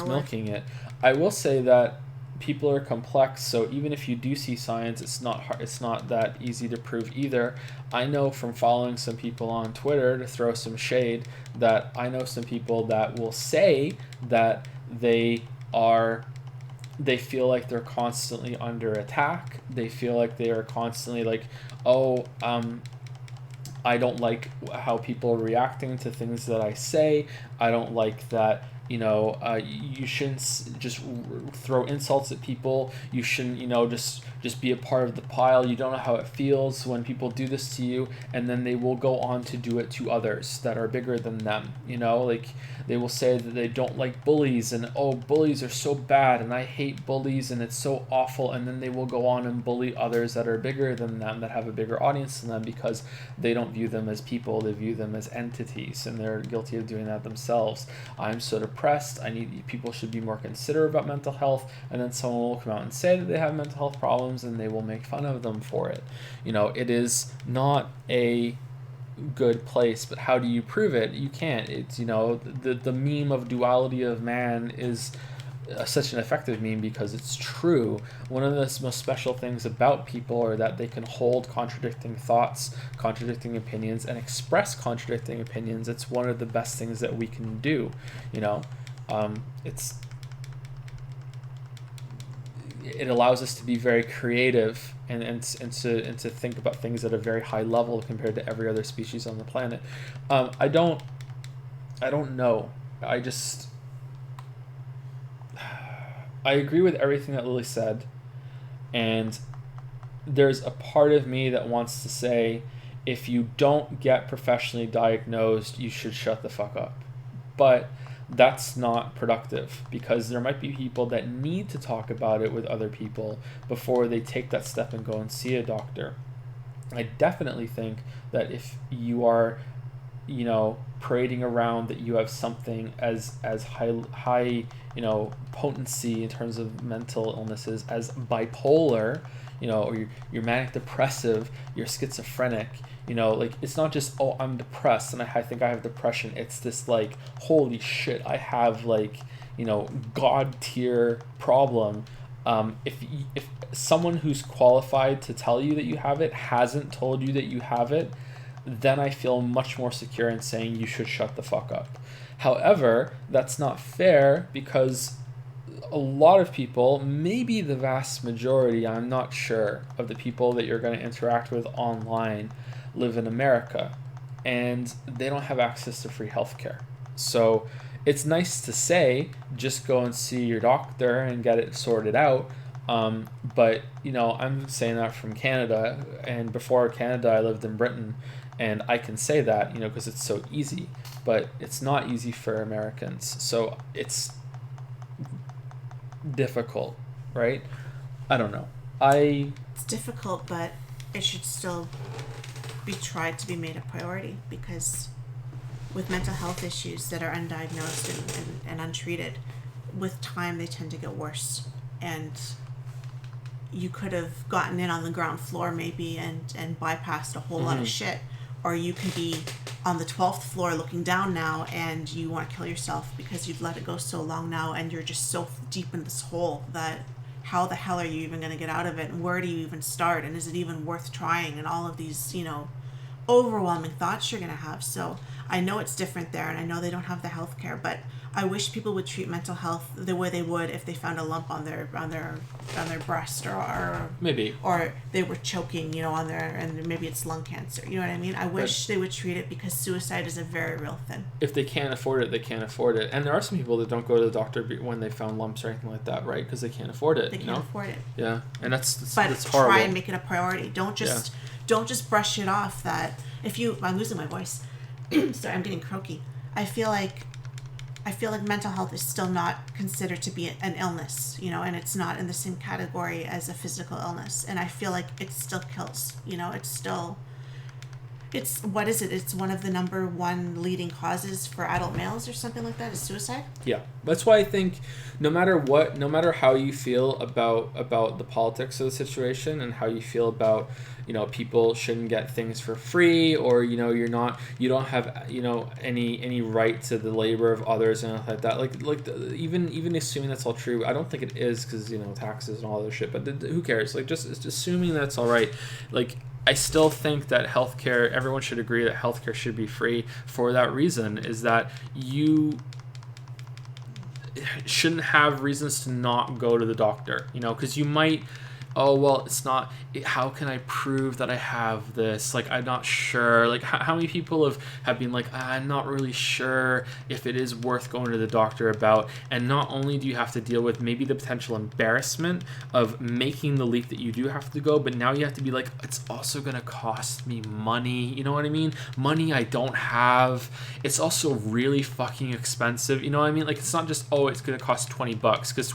milking it? I will say that people are complex, so even if you do see signs, it's not that easy to prove either. I know from following some people on Twitter, to throw some shade, that I know some people that will say that they feel like they're constantly under attack. They feel like they are constantly like, I don't like how people are reacting to things that I say. I don't like that, you shouldn't just throw insults at people. You shouldn't, just be a part of the pile. You don't know how it feels when people do this to you, and then they will go on to do it to others that are bigger than them. Like they will say that they don't like bullies, and bullies are so bad, and I hate bullies, and it's so awful, and then they will go on and bully others that are bigger than them, that have a bigger audience than them, because they don't view them as people, they view them as entities, and they're guilty of doing that themselves. I'm so depressed, people should be more considerate about mental health, and then someone will come out and say that they have mental health problems, and they will make fun of them for it. It is not a good place, but how do you prove it? You can't. It's, the meme of duality of man is such an effective meme because it's true. One of the most special things about people are that they can hold contradicting thoughts, contradicting opinions, and express contradicting opinions. It's one of the best things that we can do. It allows us to be very creative and to think about things at a very high level compared to every other species on the planet. I don't know. I agree with everything that Lily said, and there's a part of me that wants to say, if you don't get professionally diagnosed, you should shut the fuck up. But that's not productive, because there might be people that need to talk about it with other people before they take that step and go and see a doctor. I definitely think that if you are, parading around that you have something as high potency in terms of mental illnesses as bipolar, or you're manic depressive, you're schizophrenic, it's not just, I'm depressed and I think I have depression. It's this like, holy shit, I have god tier problem. If someone who's qualified to tell you that you have it hasn't told you that you have it, then I feel much more secure in saying you should shut the fuck up. However, that's not fair, because a lot of people, maybe the vast majority, I'm not sure, of the people that you're going to interact with online live in America, and they don't have access to free healthcare. So it's nice to say, just go and see your doctor and get it sorted out. But, I'm saying that from Canada, and before Canada, I lived in Britain, and I can say that, because it's so easy, but it's not easy for Americans. So it's difficult, right? I don't know. It's difficult, but it should still be tried to be made a priority, because with mental health issues that are undiagnosed and untreated, with time they tend to get worse. And you could have gotten in on the ground floor maybe and bypassed a whole lot of shit. Or you can be on the 12th floor looking down now, and you want to kill yourself because you've let it go so long now, and you're just so deep in this hole that how the hell are you even going to get out of it? And where do you even start? And is it even worth trying? And all of these, overwhelming thoughts you're going to have. So I know it's different there, and I know they don't have the health care, but I wish people would treat mental health the way they would if they found a lump on their breast, or maybe, or they were choking, on their, and maybe it's lung cancer. You know what I mean? I wish they would treat it, because suicide is a very real thing. If they can't afford it, they can't afford it. And there are some people that don't go to the doctor when they found lumps or anything like that, right? Because they can't afford it. They can't afford it. Yeah, and that's horrible. Try and make it a priority. Don't just brush it off. That if you, I'm losing my voice. Sorry, I'm getting croaky. I feel like mental health is still not considered to be an illness, and it's not in the same category as a physical illness. And I feel like it still kills, what is it? It's one of the number one leading causes for adult males or something like that, is suicide. Yeah. That's why I think no matter how you feel about the politics of the situation, and how you feel about, people shouldn't get things for free, or, you don't have, any right to the labor of others and like that. Even assuming that's all true, I don't think it is, because, taxes and all other shit, but who cares? Just assuming that's all right. I still think that healthcare, everyone should agree that healthcare should be free, for that reason, is that you shouldn't have reasons to not go to the doctor, because you might, it's not, how can I prove that I have this? I'm not sure. How many people have been like, I'm not really sure if it is worth going to the doctor about. And not only do you have to deal with maybe the potential embarrassment of making the leap that you do have to go, but now you have to be like, it's also going to cost me money. You know what I mean? Money I don't have. It's also really fucking expensive. You know what I mean? It's not just, it's going to cost $20, because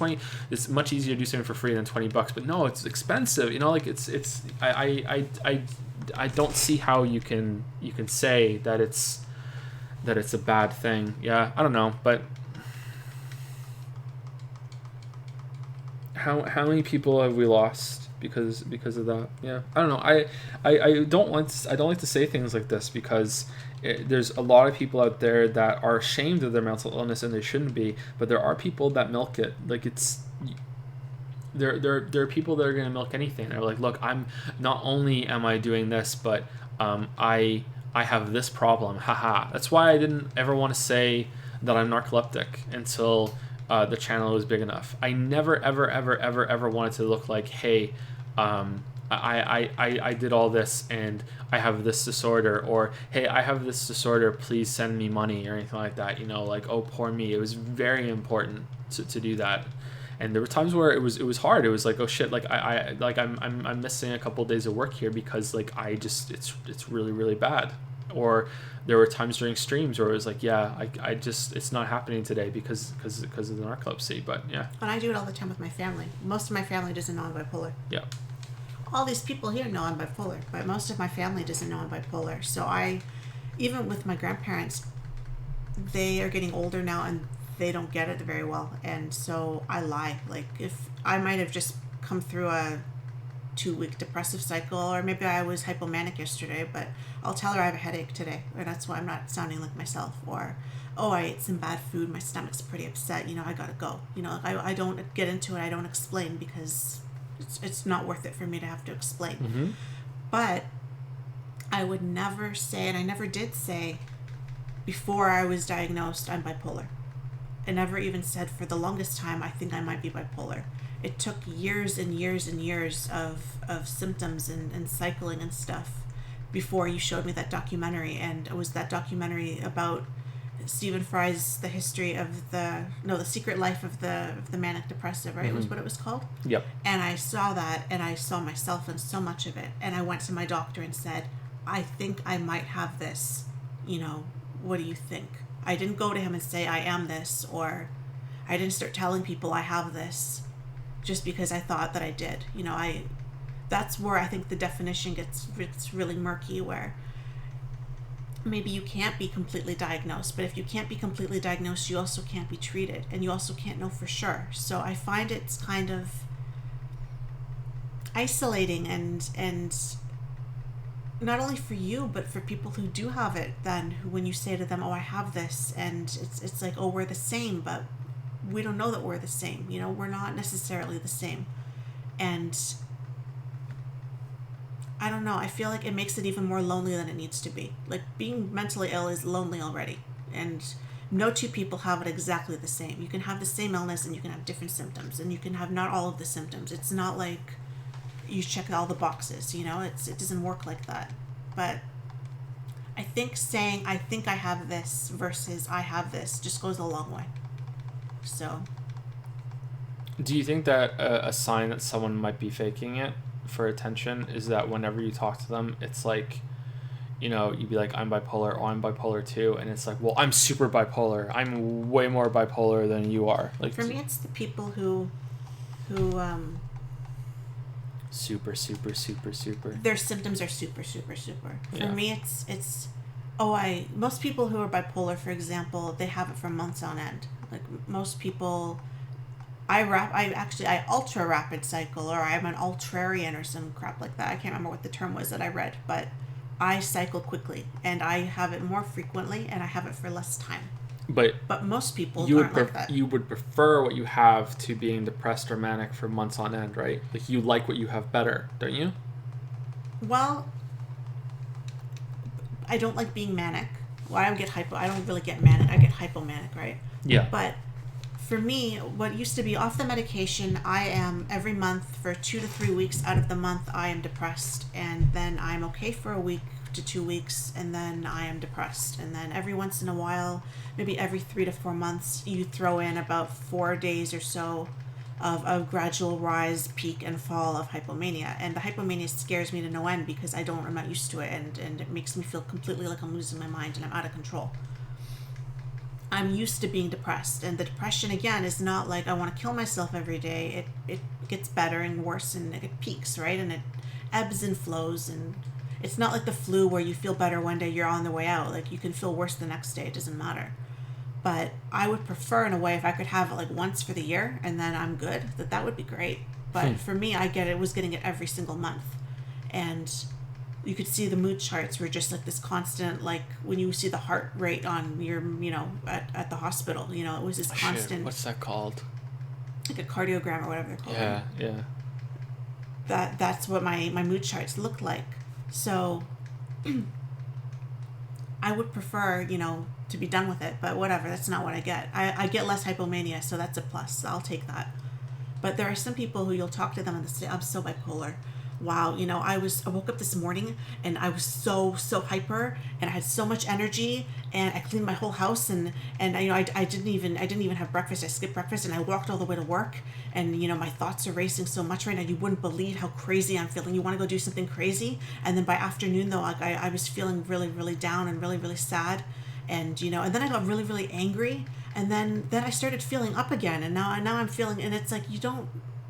it's much easier to do something for free than $20. But no, it's expensive. I don't see how you can say that it's a bad thing. Yeah, I don't know, but how many people have we lost because of that? Yeah, I don't know. I don't like to say things like this, because there's a lot of people out there that are ashamed of their mental illness, and they shouldn't be, but there are people that milk it. There are people that are going to milk anything. They're like, look, I'm not only am I doing this, but I have this problem. Haha. That's why I didn't ever want to say that I'm narcoleptic until the channel was big enough. I never ever wanted to look like, hey, I did all this and I have this disorder, or hey, I have this disorder, please send me money, or anything like that. Oh, poor me. It was very important to do that. And there were times where it was hard. It was like, oh shit, I'm missing a couple of days of work here, because it's really, really bad. Or there were times during streams where it was like, yeah, I just, it's not happening today because of the narcolepsy. But yeah. And I do it all the time with my family. Most of my family doesn't know I'm bipolar. Yeah. All these people here know I'm bipolar, but most of my family doesn't know I'm bipolar. So even with my grandparents, they are getting older now, and they don't get it very well, and so I lie. If I might have just come through a 2-week depressive cycle, or maybe I was hypomanic yesterday, but I'll tell her I have a headache today, and that's why I'm not sounding like myself. Or, I ate some bad food, my stomach's pretty upset, I gotta go. I don't get into it, I don't explain, because it's not worth it for me to have to explain. Mm-hmm. But I would never say, and I never did say, before I was diagnosed, I'm bipolar. I never even said, for the longest time, I think I might be bipolar. It took years and years and years of symptoms and cycling and stuff before you showed me that documentary. And it was that documentary about Stephen Fry's The History of the Secret Life of the Manic Depressive, right? Mm-hmm. It was what it was called? Yep. And I saw that, and I saw myself in so much of it. And I went to my doctor and said, I think I might have this. What do you think? I didn't go to him and say I am this, or I didn't start telling people I have this just because I thought that I did. That's where I think the definition gets really murky, where maybe you can't be completely diagnosed, but if you can't be completely diagnosed, you also can't be treated, and you also can't know for sure. So I find it's kind of isolating and not only for you, but for people who do have it, then when you say to them, I have this, and it's like, we're the same, but we don't know that we're the same. We're not necessarily the same. And I don't know. I feel like it makes it even more lonely than it needs to be. Like, being mentally ill is lonely already. And no two people have it exactly the same. You can have the same illness and you can have different symptoms. And you can have not all of the symptoms. It's not like you check all the boxes, you know? It doesn't work like that. But I think saying, I think I have this versus I have this just goes a long way. So. Do you think that a sign that someone might be faking it for attention is that whenever you talk to them, it's like, you know, you'd be like, I'm bipolar, or I'm bipolar too, and it's like, well, I'm super bipolar. I'm way more bipolar than you are. Like, for me, it's the people who super their symptoms are super. For Yeah. me, it's most people who are bipolar, for example, they have it for months on end. Like, most people, I ultra rapid cycle, or I'm an ultrarian or some crap like that. I can't remember what the term was that I read, but I cycle quickly and I have it more frequently and I have it for less time. But most people aren't like that. You would prefer what you have to being depressed or manic for months on end, right? Like, you like what you have better, don't you? Well, I don't like being manic. Well, I don't really get manic. I get hypomanic, right? Yeah. But for me, what used to be off the medication, I am every month for 2 to 3 weeks out of the month, I am depressed. And then I'm okay for a week to 2 weeks, and then I am depressed. And then every once in a while, maybe every 3 to 4 months, you throw in about 4 days or so of a gradual rise, peak, and fall of hypomania. And the hypomania scares me to no end because I'm not used to it, and it makes me feel completely like I'm losing my mind and I'm out of control. I'm used to being depressed, and the depression, again, is not like I want to kill myself every day. It gets better and worse, and it peaks, right? And it ebbs and flows, and it's not like the flu where you feel better one day, you're on the way out. Like, you can feel worse the next day, it doesn't matter. But I would prefer, in a way, if I could have it like once for the year and then I'm good, that would be great. But for me, was getting it every single month. And you could see the mood charts were just like this constant, like when you see the heart rate on your, at the hospital, it was this constant. What's that called? Like a cardiogram or whatever they're called. Yeah. That's what my mood charts looked like. So I would prefer, to be done with it, but whatever, that's not what I get. I get less hypomania, so that's a plus. I'll take that. But there are some people who you'll talk to them and they say, I'm so bipolar. Wow, I woke up this morning and I was so hyper and I had so much energy and I cleaned my whole house and I didn't even have breakfast. I skipped breakfast and I walked all the way to work and my thoughts are racing so much right now. You wouldn't believe how crazy I'm feeling. You want to go do something crazy, and then by afternoon though, I was feeling really, really down and really, really sad, and and then I got really, really angry, and then I started feeling up again, and now I'm feeling, and it's like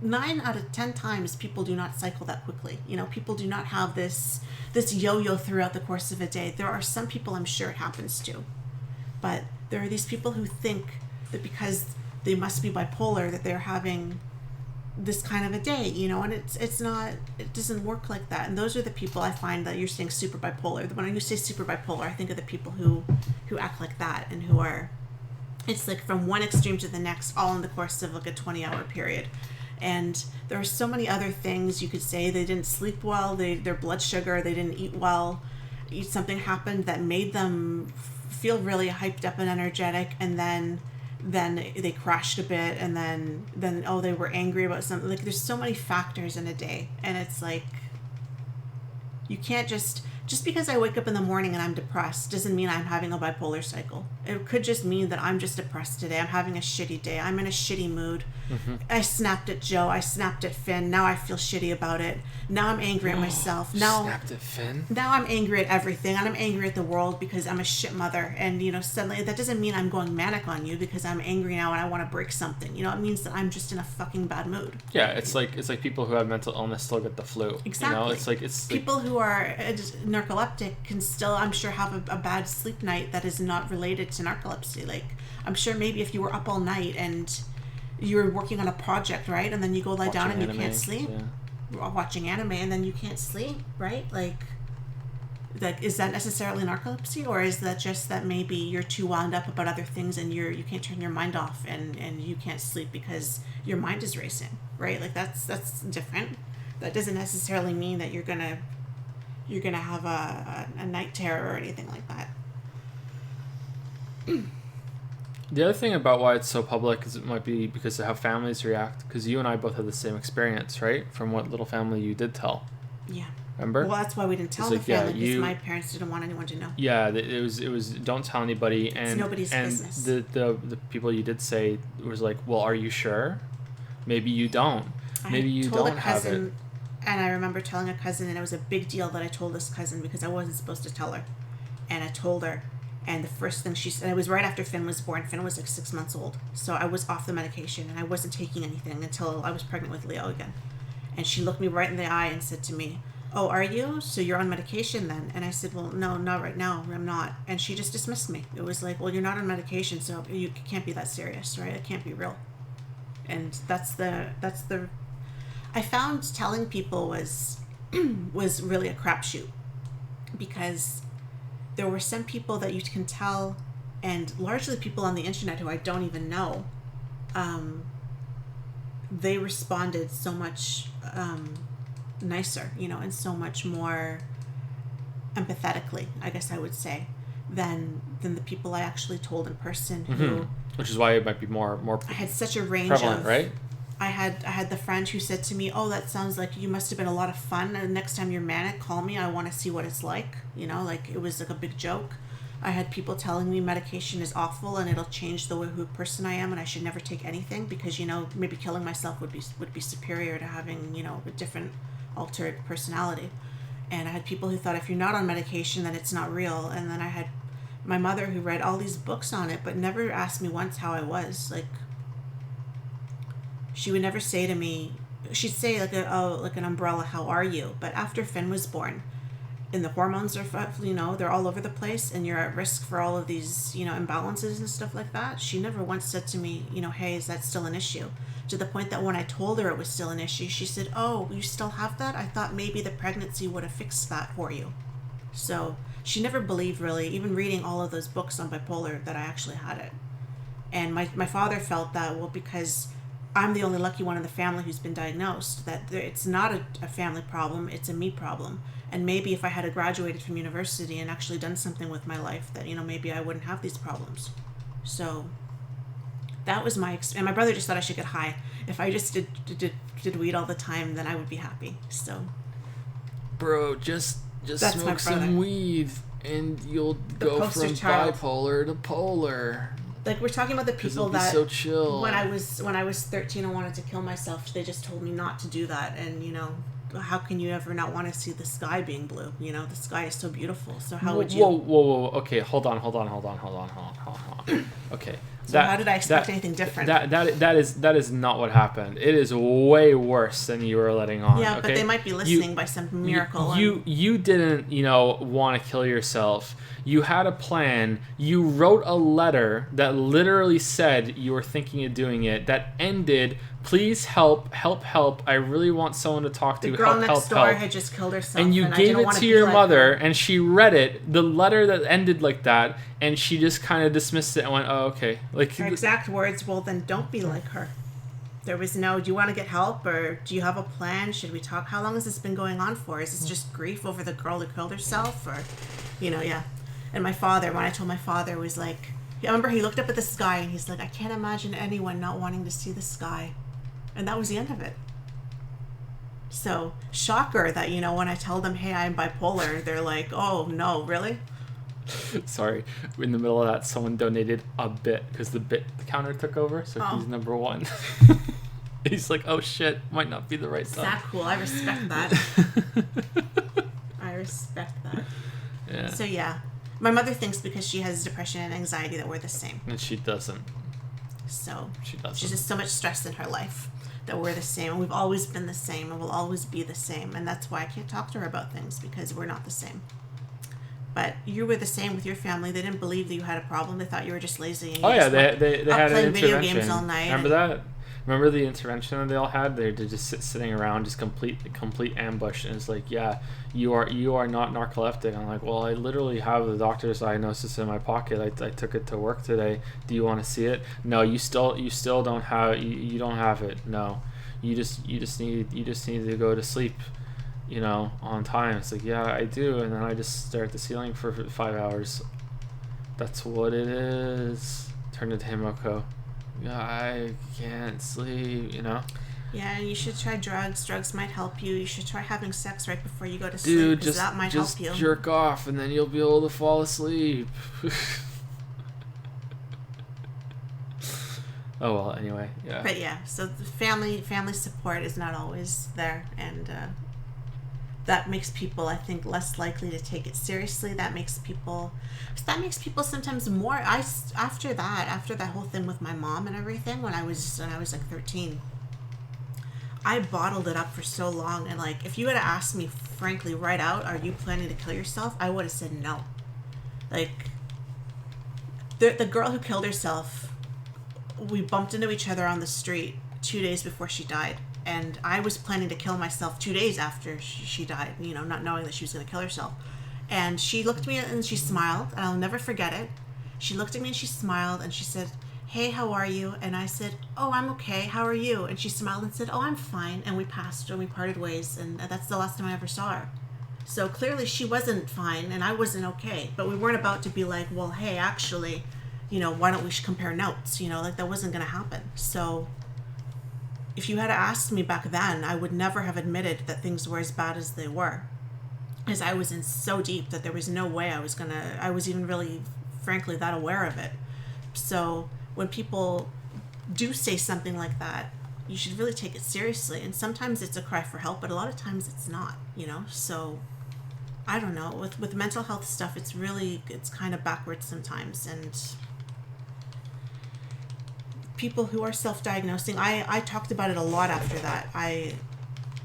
9 out of 10 times people do not cycle that quickly. People do not have this yo-yo throughout the course of a day. There are some people I'm sure it happens to, but there are these people who think that because they must be bipolar that they're having this kind of a day, and it's not, it doesn't work like that. And those are the people I find that you're saying super bipolar. When you say super bipolar, I think of the people who act like that and who are, it's like from one extreme to the next, all in the course of like a 20-hour period. And there are so many other things you could say. They didn't sleep well, their blood sugar, they didn't eat well, something happened that made them feel really hyped up and energetic, and then they crashed a bit, and then they were angry about something. Like, there's so many factors in a day, and it's like, you can't just because I wake up in the morning and I'm depressed doesn't mean I'm having a bipolar cycle. It could just mean that I'm just depressed today. I'm having a shitty day. I'm in a shitty mood. Mm-hmm. I snapped at Joe. I snapped at Finn. Now I feel shitty about it. Now I'm angry at myself. Snapped at Finn? Now I'm angry at everything. And I'm angry at the world because I'm a shit mother. And, suddenly that doesn't mean I'm going manic on you because I'm angry now and I want to break something. It means that I'm just in a fucking bad mood. Yeah, it's like people who have mental illness still get the flu. Exactly. It's people who are narcoleptic can still, I'm sure, have a bad sleep night that is not related to narcolepsy. Like, I'm sure maybe if you were up all night and you were working on a project, right, and then you go lie down and you can't sleep, watching anime and then you can't sleep, right? Like, is that necessarily narcolepsy, or is that just that maybe you're too wound up about other things and you can't turn your mind off and you can't sleep because your mind is racing, right? Like, that's different. That doesn't necessarily mean that you're gonna you're going to have a night terror or anything like that. The other thing about why it's so public is it might be because of how families react. Because you and I both had the same experience, right? From what little family you did tell. Yeah. Remember? Well, that's why we didn't tell the family, because my parents didn't want anyone to know. Yeah, it was don't tell anybody, and it's nobody's business. The people you did say was like, well, are you sure? Maybe you don't. Maybe you don't have it. And I remember telling a cousin, and it was a big deal that I told this cousin because I wasn't supposed to tell her, and I told her. And the first thing she said, it was right after Finn was born. Finn was like 6 months old. So I was off the medication and I wasn't taking anything until I was pregnant with Leo again. And she looked me right in the eye and said to me, oh, are you? So you're on medication then? And I said, well, no, not right now. I'm not. And she just dismissed me. It was like, well, you're not on medication, so you can't be that serious, right? It can't be real. And that's the I found telling people was really a crapshoot, because there were some people that you can tell, and largely people on the internet who I don't even know, they responded so much nicer, and so much more empathetically, I guess I would say, than the people I actually told in person. Who, which is why it might be more. I had such a range prevalent, right? I had the friend who said to me, oh, that sounds like you must have been a lot of fun. And next time you're manic, call me. I want to see what it's like. Like it was like a big joke. I had people telling me medication is awful and it'll change the person I am, and I should never take anything because, maybe killing myself would be superior to having, a different altered personality. And I had people who thought if you're not on medication, then it's not real. And then I had my mother who read all these books on it, but never asked me once how I was. Like, she would never say to me, she'd say like an umbrella, how are you? But after Finn was born, and the hormones are, they're all over the place, and you're at risk for all of these, imbalances and stuff like that. She never once said to me, hey, is that still an issue? To the point that when I told her it was still an issue, she said, oh, you still have that? I thought maybe the pregnancy would have fixed that for you. So she never believed, really, even reading all of those books on bipolar, that I actually had it. And my father felt that, well, because I'm the only lucky one in the family who's been diagnosed, that it's not a family problem, it's a me problem. And maybe if I had graduated from university and actually done something with my life, that, maybe I wouldn't have these problems. So that was and my brother just thought I should get high. If I just did weed all the time, then I would be happy. So, bro, just smoke some weed and you'll go from bipolar to polar. Like, we're talking about the people that so chill. When I was 13 and wanted to kill myself, they just told me not to do that. And how can you ever not want to see the sky being blue? The sky is so beautiful. So how would you? Whoa. Okay, hold on. Okay. So how did I expect anything different? That is not what happened. It is way worse than you were letting on. Yeah, okay? But they might be listening by some miracle. You didn't, want to kill yourself. You had a plan. You wrote a letter that literally said you were thinking of doing it. That ended, please help. I really want someone to talk to. The girl next door had just killed herself. And you gave it to your mother, and she read it, the letter that ended like that, and she just kind of dismissed it and went, oh, okay. Like, her exact words, well, then don't be like her. There was no, do you want to get help, or do you have a plan? Should we talk? How long has this been going on for? Is this just grief over the girl who killed herself? Or, yeah. And my father, when I told my father, was like, I remember he looked up at the sky and he's like, I can't imagine anyone not wanting to see the sky. And that was the end of it. So, shocker that, when I tell them, hey, I'm bipolar, they're like, oh, no, really? Sorry. In the middle of that, someone donated a bit because the bit counter took over, so he's number one. He's like, oh, shit, might not be the right time. That's cool. I respect that. I respect that. Yeah. So, yeah. My mother thinks because she has depression and anxiety that we're the same. And she doesn't. So she doesn't. She's just so much stress in her life that we're the same. And we've always been the same and we'll always be the same. And that's why I can't talk to her about things, because we're not the same. But you were the same with your family. They didn't believe that you had a problem. They thought you were just lazy. And they had an intervention. Video games all night. Remember that? Remember the intervention that they all had? They're just sitting around, just complete ambush, and it's like, yeah, you are not narcoleptic. I'm like, well, I literally have the doctor's diagnosis in my pocket. I took it to work today. Do you want to see it? No, you still don't have you don't have it. No, you just need to go to sleep. you know, on time. It's like, yeah, I do. And then I just stare at the ceiling for 5 hours. That's what it is. Turn into Himoko. Yeah, I can't sleep, you know? Yeah, and you should try drugs. Drugs might help you. You should try having sex right before you go to sleep, because that might help you. Just jerk off, and then you'll be able to fall asleep. Oh, well, anyway, yeah. But yeah, so the family support is not always there, and that makes people, I think, less likely to take it seriously. That makes people sometimes more. After that whole thing with my mom and everything, when I was like 13, I bottled it up for so long, and like, if you had asked me frankly right out, are you planning to kill yourself, I would have said no. Like, the girl who killed herself, we bumped into each other on the street 2 days before she died, and I was planning to kill myself 2 days after she died, you know, not knowing that she was going to kill herself. And she looked at me and she smiled, and I'll never forget it. She looked at me and she smiled, and she said, "Hey, how are you?" And I said, "Oh, I'm okay. How are you?" And she smiled and said, "Oh, I'm fine." And we passed and we parted ways, and that's the last time I ever saw her. So clearly she wasn't fine and I wasn't okay, but we weren't about to be like, well, hey, actually, you know, why don't we compare notes? You know, like, that wasn't going to happen. So if you had asked me back then, I would never have admitted that things were as bad as they were, because I was in so deep that there was no way I was even really, frankly, that aware of it. So when people do say something like that, you should really take it seriously. And sometimes it's a cry for help, but a lot of times it's not, you know? So I don't know. With mental health stuff, it's kind of backwards sometimes. And people who are self-diagnosing, I talked about it a lot after that.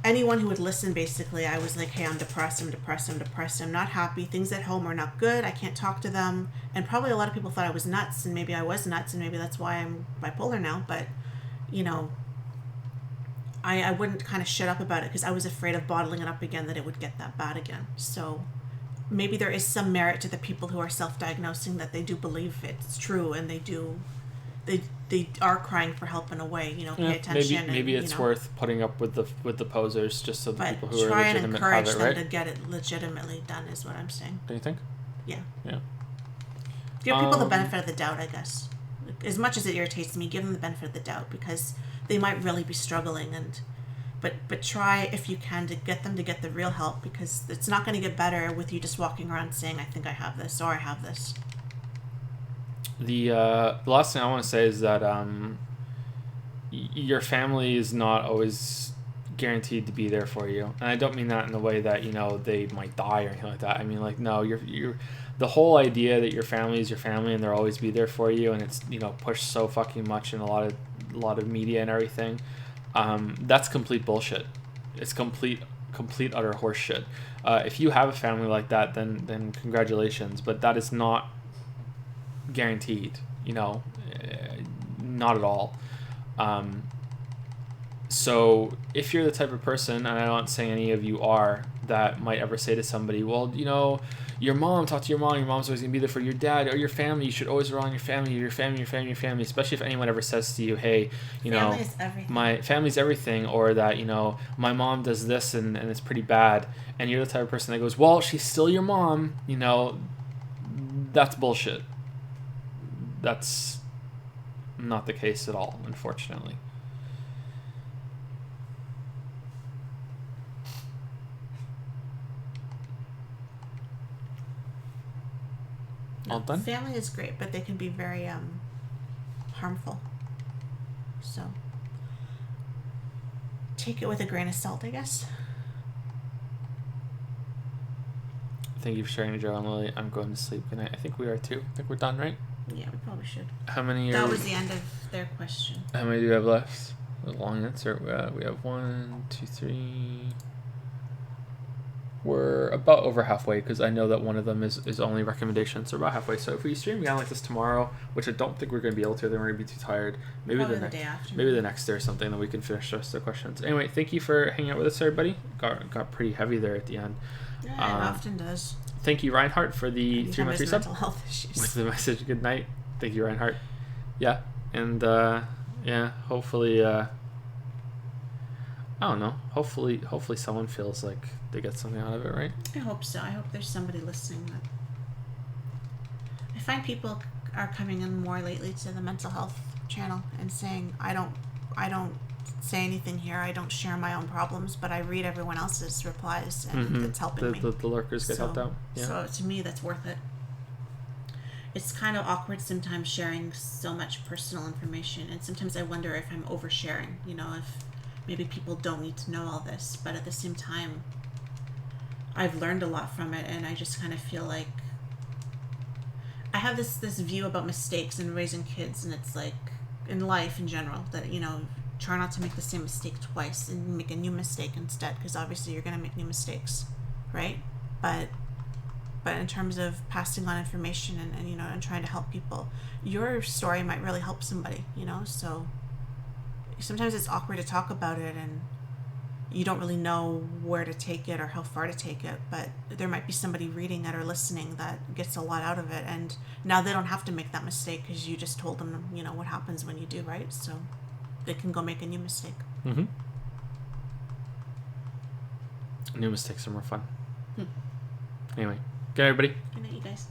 Anyone who would listen, basically, I was like, hey, I'm depressed, I'm not happy, things at home are not good, I can't talk to them. And probably a lot of people thought I was nuts, and maybe I was nuts, and maybe that's why I'm bipolar now. But, you know, I wouldn't kind of shut up about it, because I was afraid of bottling it up again, that it would get that bad again. So maybe there is some merit to the people who are self-diagnosing, that they do believe it's true, and they are crying for help in a way, you know, pay attention. Maybe and, it's you know, worth putting up with the posers, just so the people who are try legitimate and encourage have it, them right? to get it legitimately done, is what I'm saying. Do you think? Yeah. Yeah. Give people the benefit of the doubt, I guess. As much as it irritates me, give them the benefit of the doubt, because they might really be struggling, but try, if you can, to get them to get the real help, because it's not going to get better with you just walking around saying, I think I have this, or I have this. The last thing I want to say is that your family is not always guaranteed to be there for you, and I don't mean that in the way that, you know, they might die or anything like that. I mean, like, no, you're the whole idea that your family is your family and they'll always be there for you, and it's, you know, pushed so fucking much in a lot of media and everything. That's complete bullshit. It's complete utter horseshit. If you have a family like that, then congratulations, but that is not guaranteed, you know, not at all. So if you're the type of person, and I'm not saying any of you are, that might ever say to somebody, well, you know, your mom's always going to be there for your dad or your family, you should always rely on your family, especially if anyone ever says to you, hey, you know, my family's everything, or that, you know, my mom does this and it's pretty bad, and you're the type of person that goes, well, she's still your mom, you know, that's bullshit. That's not the case at all, unfortunately. All done? Family is great, but they can be very harmful. So take it with a grain of salt, I guess. Thank you for sharing, Joe and Lily. I'm going to sleep. Good night. I think we are too. I think we're done, right? Yeah, we probably should. How many? That was the end of their question. How many do we have left? A long answer. We have 1, 2, 3. We're about over halfway, because I know that one of them is only recommendations, so about halfway. So if we stream again like this tomorrow, which I don't think we're going to be able to, then we're going to be too tired. Maybe the day after. Maybe the next day or something, then we can finish the rest of the questions. Anyway, thank you for hanging out with us, everybody. Got pretty heavy there at the end. Yeah, it often does. Thank you, Reinhardt, for the 3-month resub. Mental health issues. With the message, good night. Thank you, Reinhardt. Yeah, and yeah, hopefully, I don't know. Hopefully someone feels like they get something out of it, right? I hope so. I hope there's somebody listening. That I find people are coming in more lately to the mental health channel and saying, I don't say anything here. I don't share my own problems, but I read everyone else's replies, and it's helping me. The lurkers get helped out. Yeah. So to me, that's worth it. It's kind of awkward sometimes sharing so much personal information, and sometimes I wonder if I'm oversharing, if maybe people don't need to know all this, but at the same time, I've learned a lot from it, and I just kind of feel like I have this view about mistakes and raising kids, and it's like, in life in general, that, try not to make the same mistake twice and make a new mistake instead, because obviously you're going to make new mistakes, right? But in terms of passing on information and trying to help people, your story might really help somebody, so sometimes it's awkward to talk about it and you don't really know where to take it or how far to take it, but there might be somebody reading it or listening that gets a lot out of it, and now they don't have to make that mistake because you just told them, what happens when you do, right? So they can go make a new mistake. New mistakes are more fun. Anyway, good night, everybody. Good night, you guys.